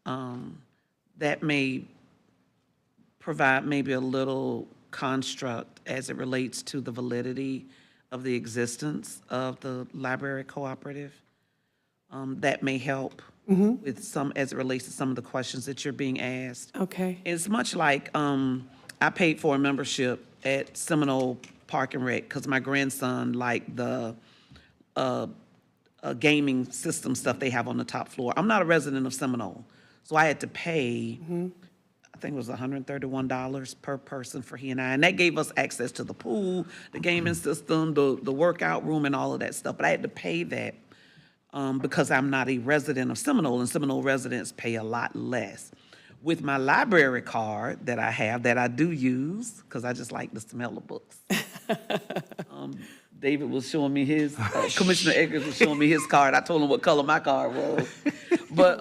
Speaker 15: That may provide maybe a little construct as it relates to the validity of the existence of the library cooperative. That may help with some, as it relates to some of the questions that you're being asked.
Speaker 20: Okay.
Speaker 15: It's much like, I paid for a membership at Seminole Park and Rec because my grandson liked the gaming system stuff they have on the top floor. I'm not a resident of Seminole, so I had to pay, I think it was $131 per person for he and I. And that gave us access to the pool, the gaming system, the workout room, and all of that stuff. But I had to pay that because I'm not a resident of Seminole, and Seminole residents pay a lot less. With my library card that I have, that I do use, because I just like the smell of books. David was showing me his, Commissioner Eggers was showing me his card. I told him what color my card was. But,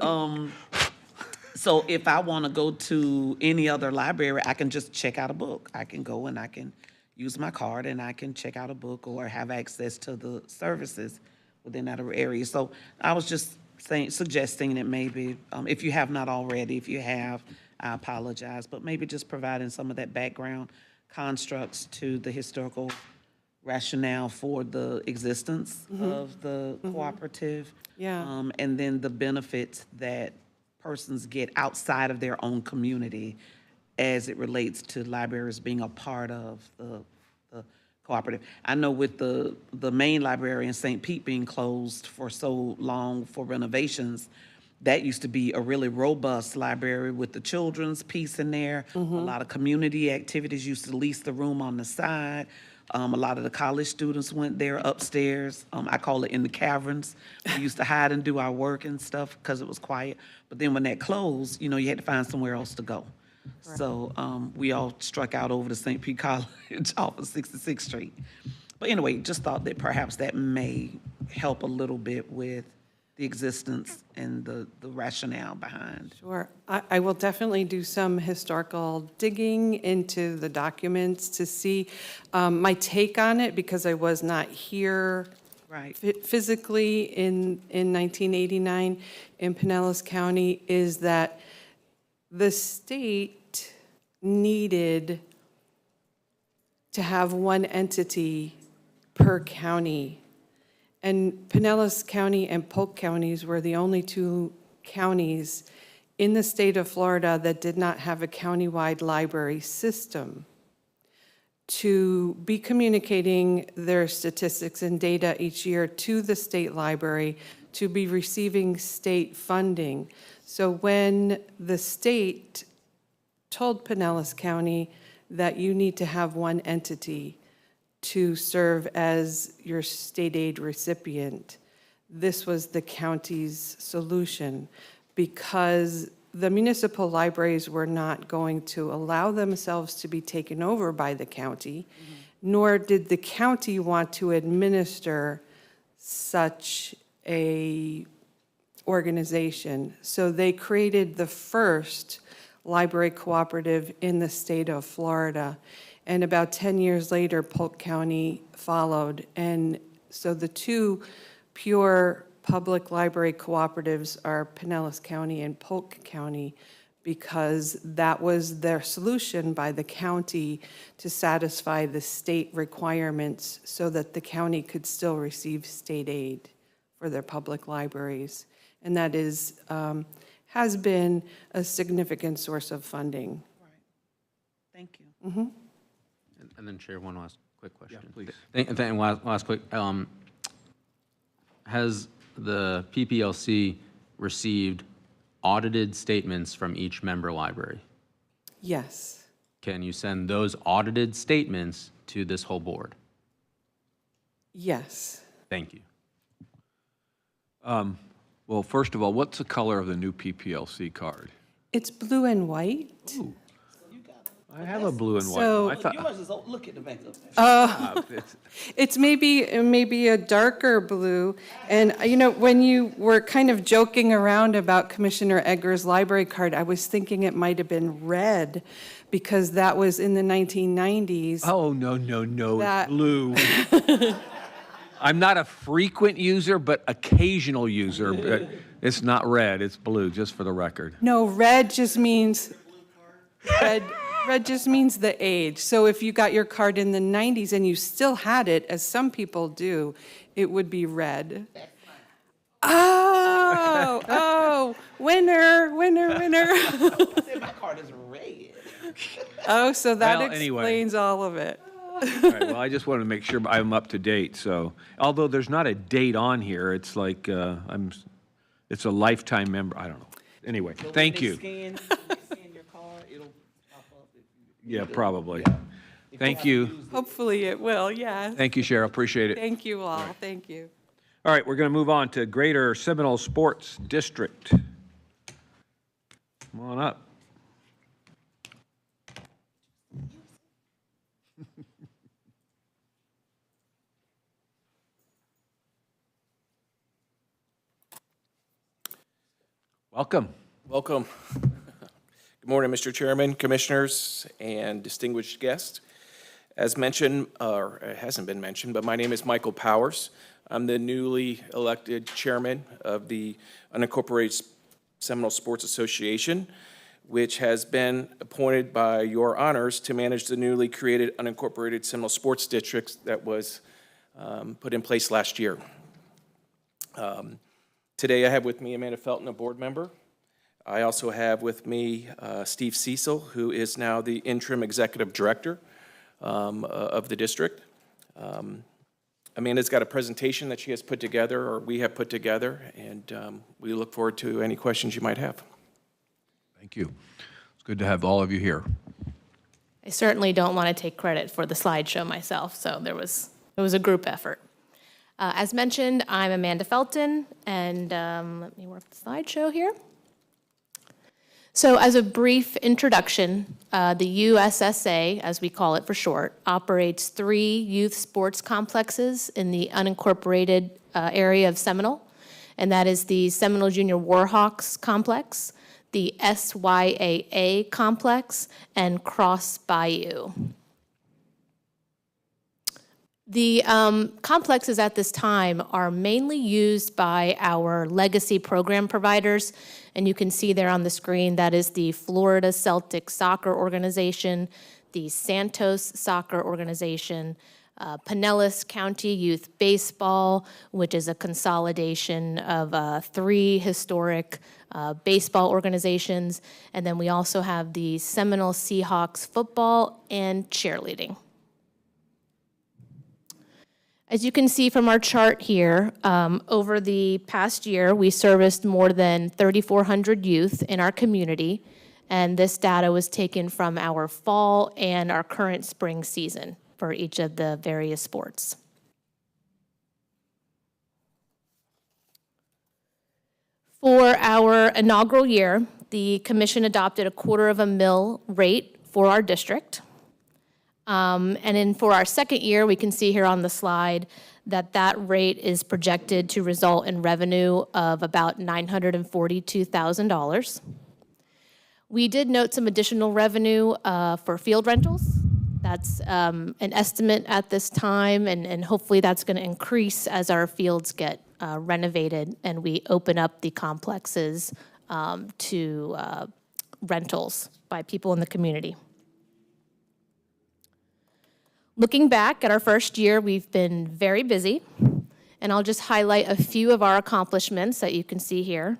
Speaker 15: so if I want to go to any other library, I can just check out a book. I can go and I can use my card and I can check out a book or have access to the services within that area. So I was just suggesting that maybe, if you have not already, if you have, I apologize, but maybe just providing some of that background constructs to the historical rationale for the existence of the cooperative.
Speaker 20: Yeah.
Speaker 15: And then the benefits that persons get outside of their own community as it relates to libraries being a part of the cooperative. I know with the main library in St. Pete being closed for so long for renovations, that used to be a really robust library with the children's piece in there. A lot of community activities, used to lease the room on the side. A lot of the college students went there upstairs. I call it in the caverns. We used to hide and do our work and stuff because it was quiet. But then when that closed, you know, you had to find somewhere else to go. So we all struck out over to St. Pete College off of 66th Street. But anyway, just thought that perhaps that may help a little bit with the existence and the rationale behind.
Speaker 20: Sure. I will definitely do some historical digging into the documents to see my take on it, because I was not here physically in 1989 in Pinellas County, is that the state needed to have one entity per county. And Pinellas County and Polk counties were the only two counties in the state of Florida that did not have a countywide library system to be communicating their statistics and data each year to the state library, to be receiving state funding. So when the state told Pinellas County that you need to have one entity to serve as your state aid recipient, this was the county's solution, because the municipal libraries were not going to allow themselves to be taken over by the county, nor did the county want to administer such a organization. So they created the first library cooperative in the state of Florida. And about 10 years later, Polk County followed. And so the two pure public library cooperatives are Pinellas County and Polk County, because that was their solution by the county to satisfy the state requirements so that the county could still receive state aid for their public libraries. And that is, has been a significant source of funding.
Speaker 15: Thank you.
Speaker 8: And then Chair, one last quick question.
Speaker 1: Yeah, please.
Speaker 8: Then last quick, has the PPLC received audited statements from each member library?
Speaker 20: Yes.
Speaker 8: Can you send those audited statements to this whole board?
Speaker 20: Yes.
Speaker 8: Thank you.
Speaker 1: Well, first of all, what's the color of the new PPLC card?
Speaker 20: It's blue and white.
Speaker 1: Ooh. I have a blue and white.
Speaker 20: So-
Speaker 1: one. I thought,
Speaker 3: Yours is, look at the back of it.
Speaker 20: It's maybe a darker blue. And, when you were kind of joking around about Commissioner Egger's library card, I was thinking it might have been red because that was in the 1990s.
Speaker 1: oh, no,
Speaker 20: That-
Speaker 1: it's blue. I'm not a frequent user, but occasional user. But it's not red, it's blue, just for the record.
Speaker 20: No, red just means red just means the age. So if you got your card in the 90s and you still had it, as some people do, it would be red. Oh, winner.
Speaker 3: My card is red.
Speaker 20: Oh, so that
Speaker 1: Well, anyway.
Speaker 20: explains all of it.
Speaker 1: All right, well, I just wanted to make sure I'm up to date, so, although there's not a date on here, it's like, it's a lifetime member, I don't know. Anyway, thank you.
Speaker 3: Scan your card, it'll pop up.
Speaker 1: Yeah, probably. Thank you.
Speaker 20: Hopefully it will, yeah.
Speaker 1: Thank you, Cheryl, appreciate it.
Speaker 20: Thank you all, thank you.
Speaker 1: All right, we're going to move on to Greater Seminole Sports District. Come on up. Welcome.
Speaker 21: Welcome. Good morning, Mr. Chairman, Commissioners, and distinguished guests. As mentioned, or it hasn't been mentioned, but my name is Michael Powers. I'm the newly elected chairman of the Unincorporated Seminole Sports Association, which has been appointed by your honors to manage the newly created unincorporated Seminole Sports Districts that was put in place last year. Today I have with me Amanda Felton, a board member. I also have with me Steve Cecil, who is now the interim executive director of the district. Amanda's got a presentation that she has put together, or we have put together, and we look forward to any questions you might have.
Speaker 1: Thank you. It's good to have all of you here.
Speaker 4: I certainly don't want to take credit for the slideshow myself, so it was a group effort. As mentioned, I'm Amanda Felton, and let me work the slideshow here. So as a brief introduction, the USSA, as we call it for short, operates 3 youth sports complexes in the unincorporated area of Seminole, and that is the Seminole Junior Warhawks Complex, the SYAA Complex, and Cross Bayou. The complexes at this time are mainly used by our legacy program providers, and you can see there on the screen that is the Florida Celtic Soccer Organization, the Santos Soccer Organization, Pinellas County Youth Baseball, which is a consolidation of 3 historic baseball organizations, and then we also have the Seminole Seahawks football and cheerleading. As you can see from our chart here, over the past year, we serviced more than 3,400 youth in our community, and this data was taken from our fall and our current spring season for each of the various sports. For our inaugural year, the commission adopted a $0.25 rate for our district. For our second year, we can see here on the slide that that rate is projected to result in revenue of about $942,000. We did note some additional revenue for field rentals. That's an estimate at this time, and hopefully that's going to increase as our fields get renovated and we open up the complexes to rentals by people in the community. Looking back at our first year, we've been very busy, and I'll just highlight a few of our accomplishments that you can see here.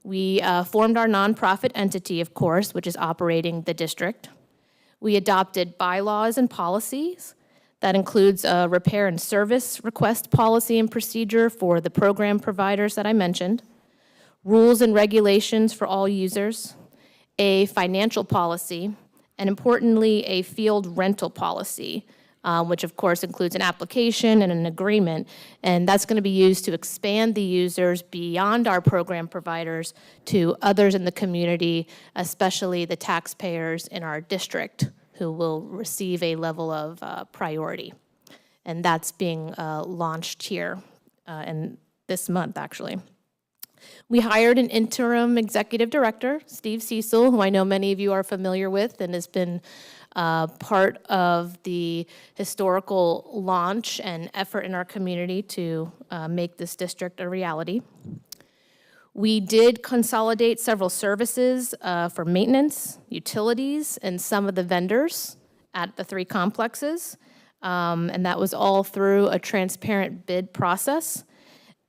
Speaker 4: We formed our nonprofit entity, of course, which is operating the district. We adopted bylaws and policies. That includes a repair and service request policy and procedure for the program providers that I mentioned. rules and regulations for all users, a financial policy, and importantly, a field rental policy, which of course includes an application and an agreement, and that's going to be used to expand the users beyond our program providers to others in the community, especially the taxpayers in our district who will receive a level of priority. And that's being launched here in this month, actually. We hired an interim executive director, Steve Cecil, who I know many of you are familiar with and has been part of the historical launch and effort in our community to make this district a reality. We did consolidate several services for maintenance, utilities, and some of the vendors at the 3 complexes, and that was all through a transparent bid process.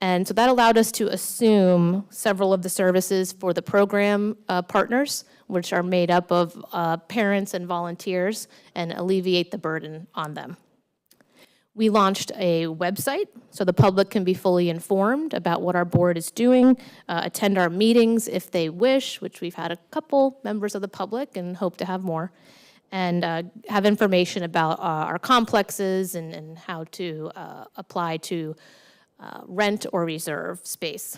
Speaker 4: And so that allowed us to assume several of the services for the program partners, which are made up of parents and volunteers, and alleviate the burden on them. We launched a website so the public can be fully informed about what our board is doing, attend our meetings if they wish, which we've had a couple members of the public and hope to have more, and have information about our complexes and how to apply to rent or reserve space.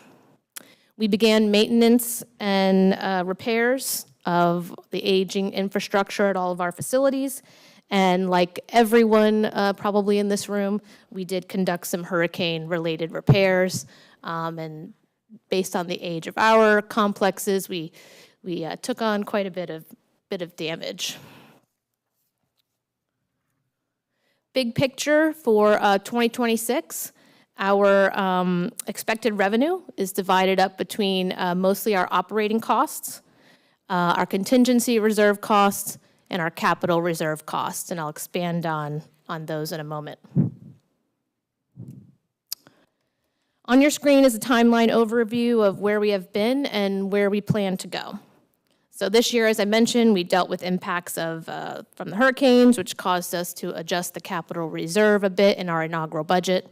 Speaker 4: We began maintenance and repairs of the aging infrastructure at all of our facilities. And like everyone probably in this room, we did conduct some hurricane-related repairs. And based on the age of our complexes, we took on quite a bit of damage. Big picture for 2026. Our expected revenue is divided up between mostly our operating costs, our contingency reserve costs, and our capital reserve costs, and I'll expand on those in a moment. On your screen is a timeline overview of where we have been and where we plan to go. So this year, as I mentioned, we dealt with impacts of from the hurricanes, which caused us to adjust the capital reserve a bit in our inaugural budget.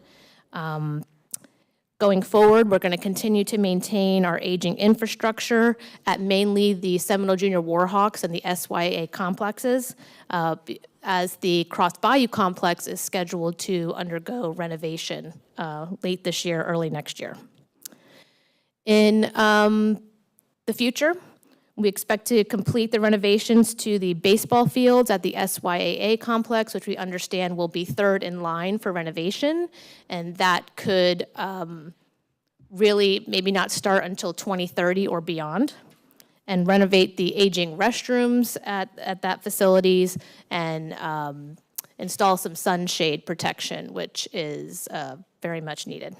Speaker 4: Going forward, we're going to continue to maintain our aging infrastructure at mainly the Seminole Junior Warhawks and the SYA complexes, as the Cross Bayou complex is scheduled to undergo renovation late this year, early next year. In the future, we expect to complete the renovations to the baseball fields at the SYAA complex, which we understand will be third in line for renovation, and that could really maybe not start until 2030 or beyond, and renovate the aging restrooms at that facilities and install some sunshade protection, which is very much needed.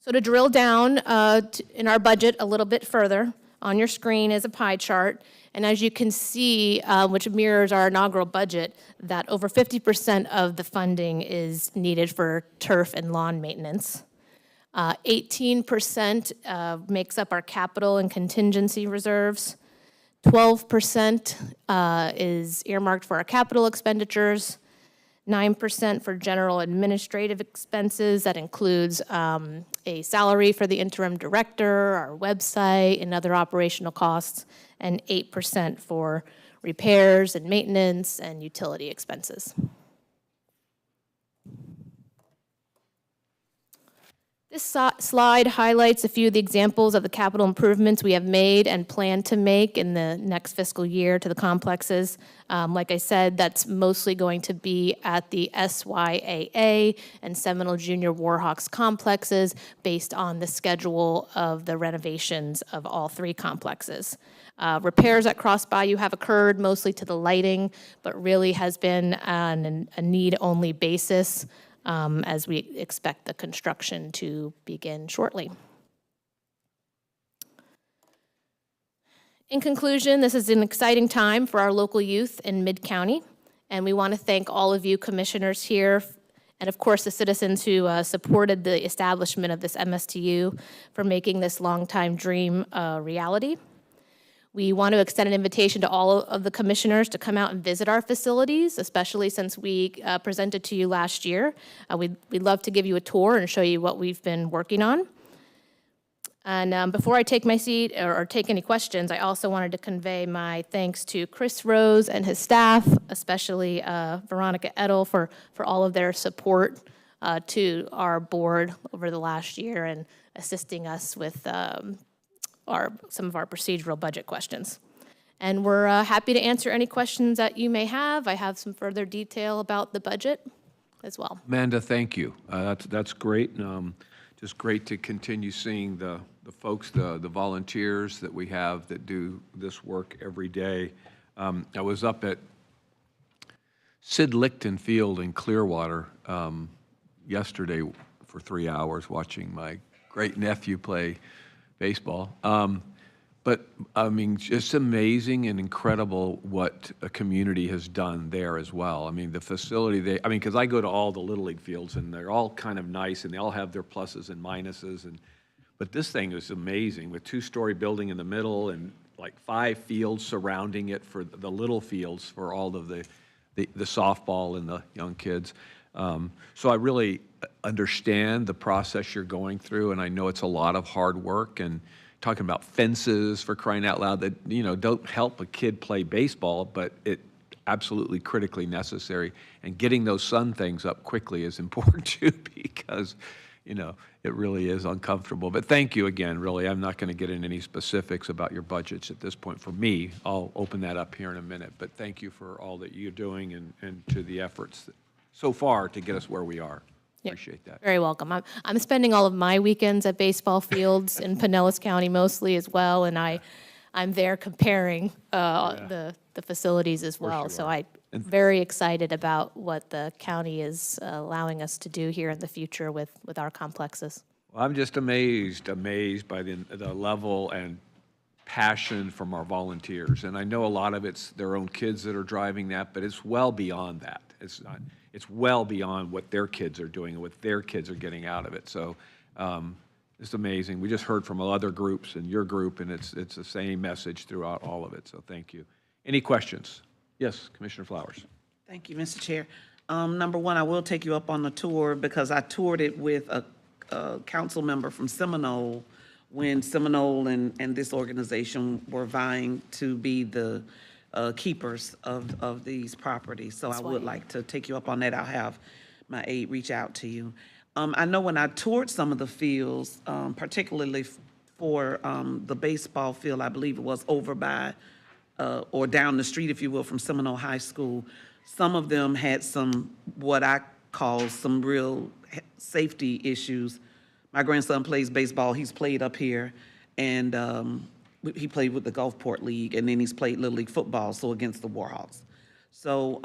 Speaker 4: So to drill down in our budget a little bit further, on your screen is a pie chart. And as you can see, which mirrors our inaugural budget, that over 50% of the funding is needed for turf and lawn maintenance. 18% makes up our capital and contingency reserves. 12% is earmarked for our capital expenditures. 9% for general administrative expenses. That includes a salary for the interim director, our website, and other operational costs, and 8% for repairs and maintenance and utility expenses. This slide highlights a few of the examples of the capital improvements we have made and plan to make in the next fiscal year to the complexes. Like I said, that's mostly going to be at the SYAA and Seminole Junior Warhawks complexes based on the schedule of the renovations of all 3 complexes. Repairs at Cross Bayou have occurred mostly to the lighting, but really has been on a need-only basis. As we expect the construction to begin shortly. In conclusion, this is an exciting time for our local youth in Mid-County, and we want to thank all of you commissioners here, and of course the citizens who supported the establishment of this MSTU for making this longtime dream a reality. We want to extend an invitation to all of the commissioners to come out and visit our facilities, especially since we presented to you last year. We'd love to give you a tour and show you what we've been working on. And before I take my seat or take any questions, I also wanted to convey my thanks to Chris Rose and his staff, especially Veronica Edel for all of their support to our board over the last year and assisting us with some of our procedural budget questions. And we're happy to answer any questions that you may have. I have some further detail about the budget as well.
Speaker 1: Amanda, thank you. That's great. Just great to continue seeing the folks, the volunteers that we have that do this work every day. I was up at Sid Lichten Field in Clearwater yesterday for 3 hours watching my great nephew play baseball. But I mean, just amazing and incredible what a community has done there as well. I mean, the facility, because I go to all the Little League fields and they're all kind of nice and they all have their pluses and minuses. But this thing is amazing with 2-story building in the middle and like 5 fields surrounding it for the little fields for all of the softball and the young kids. So I really understand the process you're going through, and I know it's a lot of hard work, and talking about fences for crying out loud that, don't help a kid play baseball, but it absolutely critically necessary. And getting those sun things up quickly is important too, because, it really is uncomfortable. But thank you again, really. I'm not going to get into any specifics about your budgets at this point. For me, I'll open that up here in a minute. But thank you for all that you're doing and to the efforts so far to get us where we are. Appreciate that.
Speaker 4: Very welcome. I'm spending all of my weekends at baseball fields in Pinellas County mostly as well, and I'm there comparing the facilities as well. So I'm very excited about what the county is allowing us to do here in the future with our complexes.
Speaker 1: Well, I'm just amazed by the level and passion from our volunteers. And I know a lot of it's their own kids that are driving that, but it's well beyond that. It's well beyond what their kids are doing and what their kids are getting out of it. So it's amazing. We just heard from other groups and your group, and it's the same message throughout all of it. So thank you. Any questions? Yes, Commissioner Flowers.
Speaker 15: Thank you, Mr. Chair. Number one, I will take you up on the tour because I toured it with a council member from Seminole when Seminole and this organization were vying to be the keepers of these properties. So I would like to take you up on that. I'll have my aide reach out to you. I know when I toured some of the fields, particularly for the baseball field, I believe it was over by or down the street, if you will, from Seminole High School, some of them had some, what I call some real safety issues. My grandson plays baseball. He's played up here, and he played with the Gulfport League, and then he's played Little League football, so against the Warhawks. So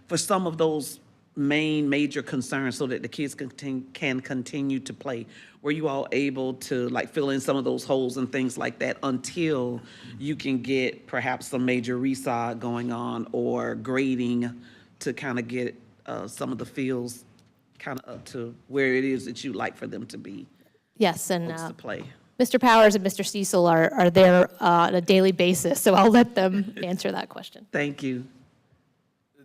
Speaker 15: for some of those major concerns so that the kids can continue to play, were you all able to like fill in some of those holes and things like that until you can get perhaps some major resod going on or grading to kind of get some of the fields kind of up to where it is that you'd like for them to be?
Speaker 4: Yes, and
Speaker 15: to play.
Speaker 4: Mr. Powers and Mr. Cecil are there on a daily basis, so I'll let them answer that question.
Speaker 15: Thank you.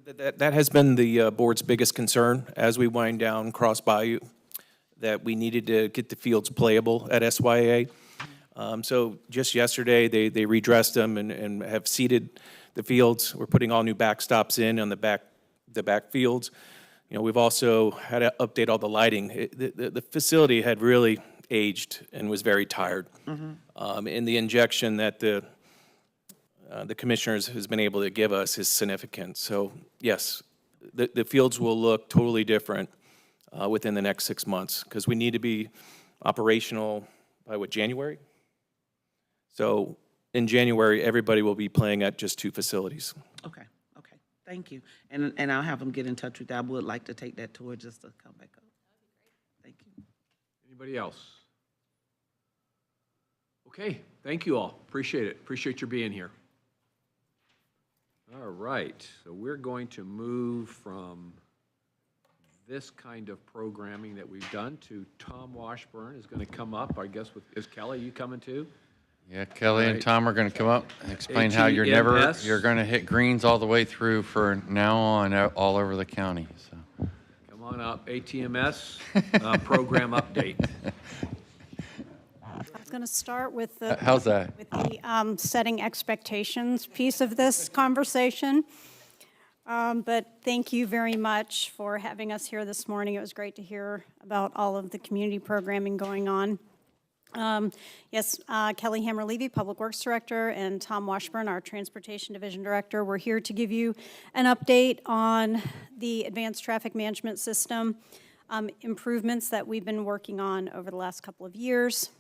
Speaker 21: That has been the board's biggest concern as we wind down Cross Bayou, that we needed to get the fields playable at SYA. So just yesterday, they redressed them and have seeded the fields. We're putting all new backstops in on the back fields. We've also had to update all the lighting. The facility had really aged and was very tired. And the injection that the commissioners has been able to give us is significant. So yes, the fields will look totally different within the next 6 months because we need to be operational by January? So in January, everybody will be playing at just 2 facilities.
Speaker 15: Okay. Thank you. And I'll have them get in touch with you. I would like to take that tour just to come back up. Thank you.
Speaker 1: Anybody else? Okay, thank you all. Appreciate it. Appreciate your being here. All right, so we're going to move from this kind of programming that we've done to Tom Washburn is going to come up. I guess is Kelly, you coming too?
Speaker 5: Yeah, Kelly and Tom are going to come up and explain how you're going to hit greens all the way through for now on all over the county. So
Speaker 1: come on up, ATMS program update.
Speaker 7: was going to start with the
Speaker 5: How's that?
Speaker 7: with the setting expectations piece of this conversation. But thank you very much for having us here this morning. It was great to hear about all of the community programming going on. Yes, Kelly Hammer-Levy, Public Works Director, and Tom Washburn, our Transportation Division Director. We're here to give you an update on the Advanced Traffic Management System improvements that we've been working on over the last couple of years.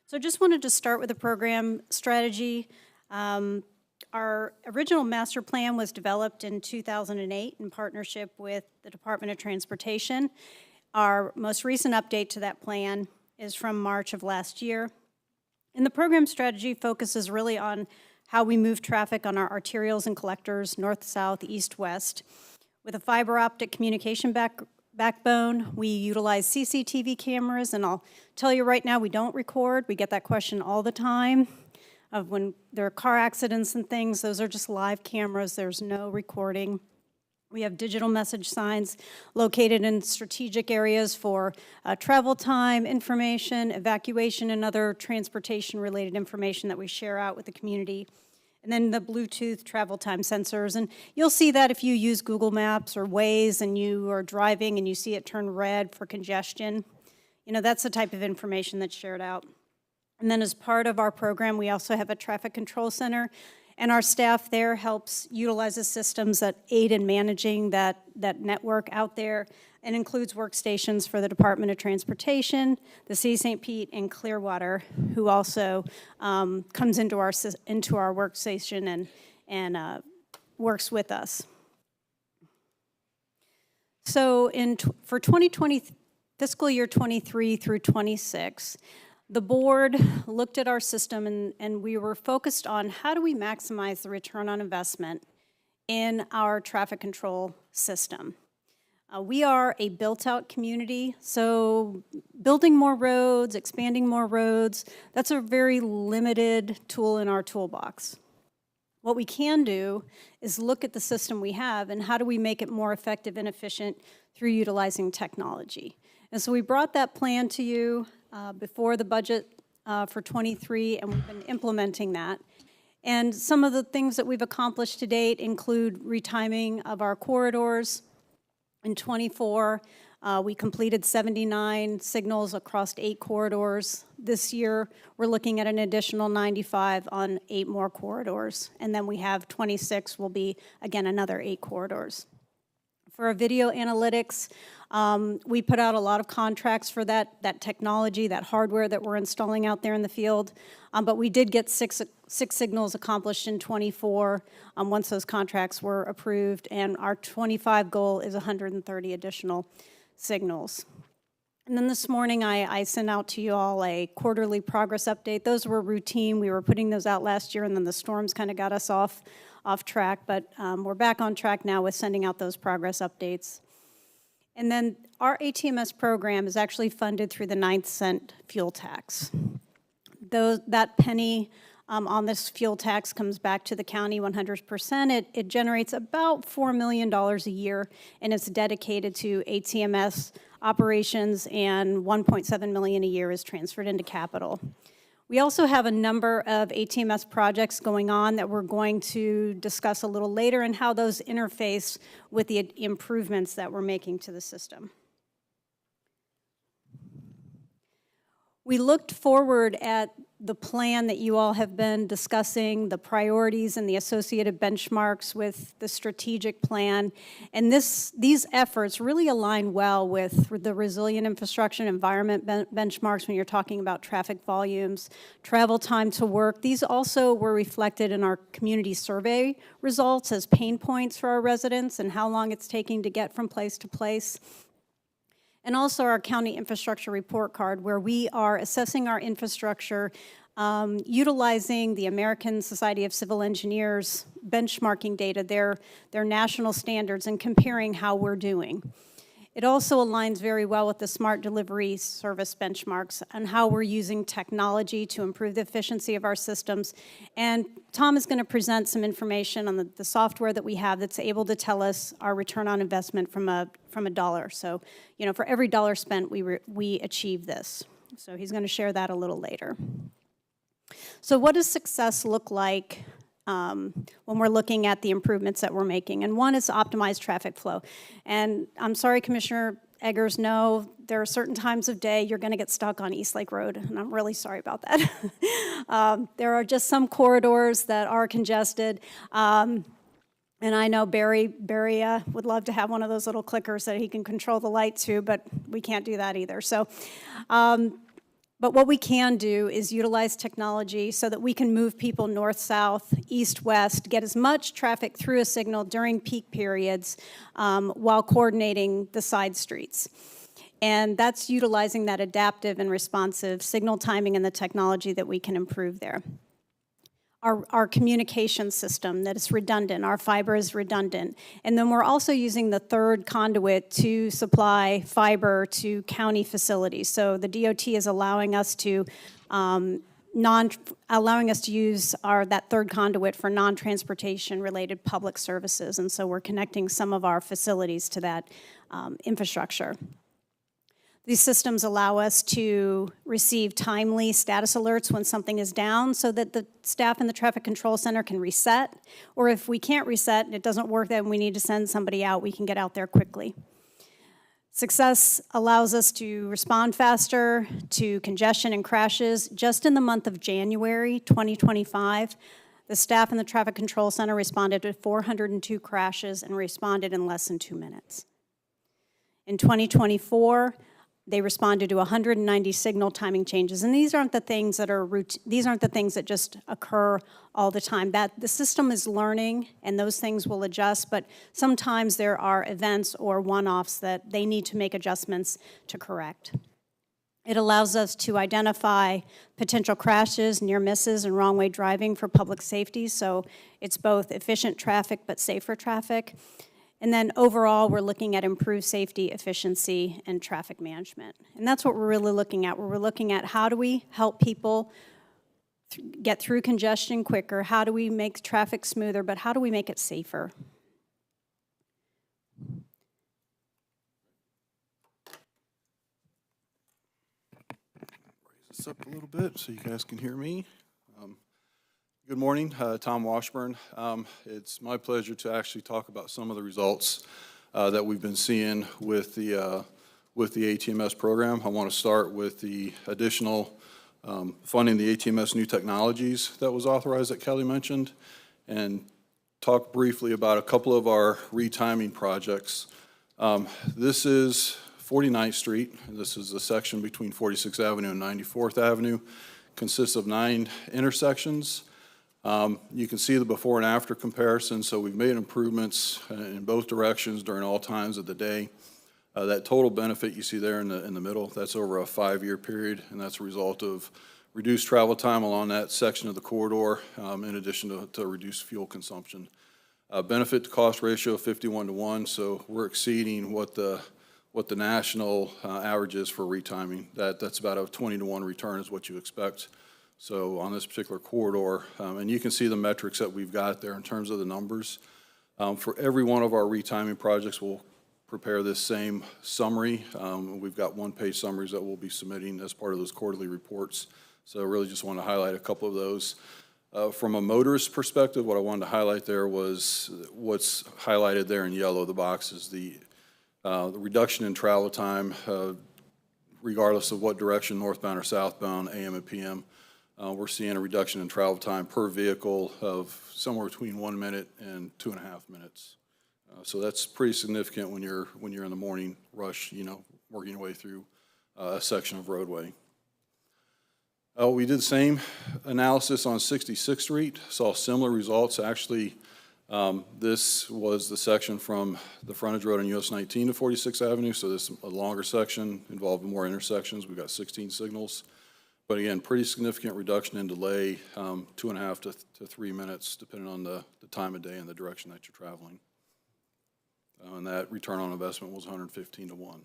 Speaker 7: So just wanted to start with the program strategy. Our original master plan was developed in 2008 in partnership with the Department of Transportation. Our most recent update to that plan is from March of last year. And the program strategy focuses really on how we move traffic on our arterials and collectors, north, south, east, west. With a fiber optic communication backbone, we utilize CCTV cameras, and I'll tell you right now, we don't record. We get that question all the time of when there are car accidents and things. Those are just live cameras. There's no recording. We have digital message signs located in strategic areas for travel time information, evacuation, and other transportation-related information that we share out with the community. And then the Bluetooth travel time sensors. And you'll see that if you use Google Maps or Waze and you are driving and you see it turn red for congestion. You know, that's the type of information that's shared out. And then as part of our program, we also have a traffic control center. And our staff there utilizes systems that aid in managing that network out there, and includes workstations for the Department of Transportation, the City of St. Pete, and Clearwater, who also comes into our workstation and works with us. So for 2020, fiscal year 23 through 26, the board looked at our system and we were focused on how do we maximize the return on investment in our traffic control system. We are a built-out community, so building more roads, expanding more roads, that's a very limited tool in our toolbox. What we can do is look at the system we have and how do we make it more effective and efficient through utilizing technology. And so we brought that plan to you before the budget for 23, and we've been implementing that. And some of the things that we've accomplished to date include retiming of our corridors. In 24, we completed 79 signals across 8 corridors. This year, we're looking at an additional 95 on 8 more corridors. And then we have 26 will be, again, another 8 corridors. For our video analytics, we put out a lot of contracts for that technology, that hardware that we're installing out there in the field. But we did get six signals accomplished in 24 once those contracts were approved. And our 25 goal is 130 additional signals. And then this morning, I sent out to you all a quarterly progress update. Those were routine. We were putting those out last year, and then the storms kind of got us off track. But we're back on track now with sending out those progress updates. And then our ATMS program is actually funded through the 9-cent fuel tax. That penny on this fuel tax comes back to the county 100%. It generates about $4 million a year, and it's dedicated to ATMS operations, and $1.7 million a year is transferred into capital. We also have a number of ATMS projects going on that we're going to discuss a little later, and how those interface with the improvements that we're making to the system. We looked forward at the plan that you all have been discussing, the priorities and the associated benchmarks with the strategic plan. And these efforts really align well with the resilient infrastructure and environment benchmarks when you're talking about traffic volumes, travel time to work. These also were reflected in our community survey results as pain points for our residents and how long it's taking to get from place to place. And also our county infrastructure report card, where we are assessing our infrastructure utilizing the American Society of Civil Engineers benchmarking data, their national standards, and comparing how we're doing. It also aligns very well with the smart delivery service benchmarks and how we're using technology to improve the efficiency of our systems. And Tom is going to present some information on the software that we have that's able to tell us our return on investment from a dollar. So, you know, for every dollar spent, we achieve this. So he's going to share that a little later. So what does success look like when we're looking at the improvements that we're making? And one is optimized traffic flow. And I'm sorry, Commissioner Eggers, no, there are certain times of day you're going to get stuck on East Lake Road, and I'm really sorry about that. There are just some corridors that are congested. And I know Barry would love to have one of those little clickers that he can control the light to, but we can't do that either. So, but what we can do is utilize technology so that we can move people north, south, east, west, get as much traffic through a signal during peak periods while coordinating the side streets. And that's utilizing that adaptive and responsive signal timing and the technology that we can improve there. Our communication system that is redundant, our fiber is redundant. And then we're also using the third conduit to supply fiber to county facilities. So the DOT is allowing us to use that third conduit for non-transportation related public services. And so we're connecting some of our facilities to that infrastructure. These systems allow us to receive timely status alerts when something is down so that the staff in the traffic control center can reset. Or if we can't reset and it doesn't work, then we need to send somebody out, we can get out there quickly. Success allows us to respond faster to congestion and crashes. Just in the month of January 2025, the staff in the traffic control center responded to 402 crashes and responded in less than 2 minutes. In 2024, they responded to 190 signal timing changes, and these aren't the things that are these aren't the things that just occur all the time. That the system is learning, and those things will adjust. But sometimes there are events or one-offs that they need to make adjustments to correct. It allows us to identify potential crashes, near misses, and wrong-way driving for public safety. So it's both efficient traffic but safer traffic. And then overall, we're looking at improved safety, efficiency, and traffic management. And that's what we're really looking at. We're looking at how do we help people get through congestion quicker? How do we make traffic smoother? But how do we make it safer?
Speaker 10: Raise this up a little bit so you guys can hear me. Good morning, Tom Washburn. It's my pleasure to actually talk about some of the results that we've been seeing with the ATMS program. I want to start with the additional funding the ATMS new technologies that was authorized that Kelly mentioned, and talk briefly about a couple of our retiming projects. This is 49th Street. This is the section between 46th Avenue and 94th Avenue. Consists of 9 intersections. You can see the before and after comparison, so we've made improvements in both directions during all times of the day. That total benefit you see there in the middle, that's over a 5-year period, and that's a result of reduced travel time along that section of the corridor, in addition to reduced fuel consumption. Benefit to cost ratio 51-1, so we're exceeding what the national average is for retiming. That's about a 20-1 return is what you expect. So on this particular corridor, and you can see the metrics that we've got there in terms of the numbers. For every one of our retiming projects, we'll prepare this same summary. We've got one-page summaries that we'll be submitting as part of those quarterly reports. So I really just want to highlight a couple of those. From a motorist perspective, what I wanted to highlight there was what's highlighted there in yellow, the boxes, the reduction in travel time, regardless of what direction, northbound or southbound, AM and PM. We're seeing a reduction in travel time per vehicle of somewhere between 1 minute and 2.5 minutes. So that's pretty significant when you're in the morning rush, working your way through a section of roadway. We did the same analysis on 66th Street, saw similar results. Actually, this was the section from the frontage road on US 19 to 46th Avenue, so this is a longer section, involved more intersections. We've got 16 signals. But again, pretty significant reduction in delay, 2.5 to 3 minutes, depending on the time of day and the direction that you're traveling. And that return on investment was 115-1.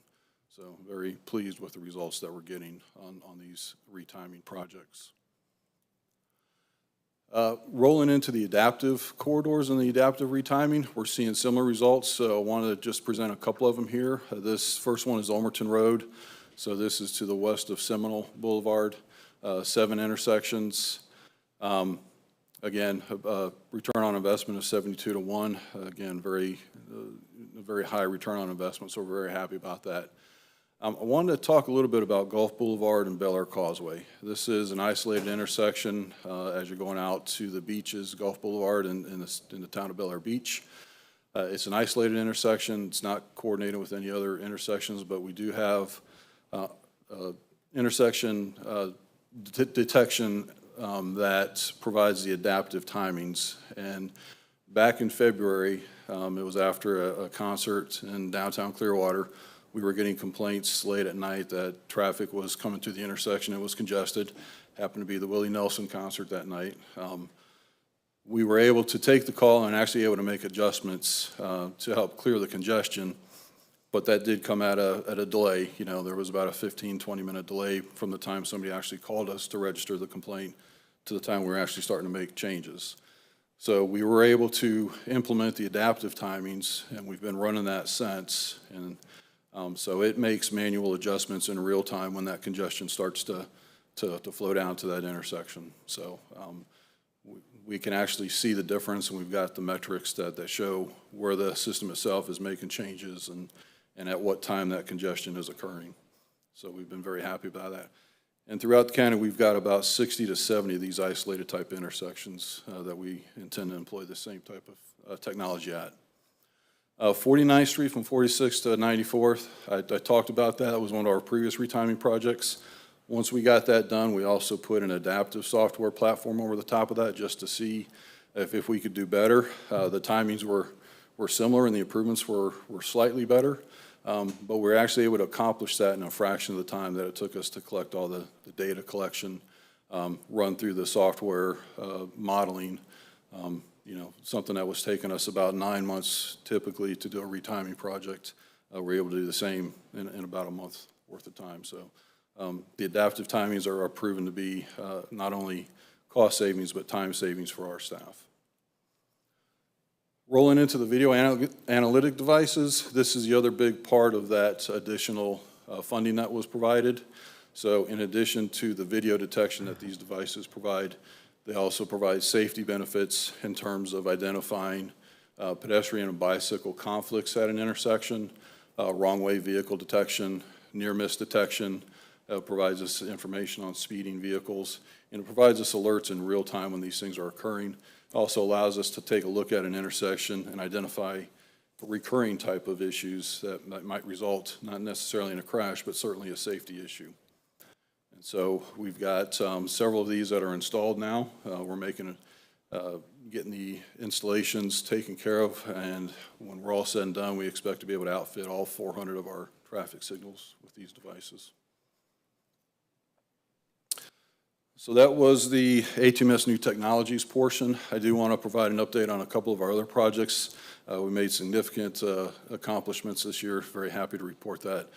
Speaker 10: So very pleased with the results that we're getting on these retiming projects. Rolling into the adaptive corridors and the adaptive retiming, we're seeing similar results. So I wanted to just present a couple of them here. This first one is Ulmerton Road. So this is to the west of Seminole Boulevard, 7 intersections. Again, return on investment of 72 to 1. Again, very high return on investment, so we're very happy about that. I wanted to talk a little bit about Gulf Boulevard and Bel Air Causeway. This is an isolated intersection as you're going out to the beaches, Gulf Boulevard in the town of Bel Air Beach. It's an isolated intersection. It's not coordinated with any other intersections, but we do have intersection detection that provides the adaptive timings. And back in February, it was after a concert in downtown Clearwater, we were getting complaints late at night that traffic was coming through the intersection. It was congested. Happened to be the Willie Nelson concert that night. We were able to take the call and actually able to make adjustments to help clear the congestion, but that did come at a delay. You know, there was about a 15-20 minute delay from the time somebody actually called us to register the complaint to the time we were actually starting to make changes. So we were able to implement the adaptive timings, and we've been running that since. And so it makes manual adjustments in real time when that congestion starts to flow down to that intersection. So we can actually see the difference, and we've got the metrics that show where the system itself is making changes and at what time that congestion is occurring. So we've been very happy about that. And throughout the county, we've got about 60 to 70 of these isolated type intersections that we intend to employ the same type of technology at. 49th Street from 46th to 94th, I talked about that. That was one of our previous retiming projects. Once we got that done, we also put an adaptive software platform over the top of that just to see if we could do better. The timings were similar and the improvements were slightly better. But we're actually able to accomplish that in a fraction of the time that it took us to collect all the data collection, run through the software modeling. You know, something that was taking us about 9 months typically to do a retiming project, we're able to do the same in about a month worth of time. So the adaptive timings are proven to be not only cost savings, but time savings for our staff. Rolling into the video analytic devices, this is the other big part of that additional funding that was provided. So in addition to the video detection that these devices provide, they also provide safety benefits in terms of identifying pedestrian and bicycle conflicts at an intersection, wrong way vehicle detection, near miss detection, provides us information on speeding vehicles, and it provides us alerts in real time when these things are occurring. Also allows us to take a look at an intersection and identify recurring type of issues that might result not necessarily in a crash, but certainly a safety issue. And so we've got several of these that are installed now. We're getting the installations taken care of, and when we're all said and done, we expect to be able to outfit all 400 of our traffic signals with these devices. So that was the ATMS New Technologies portion. I do want to provide an update on a couple of our other projects. We made significant accomplishments this year. Very happy to report that.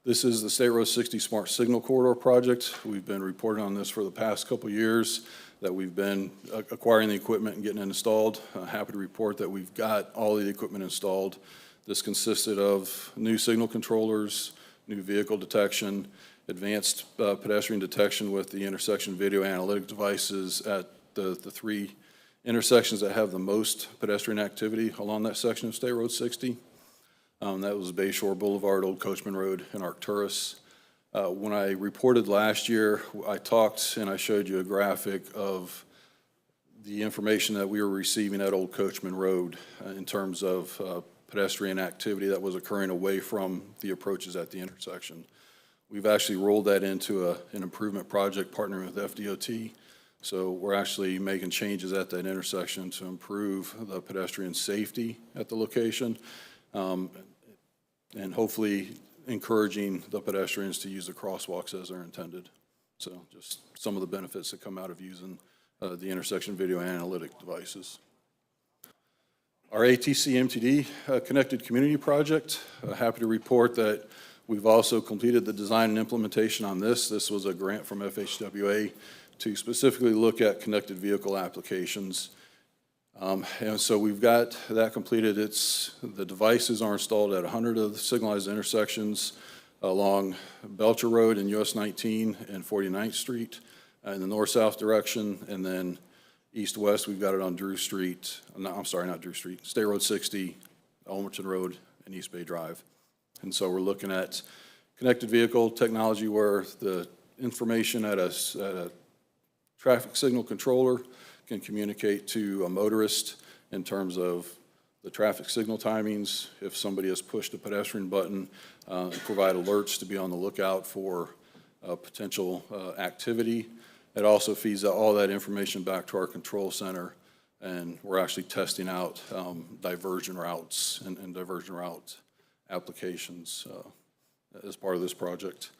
Speaker 10: This is the State Road 60 Smart Signal Corridor project. We've been reporting on this for the past couple of years, that we've been acquiring the equipment and getting it installed. Happy to report that we've got all the equipment installed. This consisted of new signal controllers, new vehicle detection, advanced pedestrian detection with the intersection video analytic devices at the 3 intersections that have the most pedestrian activity along that section of State Road 60. That was Bayshore Boulevard, Old Coachman Road, and Arcturus. When I reported last year, I talked and I showed you a graphic of the information that we were receiving at Old Coachman Road in terms of pedestrian activity that was occurring away from the approaches at the intersection. We've actually rolled that into an improvement project partnering with FDOT. So we're actually making changes at that intersection to improve the pedestrian safety at the location, and hopefully encouraging the pedestrians to use the crosswalks as they're intended. So just some of the benefits that come out of using the intersection video analytic devices. Our ATC MTD Connected Community Project, happy to report that we've also completed the design and implementation on this. This was a grant from FHWA to specifically look at connected vehicle applications. And so we've got that completed. The devices are installed at 100 of the signalized intersections. along Belcher Road and US 19 and 49th Street in the north-south direction, and then east-west, we've got it on Drew Street, no, I'm sorry, not Drew Street, State Road 60, Ulmerton Road, and East Bay Drive. And so we're looking at connected vehicle technology where the information at a traffic signal controller can communicate to a motorist in terms of the traffic signal timings, if somebody has pushed a pedestrian button, provide alerts to be on the lookout for potential activity. It also feeds all that information back to our control center, and we're actually testing out diversion routes and diversion route applications as part of this project.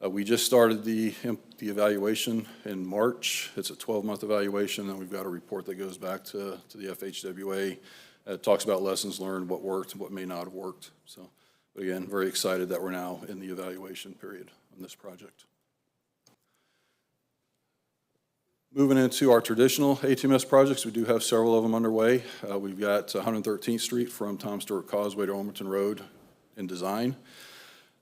Speaker 10: We just started the evaluation in March. It's a 12-month evaluation, and we've got a report that goes back to the FHWA. It talks about lessons learned, what worked, and what may not have worked. So, but again, very excited that we're now in the evaluation period on this project. Moving into our traditional ATMS projects, we do have several of them underway. We've got 113th Street from Tom Stewart Causeway to Ulmerton Road in design.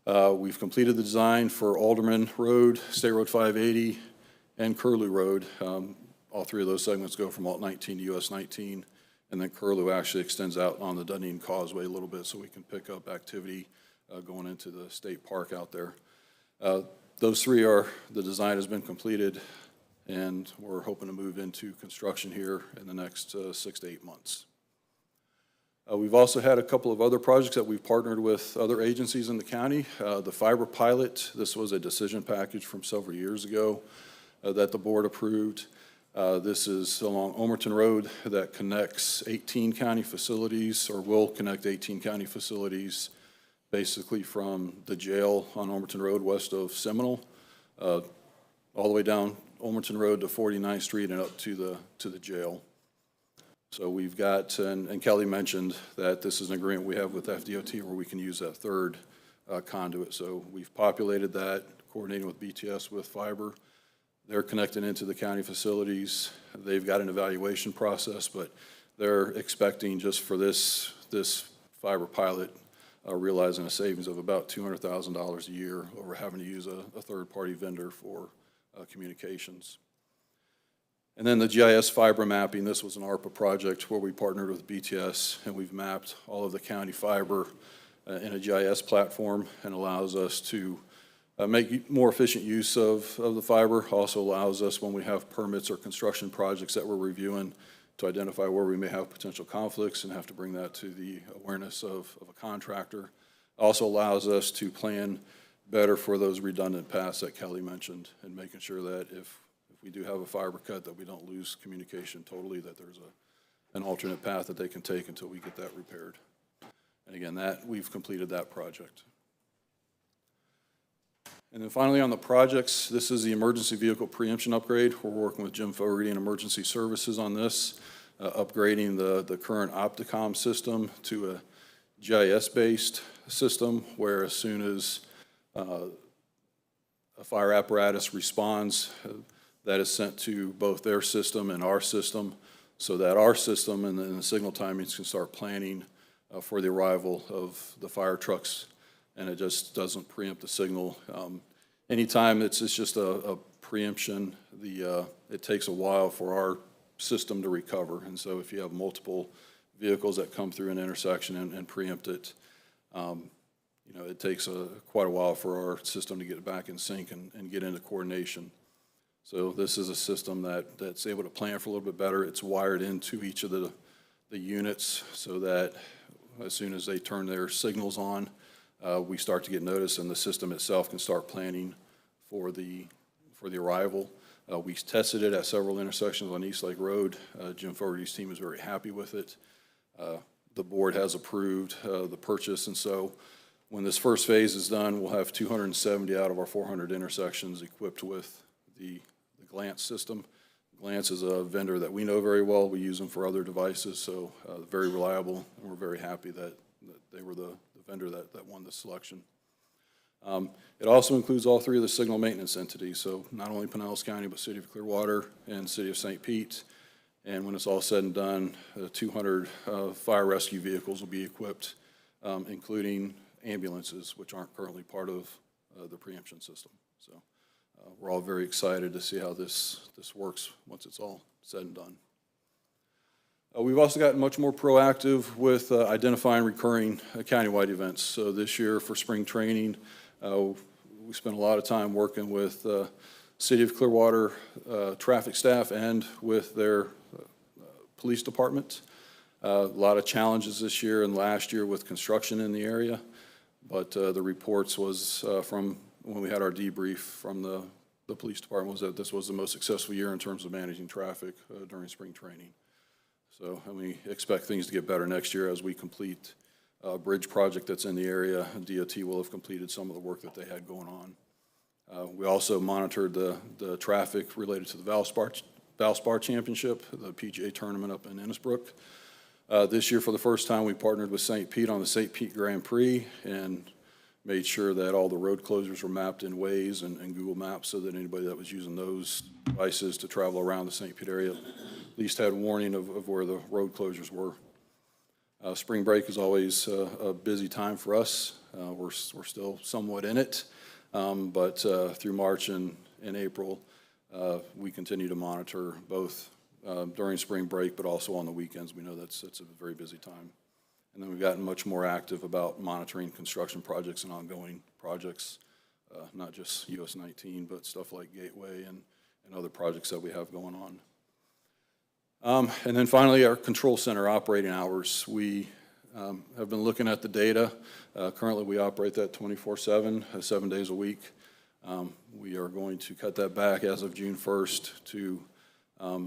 Speaker 10: We've completed the design for Alderman Road, State Road 580, and Curlew Road. All three of those segments go from Alt 19 to US 19, and then Curlew actually extends out on the Dunedin Causeway a little bit so we can pick up activity going into the state park out there. Those three are, the design has been completed, and we're hoping to move into construction here in the next 6 to 8 months. We've also had a couple of other projects that we've partnered with other agencies in the county. The fiber pilot, this was a decision package from several years ago that the board approved. This is along Ulmerton Road that connects 18 county facilities, or will connect 18 county facilities, basically from the jail on Ulmerton Road west of Seminole, all the way down Ulmerton Road to 49th Street and up to the jail. So we've got, and Kelly mentioned that this is an agreement we have with FDOT where we can use that third conduit. So we've populated that, coordinating with BTS with fiber. They're connected into the county facilities. They've got an evaluation process, but they're expecting just for this fiber pilot, realizing a savings of about $200,000 a year over having to use a third-party vendor for communications. And then the GIS fiber mapping, this was an ARPA project where we partnered with BTS, and we've mapped all of the county fiber in a GIS platform, and allows us to make more efficient use of the fiber. Also allows us, when we have permits or construction projects that we're reviewing, to identify where we may have potential conflicts and have to bring that to the awareness of a contractor. Also allows us to plan better for those redundant paths that Kelly mentioned, and making sure that if we do have a fiber cut, that we don't lose communication totally, that there's an alternate path that they can take until we get that repaired. And again, we've completed that project. And then finally on the projects, this is the emergency vehicle preemption upgrade. We're working with Jim Fogarty and Emergency Services on this, upgrading the current Opticom system to a GIS-based system, where as soon as a fire apparatus responds, that is sent to both their system and our system, so that our system and then the signal timings can start planning for the arrival of the fire trucks, and it just doesn't preempt the signal. Anytime it's just a preemption, it takes a while for our system to recover, and so if you have multiple vehicles that come through an intersection and preempt it, it takes quite a while for our system to get back in sync and get into coordination. So this is a system that's able to plan for a little bit better. It's wired into each of the units so that as soon as they turn their signals on, we start to get notice, and the system itself can start planning for the arrival. We tested it at several intersections on East Lake Road. Jim Fogarty's team is very happy with it. The board has approved the purchase, and so when this first phase is done, we'll have 270 out of our 400 intersections equipped with the Glance system. Glance is a vendor that we know very well. We use them for other devices, so very reliable, and we're very happy that they were the vendor that won the selection. It also includes all three of the signal maintenance entities, so not only Pinellas County, but City of Clearwater and City of St. Pete. And when it's all said and done, 200 fire rescue vehicles will be equipped, including ambulances, which aren't currently part of the preemption system. So we're all very excited to see how this works once it's all said and done. We've also gotten much more proactive with identifying recurring countywide events. So this year for spring training, we spent a lot of time working with City of Clearwater traffic staff and with their police department. A lot of challenges this year and last year with construction in the area, but the reports was from when we had our debrief from the police department was that this was the most successful year in terms of managing traffic during spring training. So, and we expect things to get better next year as we complete a bridge project that's in the area. DOT will have completed some of the work that they had going on. We also monitored the traffic related to the Valspar Championship, the PGA tournament up in Innisbrook. This year, for the first time, we partnered with St. Pete on the St. Pete Grand Prix and made sure that all the road closures were mapped in Waze and Google Maps so that anybody that was using those devices to travel around the St. Pete area at least had warning of where the road closures were. Spring break is always a busy time for us. We're still somewhat in it, but through March and April, we continue to monitor both during spring break, but also on the weekends. We know it's a very busy time. And then we've gotten much more active about monitoring construction projects and ongoing projects, not just US 19, but stuff like Gateway and other projects that we have going on. And then finally, our control center operating hours. We have been looking at the data. Currently, we operate that 24/7, 7 days a week. We are going to cut that back as of June 1st to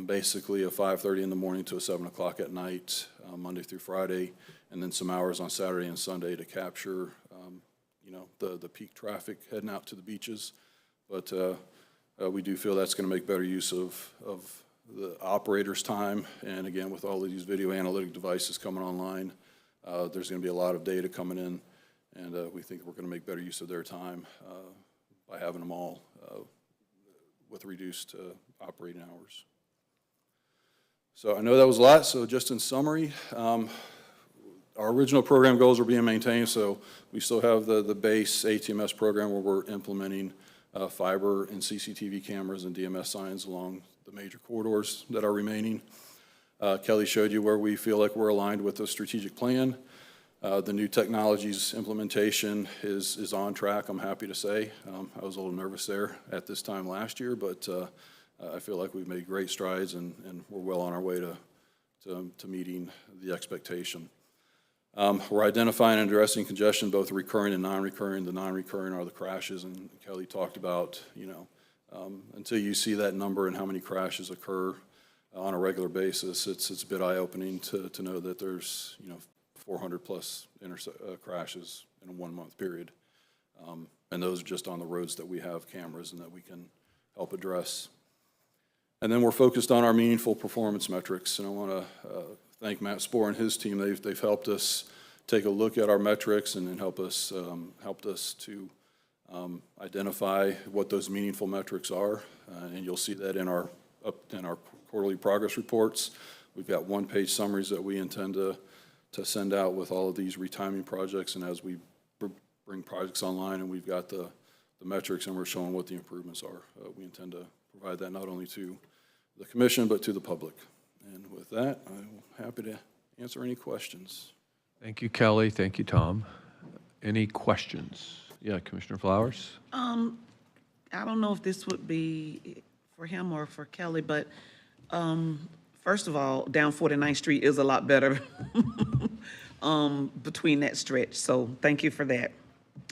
Speaker 10: basically a 5:30 in the morning to a 7 o'clock at night, Monday through Friday, and then some hours on Saturday and Sunday to capture, the peak traffic heading out to the beaches. But we do feel that's going to make better use of the operator's time. And again, with all of these video analytic devices coming online, there's going to be a lot of data coming in, and we think we're going to make better use of their time by having them all with reduced operating hours. So I know that was a lot, so just in summary, our original program goals are being maintained, so we still have the base ATMS program where we're implementing fiber and CCTV cameras and DMS signs along the major corridors that are remaining. Kelly showed you where we feel like we're aligned with the strategic plan. The new technologies implementation is on track, I'm happy to say. I was a little nervous there at this time last year, but I feel like we've made great strides and we're well on our way to meeting the expectation. We're identifying and addressing congestion, both recurring and non-recurring. The non-recurring are the crashes, and Kelly talked about, until you see that number and how many crashes occur on a regular basis, it's a bit eye-opening to know that there's 400 plus crashes in a 1 month period, and those are just on the roads that we have cameras and that we can help address. And then we're focused on our meaningful performance metrics, and I want to thank Matt Spohr and his team. They've helped us take a look at our metrics and then helped us to identify what those meaningful metrics are, and you'll see that in our quarterly progress reports. We've got one-page summaries that we intend to send out with all of these retiming projects, and as we bring projects online and we've got the metrics and we're showing what the improvements are, we intend to provide that not only to the commission but to the public. And with that, I'm happy to answer any questions.
Speaker 1: Thank you, Kelly. Thank you, Tom. Any questions? Yeah, Commissioner Flowers?
Speaker 15: I don't know if this would be for him or for Kelly, but first of all, down 49th Street is a lot better between that stretch. So thank you for that.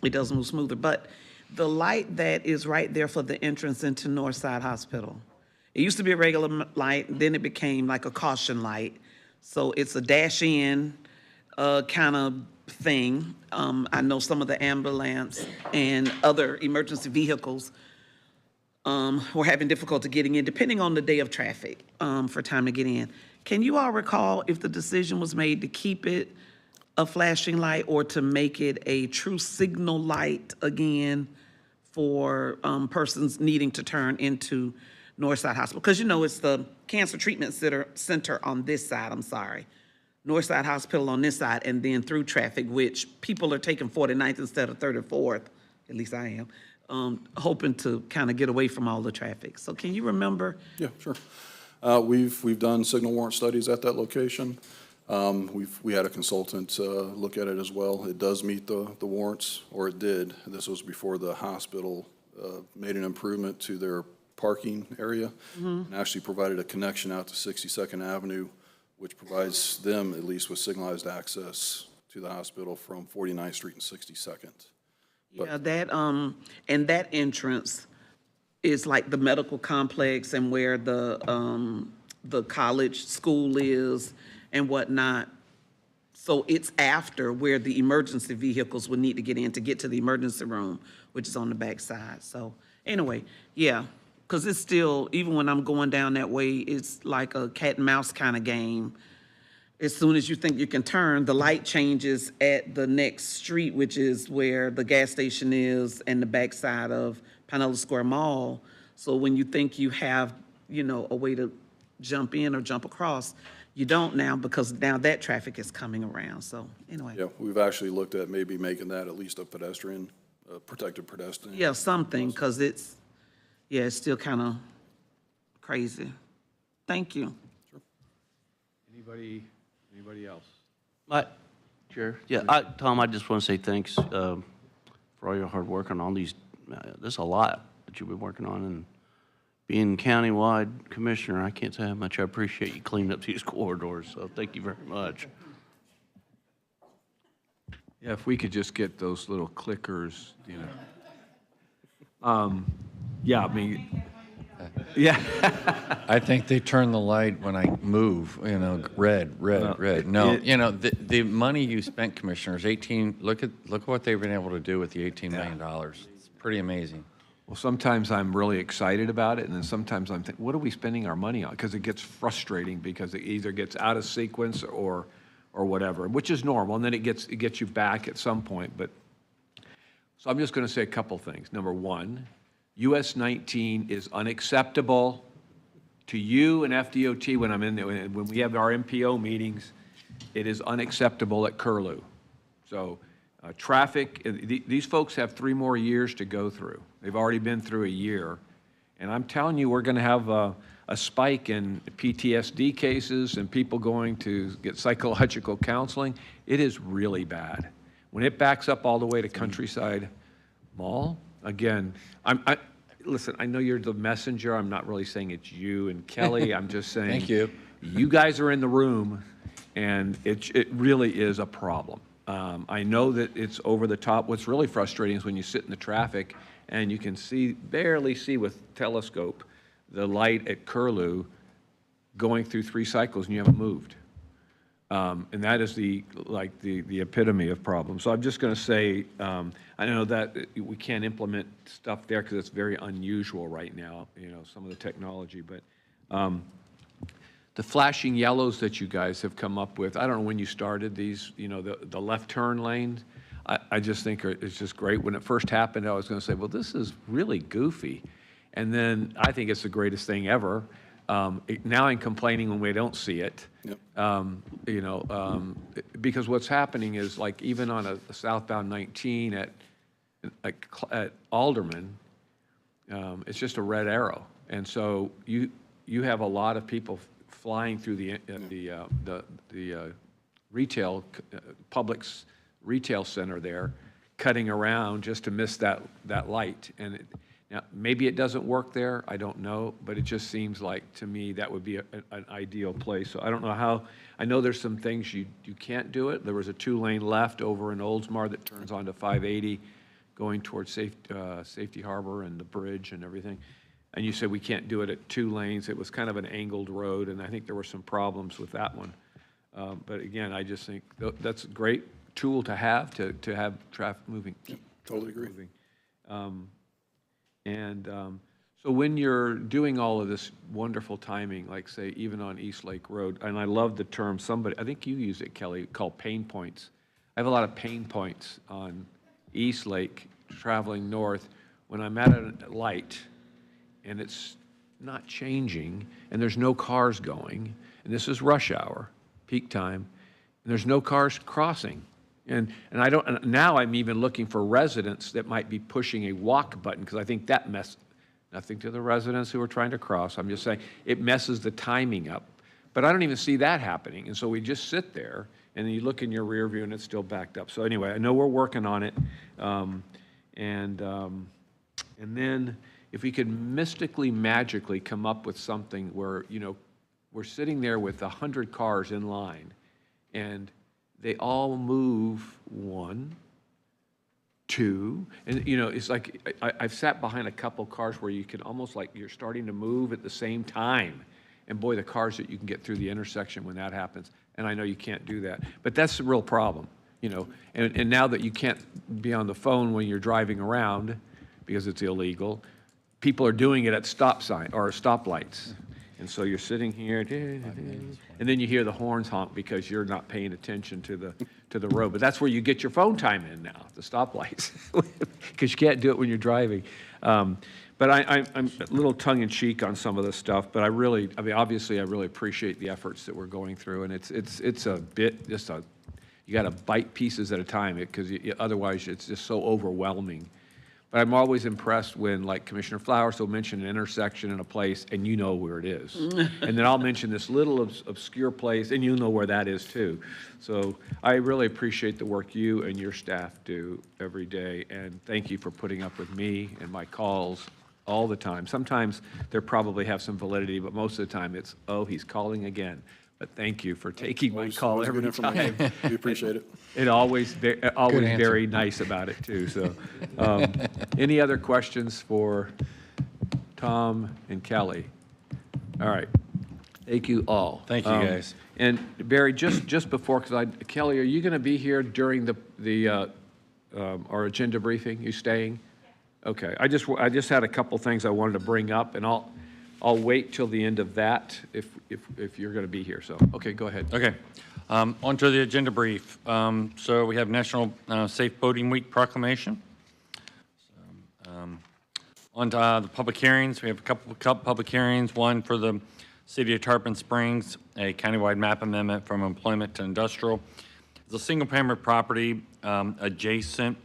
Speaker 15: It does move smoother. But the light that is right there for the entrance into Northside Hospital, it used to be a regular light, then it became like a caution light. So it's a dash in kind of thing. I know some of the ambulance and other emergency vehicles were having difficulty getting in, depending on the day of traffic, for time to get in. Can you all recall if the decision was made to keep it a flashing light or to make it a true signal light again for persons needing to turn into Northside Hospital? Because it's the Cancer Treatment Center on this side, I'm sorry. Northside Hospital on this side, and then through traffic, which people are taking 49th instead of 34th, at least I am, hoping to kind of get away from all the traffic. So can you remember?
Speaker 10: Yeah, sure. We've done signal warrant studies at that location. We had a consultant look at it as well. It does meet the warrants, or it did. This was before the hospital made an improvement to their parking area and actually provided a connection out to 62nd Avenue, which provides them at least with signalized access to the hospital from 49th Street and 62nd.
Speaker 15: Yeah, that, and that entrance is like the medical complex and where the college school is and whatnot. So it's after where the emergency vehicles would need to get in to get to the emergency room, which is on the back side. So anyway, yeah, because it's still, even when I'm going down that way, it's like a cat and mouse kind of game. As soon as you think you can turn, the light changes at the next street, which is where the gas station is and the backside of Pinellas Square Mall. So when you think you have, you know, a way to jump in or jump across, you don't now, because now that traffic is coming around. So anyway.
Speaker 10: Yeah, we've actually looked at maybe making that at least a pedestrian, protected pedestrian.
Speaker 15: Yeah, something, because it's, yeah, it's still kind of crazy. Thank you.
Speaker 1: Anybody else?
Speaker 3: Chair? Yeah, Tom, I just want to say thanks for all your hard work on all these. There's a lot that you've been working on, and being countywide commissioner, I can't say how much I appreciate you cleaning up these corridors, so thank you very much.
Speaker 1: Yeah, if we could just get those little clickers, you know. Yeah, I mean, yeah.
Speaker 5: I think they turn the light when I move, you know, red. No, you know, the money you spent, commissioners, look what they've been able to do with the $18 million. It's pretty amazing.
Speaker 1: Well, sometimes I'm really excited about it, and then sometimes I'm thinking, what are we spending our money on? Because it gets frustrating because it either gets out of sequence or whatever, which is normal, and then it gets you back at some point. But so I'm just going to say a couple things. Number one, US 19 is unacceptable to you and FDOT when I'm in there. When we have our MPO meetings, it is unacceptable at Curlew. So traffic, these folks have 3 more years to go through. They've already been through a year. And I'm telling you, we're going to have a spike in PTSD cases and people going to get psychological counseling. It is really bad. When it backs up all the way to Countryside Mall, again, listen, I know you're the messenger. I'm not really saying it's you and Kelly. I'm just saying.
Speaker 5: Thank you.
Speaker 1: You guys are in the room, and it really is a problem. I know that it's over the top. What's really frustrating is when you sit in the traffic and you can barely see with telescope the light at Curlew going through 3 cycles and you haven't moved. And that is the epitome of problems. So I'm just going to say, I know that we can't implement stuff there because it's very unusual right now, you know, some of the technology. But the flashing yellows that you guys have come up with, I don't know when you started these, you know, the left turn lanes, I just think it's just great. When it first happened, I was going to say, well, this is really goofy. And then I think it's the greatest thing ever. Now I'm complaining when we don't see it. Yep. You know, because what's happening is, like, even on a southbound 19 at Alderman, it's just a red arrow, and so you have a lot of people flying through the retail Publix retail center there, cutting around just to miss that light. And now, maybe it doesn't work there, I don't know, but it just seems like, to me, that would be an ideal place. So I don't know how, I know there's some things you can't do it. There was a 2-lane left over in Oldsmar that turns onto 580 going towards Safety Harbor and the bridge and everything. And you said we can't do it at 2 lanes. It was kind of an angled road, and I think there were some problems with that one. But again, I just think that's a great tool to have traffic moving.
Speaker 10: Yep, totally agree.
Speaker 1: So when you're doing all of this wonderful timing, like, say, even on East Lake Road, and I love the term, I think you use it, Kelly, called pain points. I have a lot of pain points on East Lake traveling north when I'm at a light and it's not changing and there's no cars going, and this is rush hour, peak time, there's no cars crossing. And I don't, and now I'm even looking for residents that might be pushing a walk button, because I think that nothing to the residents who are trying to cross. I'm just saying, it messes the timing up. But I don't even see that happening. And so we just sit there, and then you look in your rear view, and it's still backed up. So anyway, I know we're working on it. And then if we could mystically, magically come up with something where, you know, we're sitting there with 100 cars in line, and they all move 1, 2, and, you know, it's like, I've sat behind a couple cars where you can almost like you're starting to move at the same time. And boy, the cars that you can get through the intersection when that happens. And I know you can't do that, but that's the real problem, you know. And now that you can't be on the phone when you're driving around because it's illegal, people are doing it at stop sign or stoplights. And so you're sitting here, and then you hear the horns honk because you're not paying attention to the road. But that's where you get your phone time in now, the stoplights, because you can't do it when you're driving. But I'm a little tongue-in-cheek on some of this stuff, but I mean, obviously, I really appreciate the efforts that we're going through, and it's a bit, you got to bite pieces at a time, because otherwise it's just so overwhelming. But I'm always impressed when, like, Commissioner Flowers will mention an intersection in a place, and you know where it is. And then I'll mention this little obscure place, and you know where that is too. So I really appreciate the work you and your staff do every day, and thank you for putting up with me and my calls all the time. Sometimes they probably have some validity, but most of the time it's, oh, he's calling again. But thank you for taking my call every time.
Speaker 10: We appreciate it.
Speaker 1: It always very nice about it too. So, any other questions for Tom and Kelly? All right. Thank you all.
Speaker 5: Thank you, guys.
Speaker 1: And Barry, just before, because Kelly, are you going to be here during our agenda briefing? You staying? Okay. I just had a couple things I wanted to bring up, and I'll wait till the end of that if you're going to be here. So, okay, go ahead.
Speaker 5: Okay. On to the agenda brief. So we have National Safe Boating Week proclamation. On to the public hearings, we have a couple public hearings. One for the City of Tarpon Springs, a countywide map amendment from employment to industrial. It's a single-family property adjacent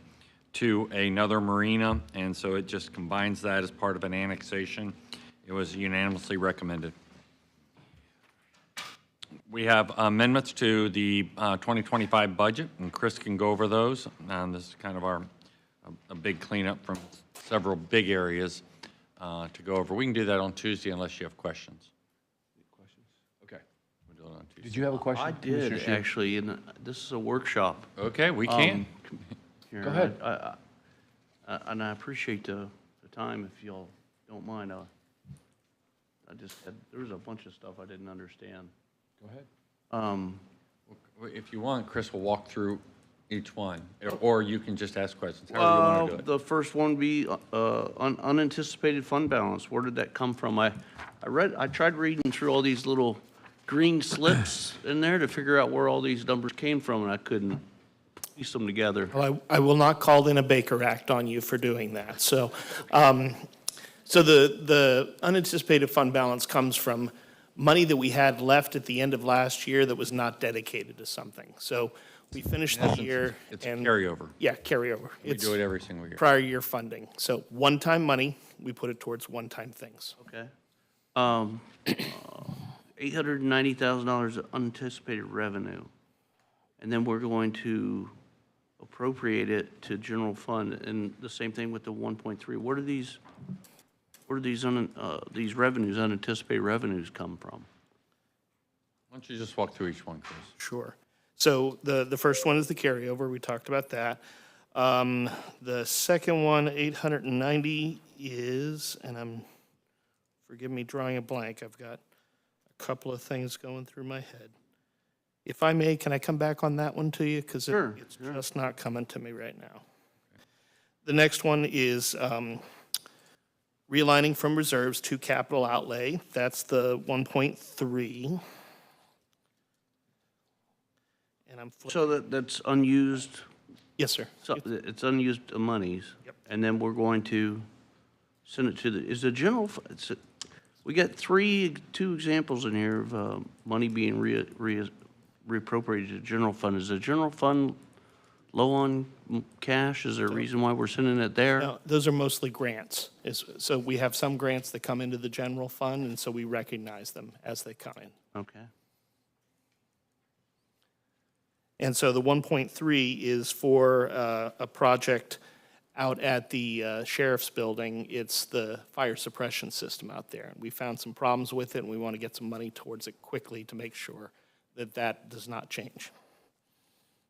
Speaker 5: to another marina, and so it just combines that as part of an annexation. It was unanimously recommended. We have amendments to the 2025 budget, and Chris can go over those. This is kind of a big cleanup from several big areas to go over. We can do that on Tuesday unless you have questions.
Speaker 1: Okay.
Speaker 5: We'll do it on Tuesday.
Speaker 1: Did you have a question?
Speaker 3: I did, actually, and this is a workshop.
Speaker 5: Okay, we can.
Speaker 3: Here,
Speaker 1: Go ahead.
Speaker 3: And I appreciate the time, if y'all don't mind. There was a bunch of stuff I didn't understand.
Speaker 1: Go ahead.
Speaker 5: If you want, Chris will walk through each one, or you can just ask questions, however you want to do it.
Speaker 3: The first one would be unanticipated fund balance. Where did that come from? I tried reading through all these little green slips in there to figure out where all these numbers came from, and I couldn't piece them together.
Speaker 9: Well, I will not call in a Baker Act on you for doing that. So, so the unanticipated fund balance comes from money that we had left at the end of last year that was not dedicated to something. So we finished the year.
Speaker 5: It's carryover.
Speaker 9: Yeah, carryover.
Speaker 5: We do it every single year.
Speaker 9: Prior year funding. So one-time money, we put it towards one-time things.
Speaker 3: Okay. $890,000 of unanticipated revenue. And then we're going to appropriate it to general fund, and the same thing with the 1.3. Where do these revenues, unanticipated revenues, come from?
Speaker 5: Why don't you just walk through each one, Chris?
Speaker 9: Sure. So the first one is the carryover. We talked about that. The second one, 890, is, and forgive me drawing a blank. I've got a couple of things going through my head. If I may, can I come back on that one to you? Because it's just not coming to me right now. The next one is realigning from reserves to capital outlay. That's the 1.3. And I'm
Speaker 3: so that's unused.
Speaker 9: Yes, sir.
Speaker 3: So it's unused monies.
Speaker 9: Yep.
Speaker 3: And then we're going to send it to is the general. We got two examples in here of money being reappropriated to general fund. Is the general fund low on cash? Is there a reason why we're sending it there?
Speaker 9: No, those are mostly grants. So we have some grants that come into the general fund, and so we recognize them as they come in.
Speaker 3: Okay.
Speaker 9: And so the 1.3 is for a project out at the sheriff's building. It's the fire suppression system out there. We found some problems with it, and we want to get some money towards it quickly to make sure that that does not change,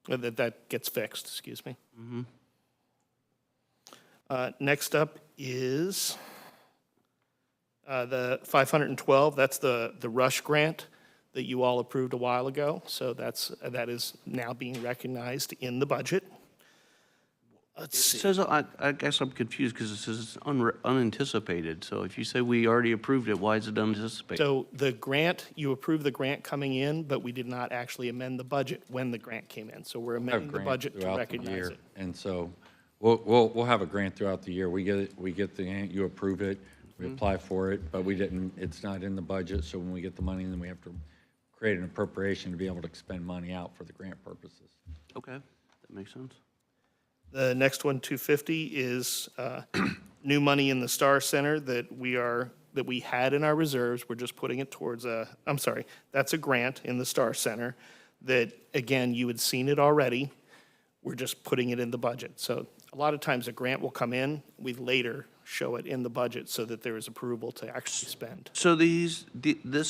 Speaker 9: or that gets fixed, excuse me. Next up is the 512. That's the Rush grant that you all approved a while ago. So that is now being recognized in the budget. Let's see.
Speaker 3: It says, I guess I'm confused because it says it's unanticipated. So if you say we already approved it, why is it unanticipated?
Speaker 9: So the grant, you approved the grant coming in, but we did not actually amend the budget when the grant came in. So we're amending the budget to recognize it.
Speaker 5: And so we'll have a grant throughout the year. We get the grant, you approve it, we apply for it, but it's not in the budget. So when we get the money, then we have to create an appropriation to be able to expend money out for the grant purposes.
Speaker 3: Okay, that makes sense.
Speaker 9: The next one, 250, is new money in the Star Center that we had in our reserves. We're just putting it towards that's a grant in the Star Center that, again, you had seen it already. We're just putting it in the budget. So a lot of times a grant will come in, we later show it in the budget so that there is approval to actually spend.
Speaker 3: So this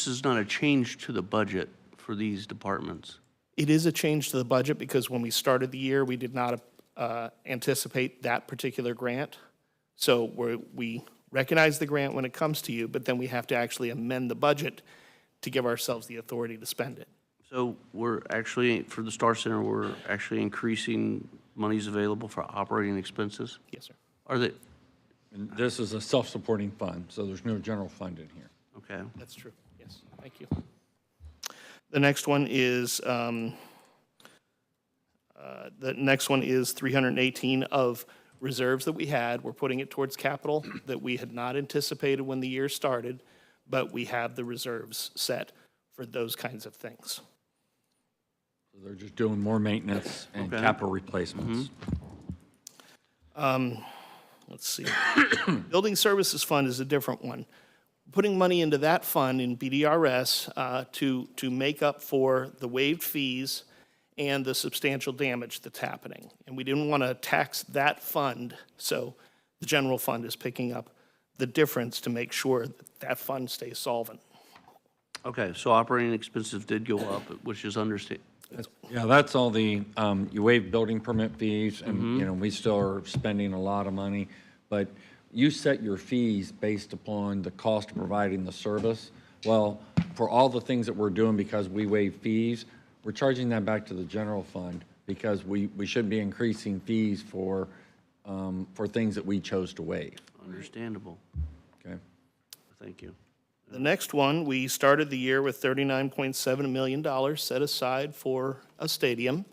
Speaker 3: is not a change to the budget for these departments?
Speaker 9: It is a change to the budget because when we started the year, we did not anticipate that particular grant. So we recognize the grant when it comes to you, but then we have to actually amend the budget to give ourselves the authority to spend it.
Speaker 3: So we're actually, for the Star Center, we're actually increasing monies available for operating expenses?
Speaker 9: Yes, sir.
Speaker 3: Are they?
Speaker 5: And this is a self-supporting fund, so there's no general fund in here.
Speaker 3: Okay.
Speaker 9: That's true. Yes, thank you. The next one is 318 of reserves that we had. We're putting it towards capital that we had not anticipated when the year started, but we have the reserves set for those kinds of things.
Speaker 5: So they're just doing more maintenance and capital replacements.
Speaker 9: Let's see. Building Services Fund is a different one. Putting money into that fund in BDRS to make up for the waived fees and the substantial damage that's happening. And we didn't want to tax that fund, so the general fund is picking up the difference to make sure that that fund stays solvent.
Speaker 3: Okay, so operating expenses did go up, which is understandable.
Speaker 5: Yeah, that's all the, you waive building permit fees, and, we still are spending a lot of money, but you set your fees based upon the cost of providing the service. Well, for all the things that we're doing because we waive fees, we're charging that back to the general fund because we shouldn't be increasing fees for things that we chose to waive.
Speaker 3: Understandable.
Speaker 5: Okay.
Speaker 3: Thank you.
Speaker 9: The next one, we started the year with $39.7 million set aside for a stadium,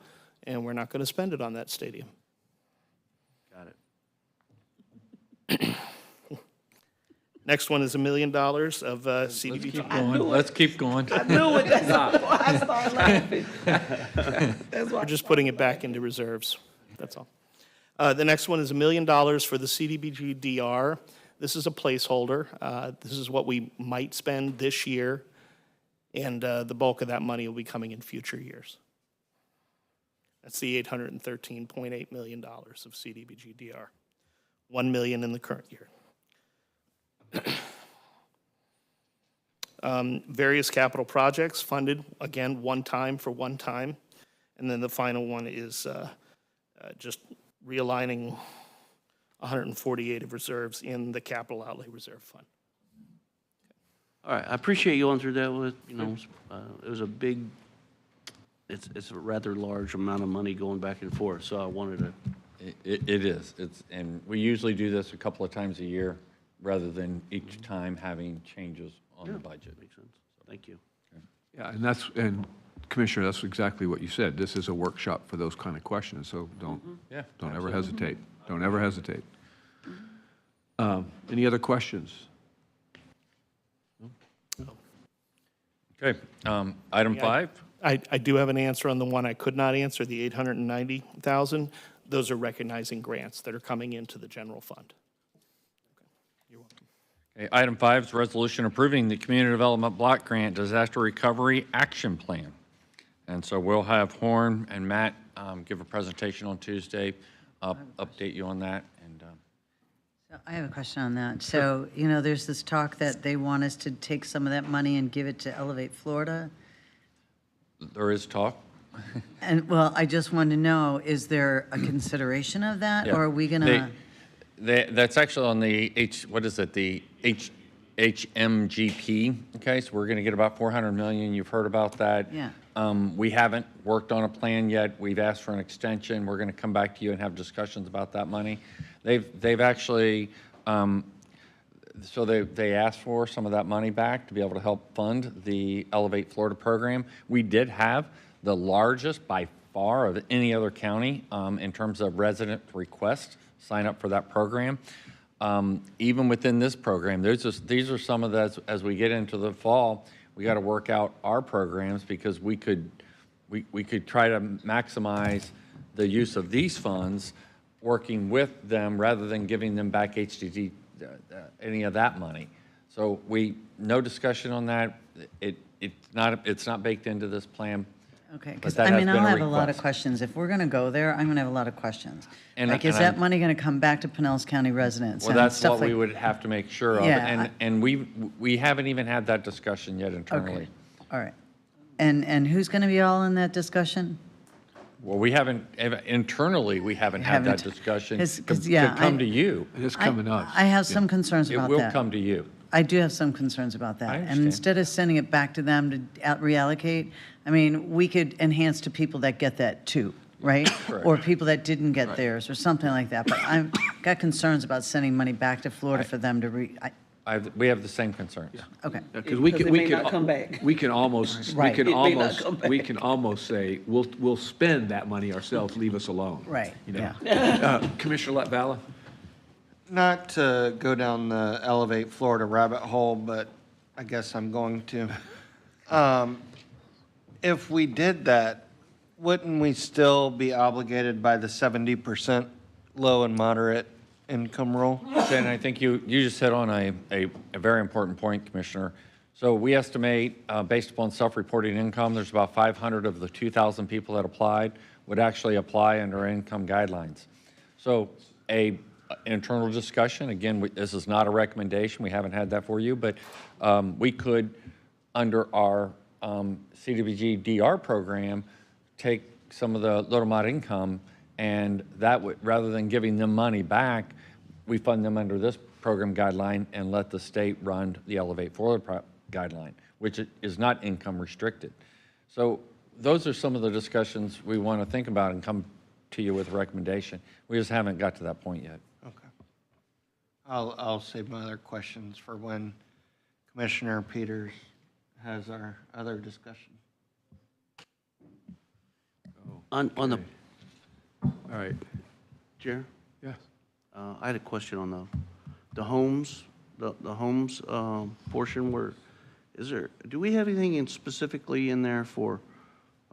Speaker 9: and we're not going to spend it on that stadium.
Speaker 3: Got it.
Speaker 9: Next one is $1 million of CDBG.
Speaker 5: Let's keep going.
Speaker 15: I knew it, that's why I started laughing. That's why.
Speaker 9: We're just putting it back into reserves, that's all. The next one is $1 million for the CDBG DR. This is a placeholder. This is what we might spend this year, and the bulk of that money will be coming in future years. That's the $813.8 million of CDBG DR. $1 million in the current year. Various capital projects funded, again, one time for one time. And then the final one is just realigning 148 of reserves in the capital outlay reserve fund.
Speaker 3: All right, I appreciate you going through that with, it was a big, it's a rather large amount of money going back and forth, so I wanted to.
Speaker 5: It is. And we usually do this a couple of times a year rather than each time having changes on the budget.
Speaker 3: Makes sense. Thank you.
Speaker 1: Yeah, and Commissioner, that's exactly what you said. This is a workshop for those kind of questions, so don't ever hesitate. Don't ever hesitate. Any other questions?
Speaker 5: Okay, item 5.
Speaker 9: I do have an answer on the one I could not answer, the 890,000. Those are recognizing grants that are coming into the general fund.
Speaker 5: Okay, item 5 is resolution approving the Community Development Block Grant Disaster Recovery Action Plan. And so we'll have Horn and Matt give a presentation on Tuesday, update you on that. And
Speaker 12: So I have a question on that. So, you know, there's this talk that they want us to take some of that money and give it to Elevate Florida.
Speaker 5: there is talk.
Speaker 12: And, well, I just want to know, is there a consideration of that?
Speaker 5: Yeah.
Speaker 12: Or are we going to?
Speaker 5: That's actually on the HMGP, okay? So we're going to get about 400 million. You've heard about that.
Speaker 12: Yeah.
Speaker 5: We haven't worked on a plan yet. We've asked for an extension. We're going to come back to you and have discussions about that money. They've actually, so they asked for some of that money back to be able to help fund the Elevate Florida program. We did have the largest by far of any other county in terms of resident requests sign up for that program. Even within this program, these are some of the, as we get into the fall, we got to work out our programs because we could try to maximize the use of these funds working with them rather than giving them back HDD, any of that money. So no discussion on that. It's not baked into this plan.
Speaker 12: Okay, because I mean, I'll have a lot of questions. If we're going to go there, I'm going to have a lot of questions. Like, is that money going to come back to Pinellas County residents?
Speaker 5: Well, that's what we would have to make sure of.
Speaker 12: Yeah.
Speaker 5: And we haven't even had that discussion yet internally.
Speaker 12: Okay, all right. And who's going to be all in that discussion?
Speaker 5: Well, we haven't, internally, we haven't had that discussion to come to you.
Speaker 1: It's coming up.
Speaker 12: I have some concerns about that.
Speaker 5: It will come to you.
Speaker 12: I do have some concerns about that.
Speaker 5: I
Speaker 12: And
Speaker 5: understand.
Speaker 12: instead of sending it back to them to reallocate, I mean, we could enhance to people that get that too, right?
Speaker 5: Correct.
Speaker 12: Or people that didn't get theirs or something like that. But I've got concerns about sending money back to Florida for them to
Speaker 5: We have the same concerns.
Speaker 12: Okay.
Speaker 1: Because we
Speaker 15: Because it may not come back.
Speaker 1: we can almost,
Speaker 12: Right.
Speaker 15: It may not come back.
Speaker 1: we can almost say, we'll spend that money ourselves, leave us alone.
Speaker 12: Right,
Speaker 1: You know?
Speaker 12: yeah.
Speaker 1: Commissioner Latvala?
Speaker 6: Not to go down the Elevate Florida rabbit hole, but I guess I'm going to. If we did that, wouldn't we still be obligated by the 70% low and moderate income rule?
Speaker 5: And I think you just hit on a very important point, Commissioner. So we estimate, based upon self-reporting income, there's about 500 of the 2,000 people that applied would actually apply under income guidelines. So a internal discussion, again, this is not a recommendation, we haven't had that for you, but we could, under our CDBG DR program, take some of the little mod income, and that would, rather than giving them money back, we fund them under this program guideline and let the state run the Elevate Florida guideline, which is not income restricted. So those are some of the discussions we want to think about and come to you with a recommendation. We just haven't got to that point yet.
Speaker 6: Okay. I'll save my other questions for when Commissioner Peters has our other discussion.
Speaker 3: On the, all right, Chair?
Speaker 1: Yes.
Speaker 3: I had a question on the homes, the homes portion where, do we have anything specifically in there for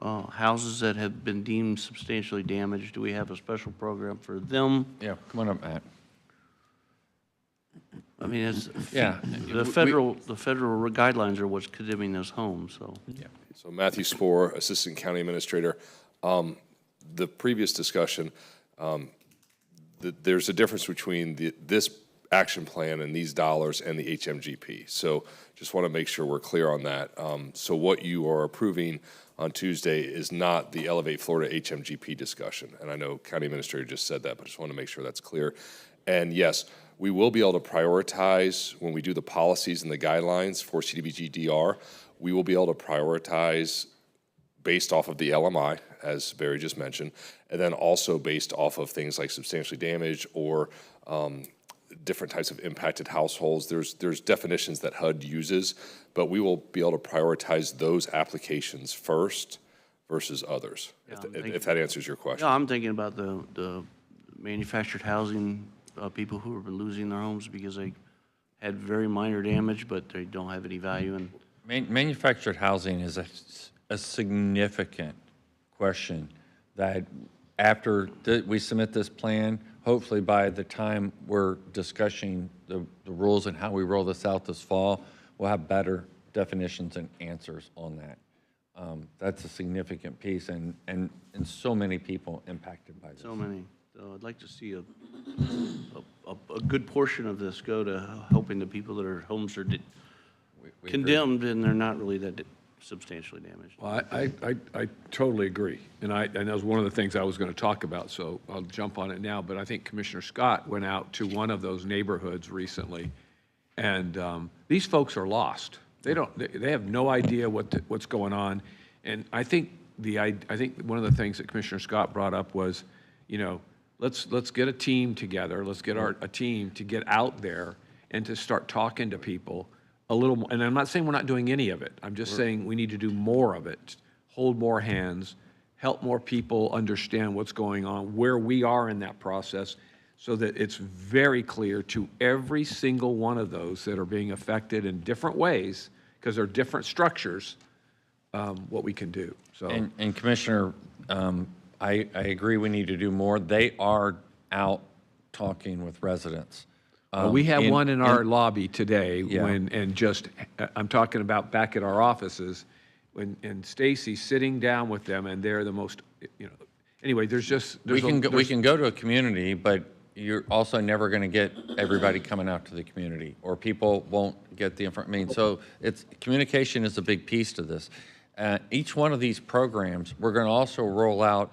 Speaker 3: houses that have been deemed substantially damaged? Do we have a special program for them?
Speaker 5: Yeah, come on up, Matt.
Speaker 3: I mean,
Speaker 5: Yeah.
Speaker 3: the federal guidelines are what's condemning those homes, so.
Speaker 5: Yeah.
Speaker 22: So Matthew Spohr, Assistant County Administrator. The previous discussion, there's a difference between this action plan and these dollars and the HMGP. So just want to make sure we're clear on that. So what you are approving on Tuesday is not the Elevate Florida HMGP discussion. And I know County Administrator just said that, but just want to make sure that's clear. And yes, we will be able to prioritize when we do the policies and the guidelines for CDBG DR. We will be able to prioritize based off of the LMI, as Barry just mentioned, and then also based off of things like substantially damaged or different types of impacted households. There's definitions that HUD uses, but we will be able to prioritize those applications first versus others, if that answers your question.
Speaker 3: Yeah, I'm thinking about the manufactured housing, people who have been losing their homes because they had very minor damage, but they don't have any value. And
Speaker 5: Manufactured housing is a significant question that after we submit this plan, hopefully by the time we're discussing the rules and how we roll this out this fall, we'll have better definitions and answers on that. That's a significant piece and so many people impacted by this.
Speaker 3: So many. So I'd like to see a good portion of this go to helping the people that are homes are condemned and they're not really that substantially damaged.
Speaker 1: Well, I totally agree. And that was one of the things I was going to talk about, so I'll jump on it now. But I think Commissioner Scott went out to one of those neighborhoods recently, and these folks are lost. They have no idea what's going on. And I think one of the things that Commissioner Scott brought up was, let's get a team together. Let's get a team to get out there and to start talking to people a little more. And I'm not saying we're not doing any of it. I'm just saying we need to do more of it, hold more hands, help more people understand what's going on, where we are in that process, so that it's very clear to every single one of those that are being affected in different ways, because they're different structures, what we can do. So.
Speaker 5: And Commissioner, I agree we need to do more. They are out talking with residents.
Speaker 1: Well, we have one in our lobby today I'm talking about back at our offices, and Stacy's sitting down with them, and they're the most, anyway, we
Speaker 5: can go to a community, but you're also never going to get everybody coming out to the community, or people won't get the information. So communication is a big piece to this. Each one of these programs, we're going to also roll out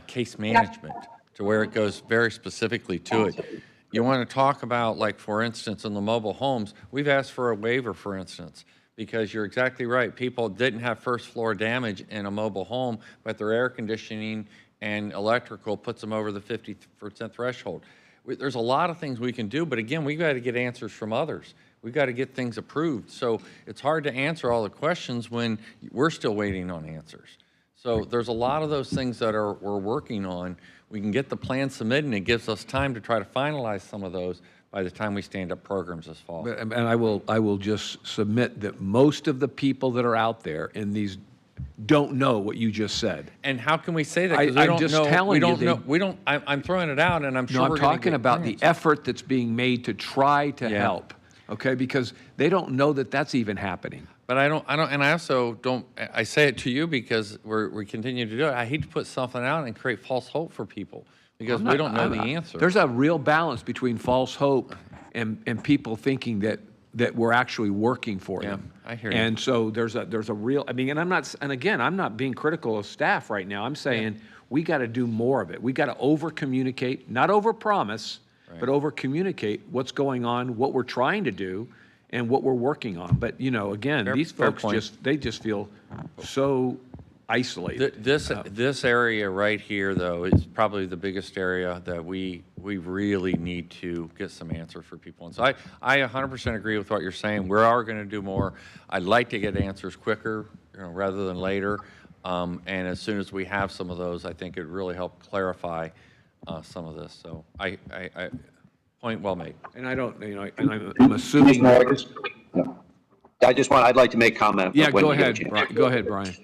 Speaker 5: case management to where it goes very specifically to it. You want to talk about, like, for instance, in the mobile homes, we've asked for a waiver, for instance, because you're exactly right. People didn't have first floor damage in a mobile home, but their air conditioning and electrical puts them over the 50% threshold. There's a lot of things we can do, but again, we've got to get answers from others. We've got to get things approved. So it's hard to answer all the questions when we're still waiting on answers. So there's a lot of those things that we're working on. We can get the plan submitted, and it gives us time to try to finalize some of those by the time we stand up programs this fall.
Speaker 1: And I will just submit that most of the people that are out there in these don't know what you just said.
Speaker 5: And how can we say that?
Speaker 1: I'm just telling you.
Speaker 5: I'm throwing it out, and I'm sure
Speaker 1: I'm talking about the effort that's being made to try to help, okay? Because they don't know that that's even happening.
Speaker 5: But I also don't, I say it to you because we continue to do it. I hate to put something out and create false hope for people because we don't know the answer.
Speaker 1: There's a real balance between false hope and people thinking that we're actually working for them.
Speaker 5: I hear you.
Speaker 1: And so there's a real, and again, I'm not being critical of staff right now. I'm saying we got to do more of it. We got to over-communicate, not over-promise, but over-communicate what's going on, what we're trying to do, and what we're working on. But, again, these folks just feel so isolated.
Speaker 5: This area right here, though, is probably the biggest area that we really need to get some answers for people. And so I 100% agree with what you're saying. We are going to do more. I'd like to get answers quicker, rather than later. And as soon as we have some of those, I think it'd really help clarify some of this. So point well made.
Speaker 1: And I don't, I'm assuming.
Speaker 2: I'd like to make comment.
Speaker 1: Yeah, go ahead, Brian.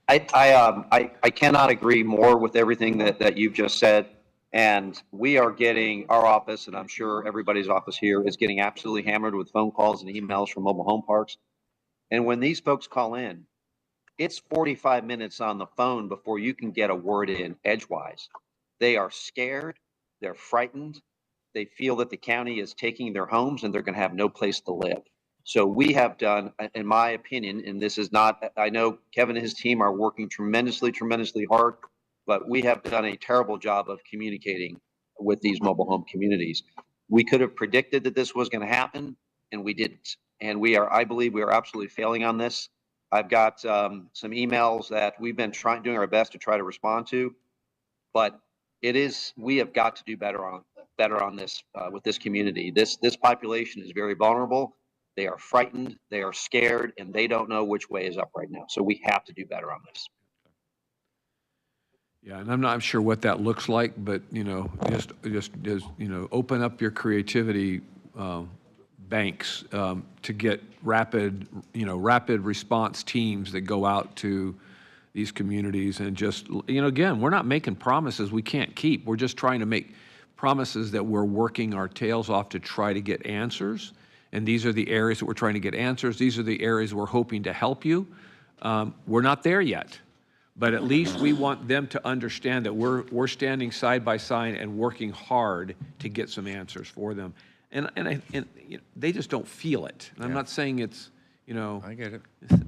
Speaker 2: I cannot agree more with everything that you've just said. And we are getting, our office, and I'm sure everybody's office here, is getting absolutely hammered with phone calls and emails from mobile home parks. And when these folks call in, it's 45 minutes on the phone before you can get a word in edgewise. They are scared. They're frightened. They feel that the county is taking their homes and they're going to have no place to live. So we have done, in my opinion, and this is not, I know Kevin and his team are working tremendously, tremendously hard, but we have done a terrible job of communicating with these mobile home communities. We could have predicted that this was going to happen, and we didn't. And I believe we are absolutely failing on this. I've got some emails that we've been doing our best to try to respond to, but we have got to do better on this with this community. This population is very vulnerable. They are frightened, they are scared, and they don't know which way is up right now. So we have to do better on this.
Speaker 1: Yeah, and I'm not sure what that looks like, but just open up your creativity banks to get rapid response teams that go out to these communities and just, again, we're not making promises we can't keep. We're just trying to make promises that we're working our tails off to try to get answers. And these are the areas that we're trying to get answers. These are the areas we're hoping to help you. We're not there yet, but at least we want them to understand that we're standing side by side and working hard to get some answers for them. And they just don't feel it. And I'm not saying it's,
Speaker 5: I get it.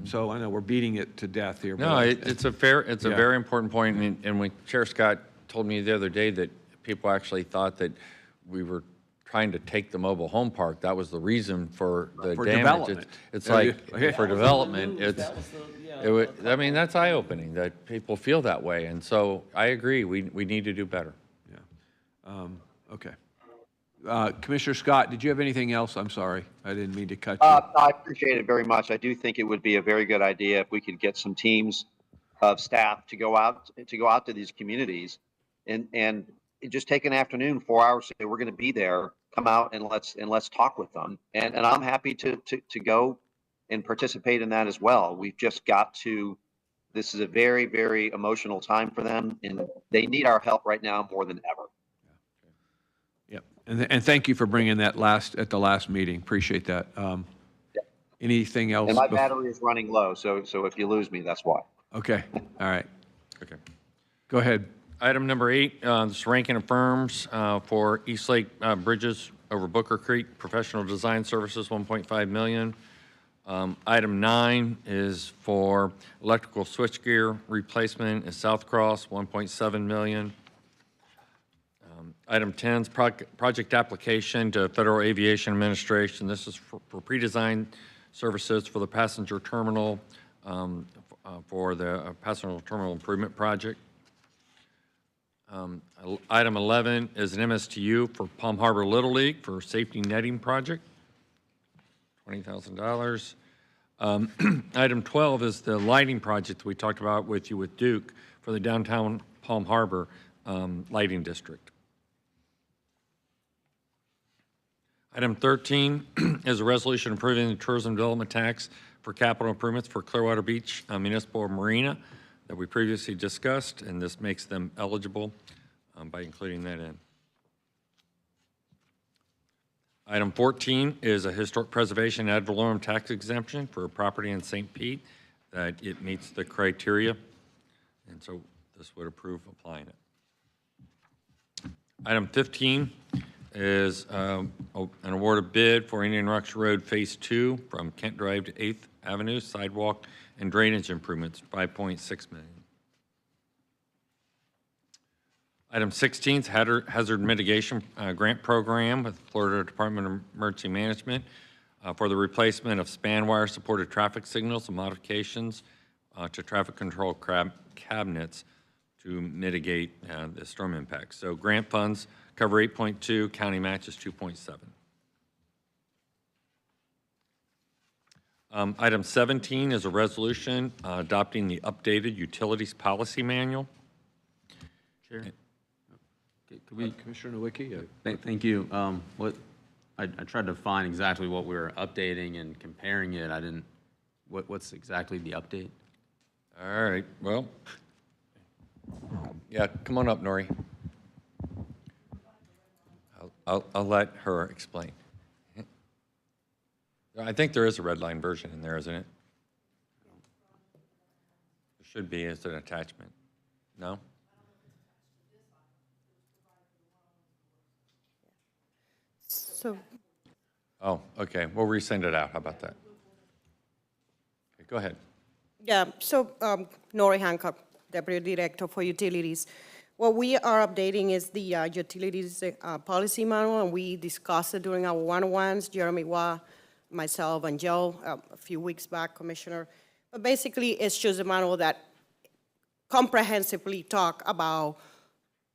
Speaker 1: So I know we're beating it to death here.
Speaker 5: No, it's a very important point. And when Chair Scott told me the other day that people actually thought that we were trying to take the mobile home park, that was the reason for the damage.
Speaker 1: Development.
Speaker 5: It's like, for development, I mean, that's eye-opening that people feel that way. And so I agree, we need to do better.
Speaker 1: Yeah. Okay. Commissioner Scott, did you have anything else? I'm sorry, I didn't mean to cut you.
Speaker 2: I appreciate it very much. I do think it would be a very good idea if we could get some teams of staff to go out to these communities and just take an afternoon, 4 hours, say we're going to be there, come out and let's talk with them. And I'm happy to go and participate in that as well. We've just got to, this is a very, very emotional time for them, and they need our help right now more than ever.
Speaker 1: Yep. And thank you for bringing that at the last meeting. Appreciate that. Anything else?
Speaker 2: And my battery is running low, so if you lose me, that's why.
Speaker 1: Okay. All right.
Speaker 5: Okay.
Speaker 1: Go ahead.
Speaker 5: Item number 8, this ranking of firms for East Lake Bridges over Booker Creek, professional design services, $1.5 million. Item 9 is for electrical switchgear replacement at South Cross, $1.7 million. Item 10 is project application to Federal Aviation Administration. This is for pre-design services for the passenger terminal, for the passenger terminal improvement project. Item 11 is an MSTU for Palm Harbor Little League for safety netting project, $20,000. Item 12 is the lighting project we talked about with you with Duke for the downtown Palm Harbor lighting district. Item 13 is a resolution approving the tourism development tax for capital improvements for Clearwater Beach Municipal Marina that we previously discussed, and this makes them eligible by including that in. Item 14 is a historic preservation ad valorem tax exemption for a property in St. Pete that it meets the criteria, and so this would approve applying it. Item 15 is an award of bid for Indian Rocks Road Phase 2 from Kent Drive to 8th Avenue, sidewalk and drainage improvements, $5.6 million. Item 16 is hazard mitigation grant program with Florida Department of Emergency Management for the replacement of span wire supported traffic signals and modifications to traffic control cabinets to mitigate the storm impacts. So grant funds cover 8.2, county match is 2.7. Item 17 is a resolution adopting the updated utilities policy manual.
Speaker 8: Chair? Could we,
Speaker 1: Commissioner Nowicki?
Speaker 8: thank you. I tried to find exactly what we were updating and comparing it. I didn't, what's exactly the update?
Speaker 5: All right, well, yeah, come on up, Nori. I'll let her explain. I think there is a red line version in there, isn't it? There should be as an attachment. No?
Speaker 13: So,
Speaker 5: Oh, okay, we'll resend it out. How about that? Okay, go ahead.
Speaker 13: yeah, so Nori Hancock, Deputy Director for Utilities. What we are updating is the utilities policy manual, and we discussed it during our one-on-ones, Jeremy Waugh, myself, and Joe, a few weeks back, Commissioner. But basically, it's just a manual that comprehensively talk about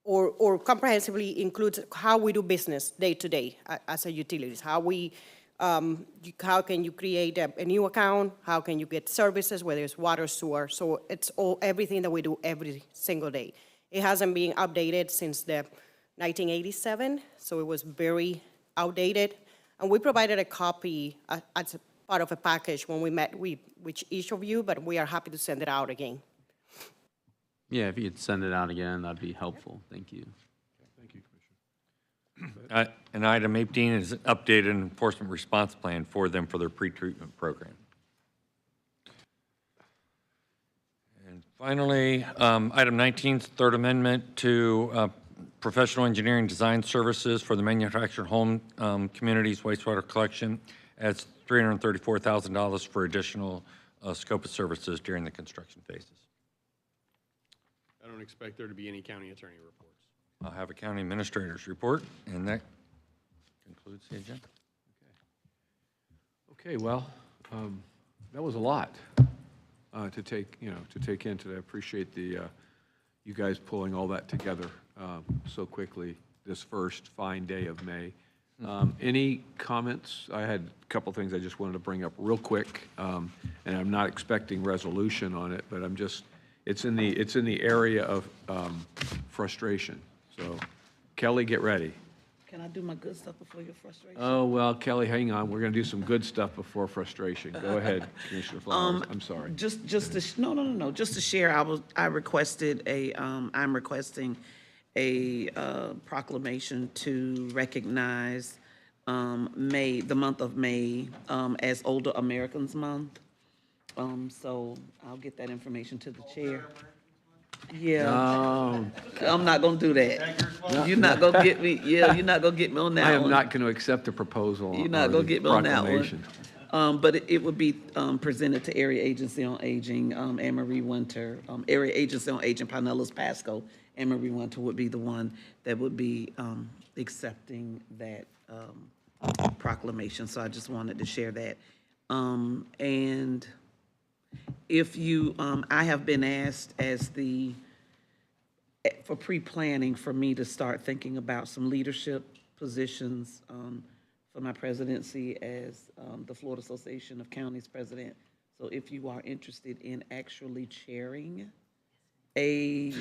Speaker 13: or comprehensively includes how we do business day to day as a utilities, how can you create a new account, how can you get services, whether it's water, sewer, so it's everything that we do every single day. It hasn't been updated since the 1987, so it was very outdated, and we provided a copy as a part of a package when we met with each of you, but we are happy to send it out again.
Speaker 8: Yeah, if you could send it out again, that'd be helpful. Thank you.
Speaker 10: Thank you, Commissioner.
Speaker 5: And item 18 is updated enforcement response plan for them for their pretreatment program. And finally, item 19 is third amendment to professional engineering design services for the manufactured home communities wastewater collection as $334,000 for additional scope of services during the construction phases.
Speaker 11: I don't expect there to be any county attorney reports.
Speaker 5: I'll have a county administrator's report, and that concludes the agenda.
Speaker 1: Okay, well, that was a lot to take in today. I appreciate the you guys pulling all that together so quickly this first fine day of May. Any comments? I had a couple things I just wanted to bring up real quick, and I'm not expecting resolution on it, but it's in the area of frustration. So, Kelly, get ready.
Speaker 15: Can I do my good stuff before your frustration?
Speaker 1: Oh, well, Kelly, hang on. We're going to do some good stuff before frustration. Go ahead, Commissioner Flowers. I'm sorry.
Speaker 15: Just to, no. Just to share, I'm requesting a proclamation to recognize the month of May as Older Americans Month. So I'll get that information to the chair. Yeah.
Speaker 1: No.
Speaker 15: I'm not gonna do that. You're not gonna get me, you're not gonna get me on that one.
Speaker 1: I am not going to accept the proposal.
Speaker 15: You're not
Speaker 1: or
Speaker 15: gonna
Speaker 1: the
Speaker 15: get me on that
Speaker 1: proclamation.
Speaker 15: one. But it would be presented to Area Agency on Aging, Anne Marie Winter, Area Agency on Aging, Pinellas Pasco. Anne Marie Winter would be the one that would be accepting that proclamation. So I just wanted to share that. And if you, I have been asked for pre-planning for me to start thinking about some leadership positions for my presidency as the Florida Association of Counties president. So if you are interested in actually chairing a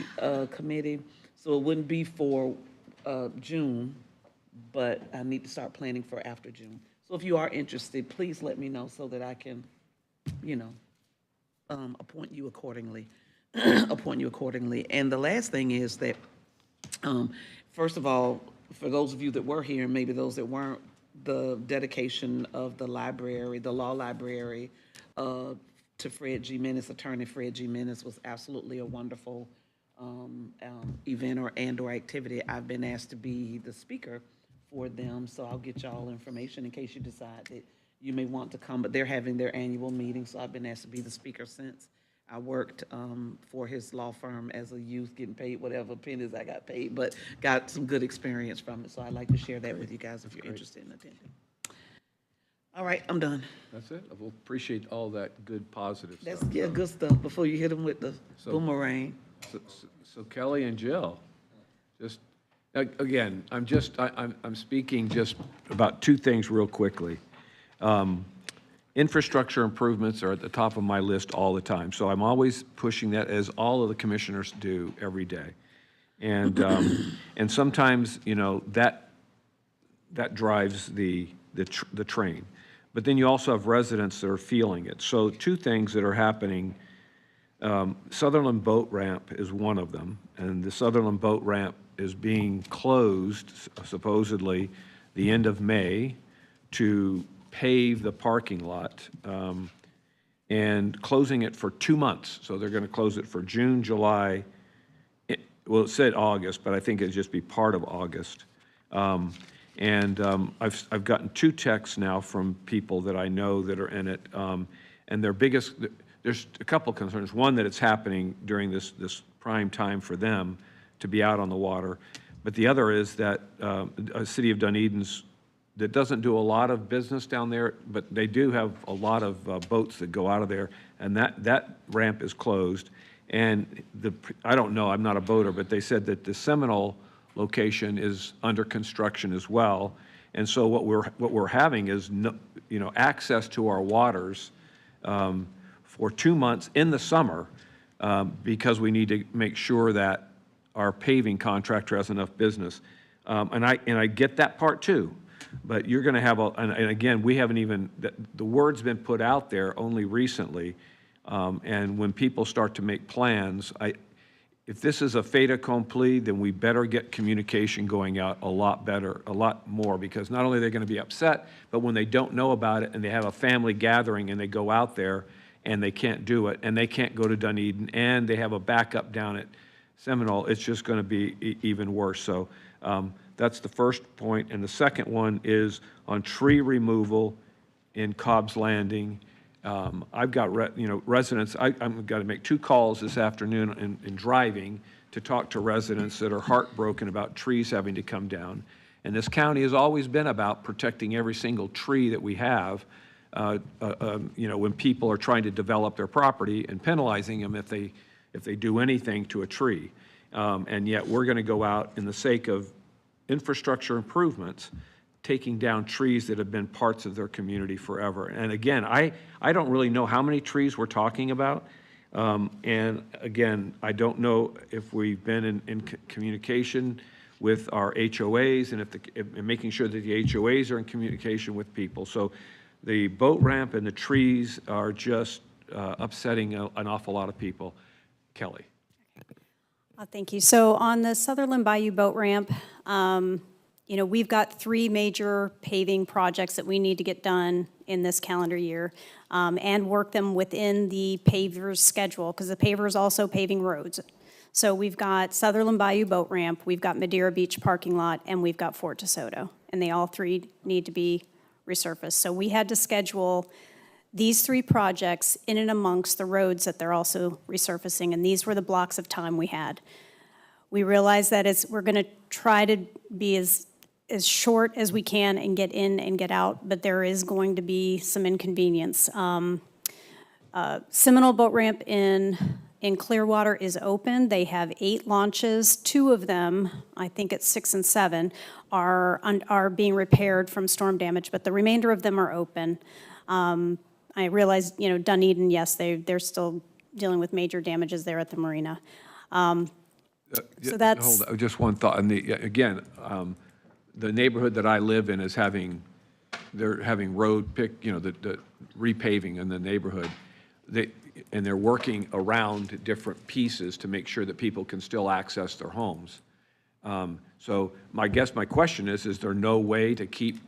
Speaker 15: committee, so it wouldn't be for June, but I need to start planning for after June. So if you are interested, please let me know so that I can, appoint you accordingly. And the last thing is that, first of all, for those of you that were here and maybe those that weren't, the dedication of the library, the law library, to Fred G. Menace, attorney Fred G. Menace, was absolutely a wonderful event or activity. I've been asked to be the speaker for them, so I'll get y'all information in case you decide that you may want to come, but they're having their annual meeting, so I've been asked to be the speaker since I worked for his law firm as a youth, getting paid whatever pennies I got paid, but got some good experience from it, so I'd like to share that with you guys if you're interested in attending. All right, I'm done.
Speaker 1: That's it. I will appreciate all that good, positive stuff.
Speaker 15: That's, yeah, good stuff before you hit them with the boomerang.
Speaker 1: So Kelly and Jill, just, again, I'm speaking just about two things real quickly. Infrastructure improvements are at the top of my list all the time, so I'm always pushing that, as all of the commissioners do every day. And and sometimes, that drives the train. But then you also have residents that are feeling it. So two things that are happening. Sutherland Boat Ramp is one of them, and the Sutherland Boat Ramp is being closed, supposedly, the end of May to pave the parking lot, and closing it for 2 months. So they're going to close it for June, July. Well, it said August, but I think it'd just be part of August. I've gotten 2 texts now from people that I know that are in it, and there's a couple concerns. One, that it's happening during this prime time for them to be out on the water, but the other is that a City of Dunedin's that doesn't do a lot of business down there, but they do have a lot of boats that go out of there, and that ramp is closed. And I don't know, I'm not a boater, but they said that the Seminole location is under construction as well. And so what we're having is access to our waters for 2 months in the summer, because we need to make sure that our paving contractor has enough business. And I get that part too. But you're going to have and again, we haven't even, the word's been put out there only recently. And when people start to make plans, if this is a fait accompli, then we better get communication going out a lot better, a lot more, because not only are they going to be upset, but when they don't know about it and they have a family gathering and they go out there and they can't do it, and they can't go to Dunedin, and they have a backup down at Seminole, it's just going to be even worse. So that's the first point. And the second one is on tree removal in Cobb's Landing. I've got residents. I'm got to make 2 calls this afternoon in driving to talk to residents that are heartbroken about trees having to come down. And this county has always been about protecting every single tree that we have. When people are trying to develop their property and penalizing them if they do anything to a tree. And yet we're going to go out in the sake of infrastructure improvements, taking down trees that have been parts of their community forever. And again, I don't really know how many trees we're talking about. And again, I don't know if we've been in communication with our HOAs and making sure that the HOAs are in communication with people. So the boat ramp and the trees are just upsetting an awful lot of people. Kelly.
Speaker 7: Thank you. So on the Sutherland Bayou Boat Ramp, we've got 3 major paving projects that we need to get done in this calendar year and work them within the paver's schedule, because the paver is also paving roads. So we've got Sutherland Bayou Boat Ramp, we've got Madeira Beach parking lot, and we've got Fort DeSoto, and they all 3 need to be resurfaced. So we had to schedule these 3 projects in and amongst the roads that they're also resurfacing, and these were the blocks of time we had. We realized that we're going to try to be as short as we can and get in and get out, but there is going to be some inconvenience. Seminole Boat Ramp in Clearwater is open. They have 8 launches. 2 of them, I think it's 6 and 7, are being repaired from storm damage, but the remainder of them are open. I realize, Dunedin, yes, they're still dealing with major damages there at the marina. So that's...
Speaker 1: Hold on, just one thought. And the neighborhood that I live in is they're having road the repaving in the neighborhood. And they're working around different pieces to make sure that people can still access their homes. So my question is there no way to keep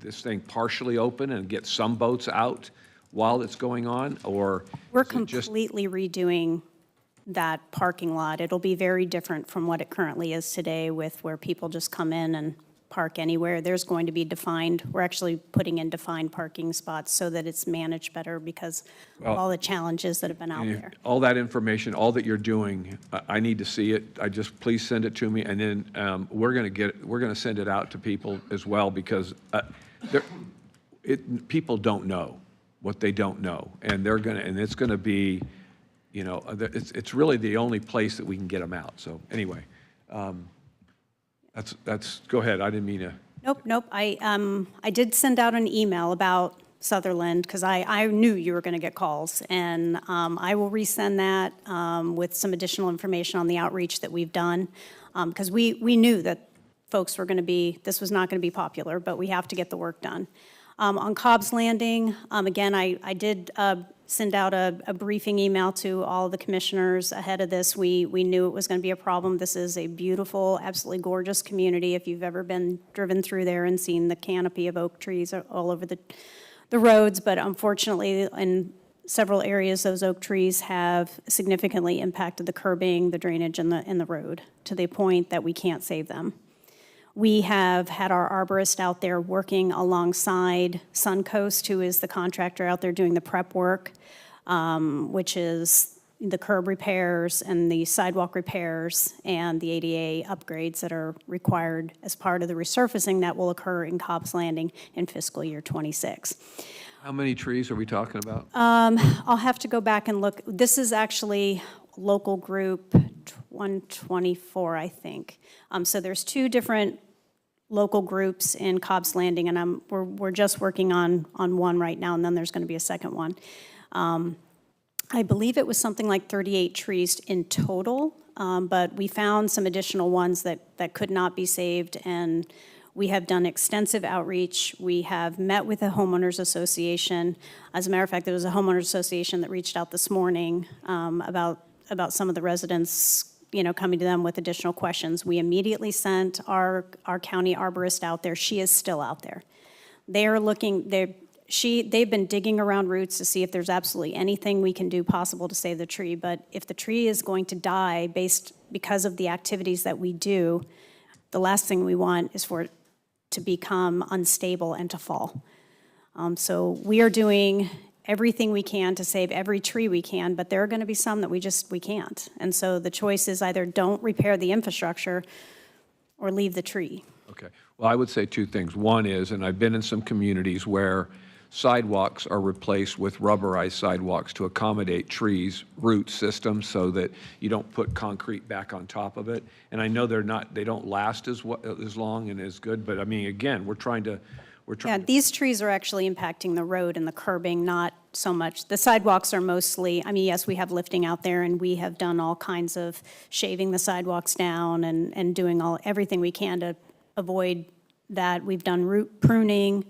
Speaker 1: this thing partially open and get some boats out while it's going on, or?
Speaker 7: We're completely redoing that parking lot. It'll be very different from what it currently is today, with where people just come in and park anywhere. There's going to be we're actually putting in defined parking spots so that it's managed better because of all the challenges that have been out there.
Speaker 1: All that information, all that you're doing, I need to see it. Please send it to me, and then we're going to send it out to people as well, because people don't know what they don't know, and it's going to be, it's really the only place that we can get them out. So anyway, that's go ahead. I didn't mean to.
Speaker 7: Nope. I did send out an email about Sutherland because I knew you were going to get calls, and I will resend that with some additional information on the outreach that we've done, because we knew that folks were going to this was not going to be popular, but we have to get the work done. On Cobb's Landing, again, I did send out a briefing email to all the commissioners ahead of this. We knew it was going to be a problem. This is a beautiful, absolutely gorgeous community. If you've ever been driven through there and seen the canopy of oak trees all over the roads, but unfortunately in several areas those oak trees have significantly impacted the curbing, the drainage, and the road to the point that we can't save them. We have had our arborist out there working alongside Suncoast, who is the contractor out there doing the prep work, which is the curb repairs and the sidewalk repairs and the ADA upgrades that are required as part of the resurfacing that will occur in Cobb's Landing in fiscal year 26.
Speaker 1: How many trees are we talking about?
Speaker 7: I'll have to go back and look. This is actually local group 124, I think. So there's 2 different local groups in Cobb's Landing, and we're just working on one right now, and then there's going to be a second one. I believe it was something like 38 trees in total, but we found some additional ones that could not be saved, and we have done extensive outreach. We have met with a homeowners association. As a matter of fact, there was a homeowners association that reached out this morning about about some of the residents, coming to them with additional questions. We immediately sent our county arborist out there. She is still out there. They're looking, they've been digging around roots to see if there's absolutely anything we can do possible to save the tree. But if the tree is going to die because of the activities that we do, the last thing we want is for it to become unstable and to fall. So we are doing everything we can to save every tree we can, but there are going to be some that we can't. And so the choice is either don't repair the infrastructure or leave the tree.
Speaker 1: Okay. Well, I would say two things. One is, and I've been in some communities where sidewalks are replaced with rubberized sidewalks to accommodate trees, root systems, so that you don't put concrete back on top of it. And I know they don't last as long and as good, but I mean, again, we're trying to.
Speaker 7: Yeah, these trees are actually impacting the road and the curbing, not so much. The sidewalks are mostly, yes, we have lifting out there, and we have done all kinds of shaving the sidewalks down and doing everything we can to avoid that. We've done root pruning,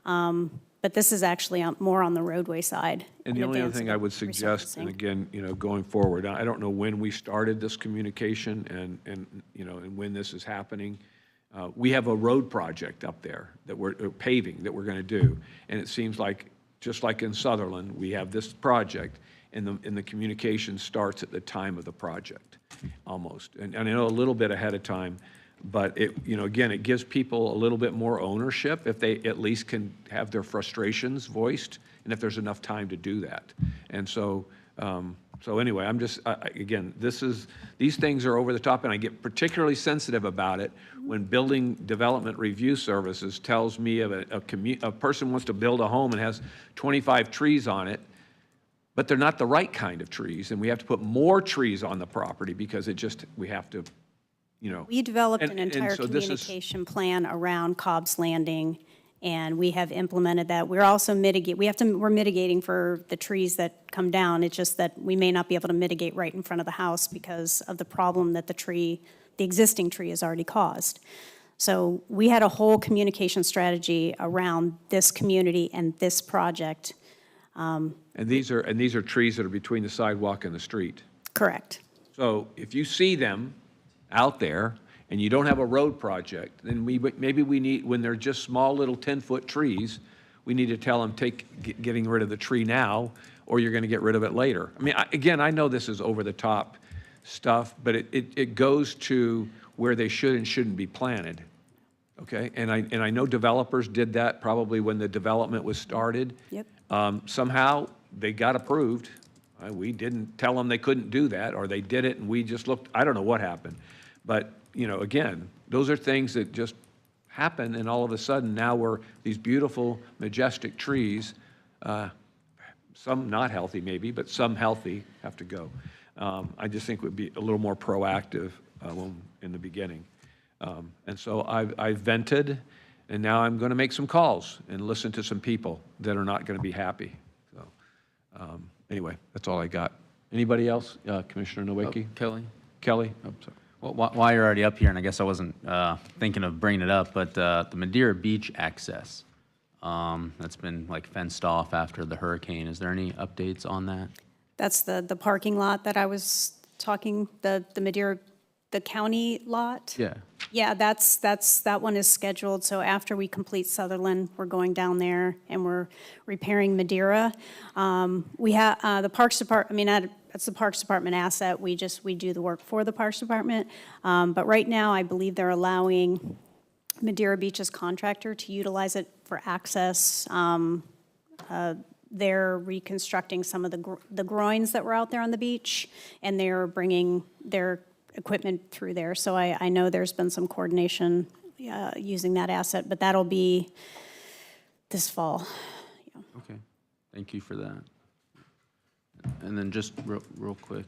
Speaker 7: but this is actually more on the roadway side.
Speaker 1: And the only other thing I would suggest, and again, going forward, I don't know when we started this communication and when this is happening. We have a road project up there that we're paving that we're going to do, and it seems like, just like in Sutherland, we have this project, and the communication starts at the time of the project, almost. And I know a little bit ahead of time, but again, it gives people a little bit more ownership if they at least can have their frustrations voiced, and if there's enough time to do that. And so, anyway, I'm just, again, these things are over the top, and I get particularly sensitive about it when Building Development Review Services tells me of a person wants to build a home and has 25 trees on it, but they're not the right kind of trees, and we have to put more trees on the property because we have to,
Speaker 7: We developed an entire communication plan around Cobb's Landing, and we have implemented that. We're also we're mitigating for the trees that come down. It's just that we may not be able to mitigate right in front of the house because of the problem that the existing tree has already caused. So we had a whole communication strategy around this community and this project.
Speaker 1: And these are trees that are between the sidewalk and the street.
Speaker 7: Correct.
Speaker 1: So if you see them out there, and you don't have a road project, then maybe we need, when they're just small little 10-foot trees, we need to tell them, getting rid of the tree now, or you're going to get rid of it later. I mean, again, I know this is over-the-top stuff, but it goes to where they should and shouldn't be planted, okay? And I know developers did that probably when the development was started.
Speaker 7: Yep.
Speaker 1: Somehow, they got approved. We didn't tell them they couldn't do that, or they did it, and we just looked, I don't know what happened. But, again, those are things that just happen, and all of a sudden now we're these beautiful, majestic trees, some not healthy maybe, but some healthy have to go. I just think we'd be a little more proactive in the beginning. And so I've vented, and now I'm going to make some calls and listen to some people that are not going to be happy. So anyway, that's all I got. Anybody else? Commissioner Nowicki?
Speaker 8: Kelly?
Speaker 1: Kelly? Oh, sorry.
Speaker 8: Well, while you're already up here, and I guess I wasn't thinking of bringing it up, but the Madeira Beach access, that's been fenced off after the hurricane. Is there any updates on that?
Speaker 7: That's the parking lot that I was talking, the Madeira, the county lot?
Speaker 8: Yeah.
Speaker 7: Yeah, that one is scheduled, so after we complete Sutherland, we're going down there and we're repairing Madeira. We have, the Parks Department, that's the Parks Department asset, we do the work for the Parks Department. But right now, I believe they're allowing Madeira Beach's contractor to utilize it for access. They're reconstructing some of the groins that were out there on the beach, and they're bringing their equipment through there. So I know there's been some coordination using that asset, but that'll be this fall. Yeah.
Speaker 8: Okay, thank you for that. And then just real quick,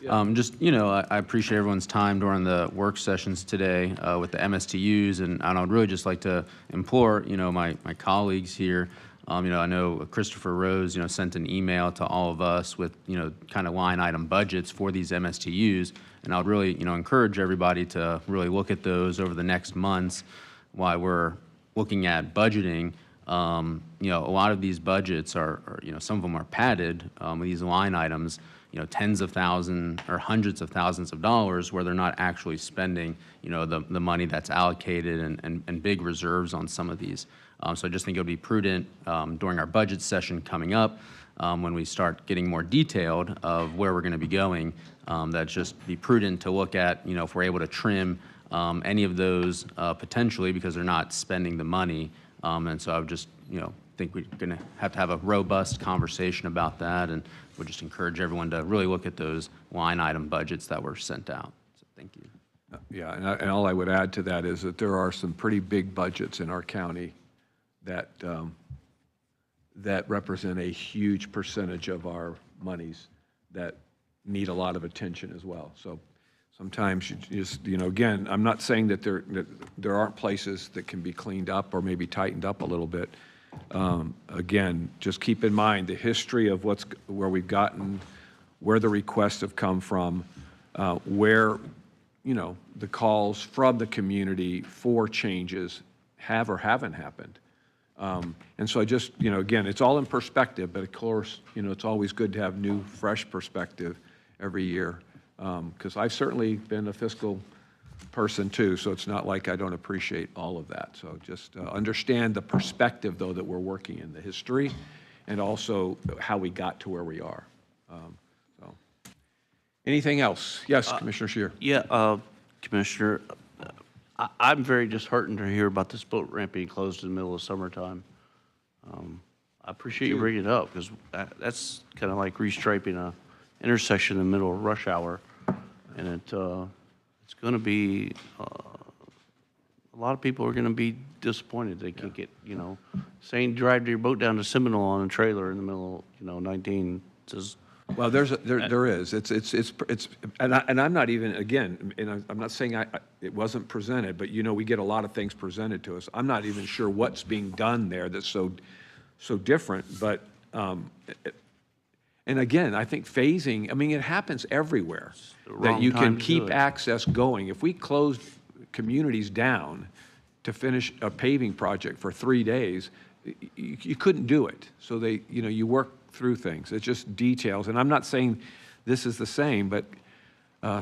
Speaker 8: I appreciate everyone's time during the work sessions today with the MSTUs, and I would really just like to implore, my colleagues here. I know Christopher Rose, sent an email to all of us with, kind of line item budgets for these MSTUs, and I would really, encourage everybody to really look at those over the next months while we're looking at budgeting. You know, a lot of these budgets are, you know, some of them are padded with these line items, you know, tens of thousands or hundreds of thousands of dollars where they're not actually spending, you know, the money that's allocated and big reserves on some of these. So I just think it would be prudent during our budget session coming up, when we start getting more detailed of where we're going to be going, that just be prudent to look at, you know, if we're able to trim any of those potentially because they're not spending the money. And so I would just, you know, think we're going to have a robust conversation about that, and would just encourage everyone to really look at those line item budgets that were sent out. So thank you.
Speaker 1: Yeah, and all I would add to that is that there are some pretty big budgets in our county that that represent a huge percentage of our monies that need a lot of attention as well. So sometimes you just, you know, again, I'm not saying that there aren't places that can be cleaned up or maybe tightened up a little bit. Again, just keep in mind the history of where we've gotten, where the requests have come from, where, you know, the calls from the community for changes have or haven't happened. And so I just, you know, again, it's all in perspective, but of course, you know, it's always good to have new, fresh perspective every year. Because I've certainly been a fiscal person too, so it's not like I don't appreciate all of that. So just understand the perspective, though, that we're working in, the history, and also how we got to where we are. So, anything else? Yes, Commissioner Scheer.
Speaker 3: Yeah, Commissioner, I'm very disheartened to hear about this boat ramp being closed in the middle of summertime. I appreciate you bringing it up, because that's kind of like restriping a intersection in the middle of rush hour, and it's going to be a lot of people are going to be disappointed they can't get, you know, saying drive your boat down to Seminole on a trailer in the middle of, you know, 19 says.
Speaker 1: Well, there is. And I'm not even, again, and I'm not saying it wasn't presented, but, you know, we get a lot of things presented to us. I'm not even sure what's being done there that's so different, but, and again, I think phasing, I mean, it happens everywhere, that you can keep access going. If we closed communities down to finish a paving project for 3 days, you couldn't do it. So they, you know, you work through things. It's just details. And I'm not saying this is the same, but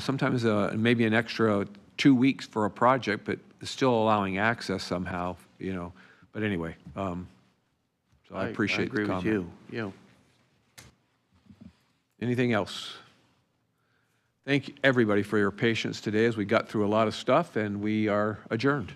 Speaker 1: sometimes maybe an extra 2 weeks for a project, but still allowing access somehow, you know. But anyway, so I appreciate the comment.
Speaker 3: I agree with you.
Speaker 1: Anything else? Thank you, everybody, for your patience today as we got through a lot of stuff, and we are adjourned.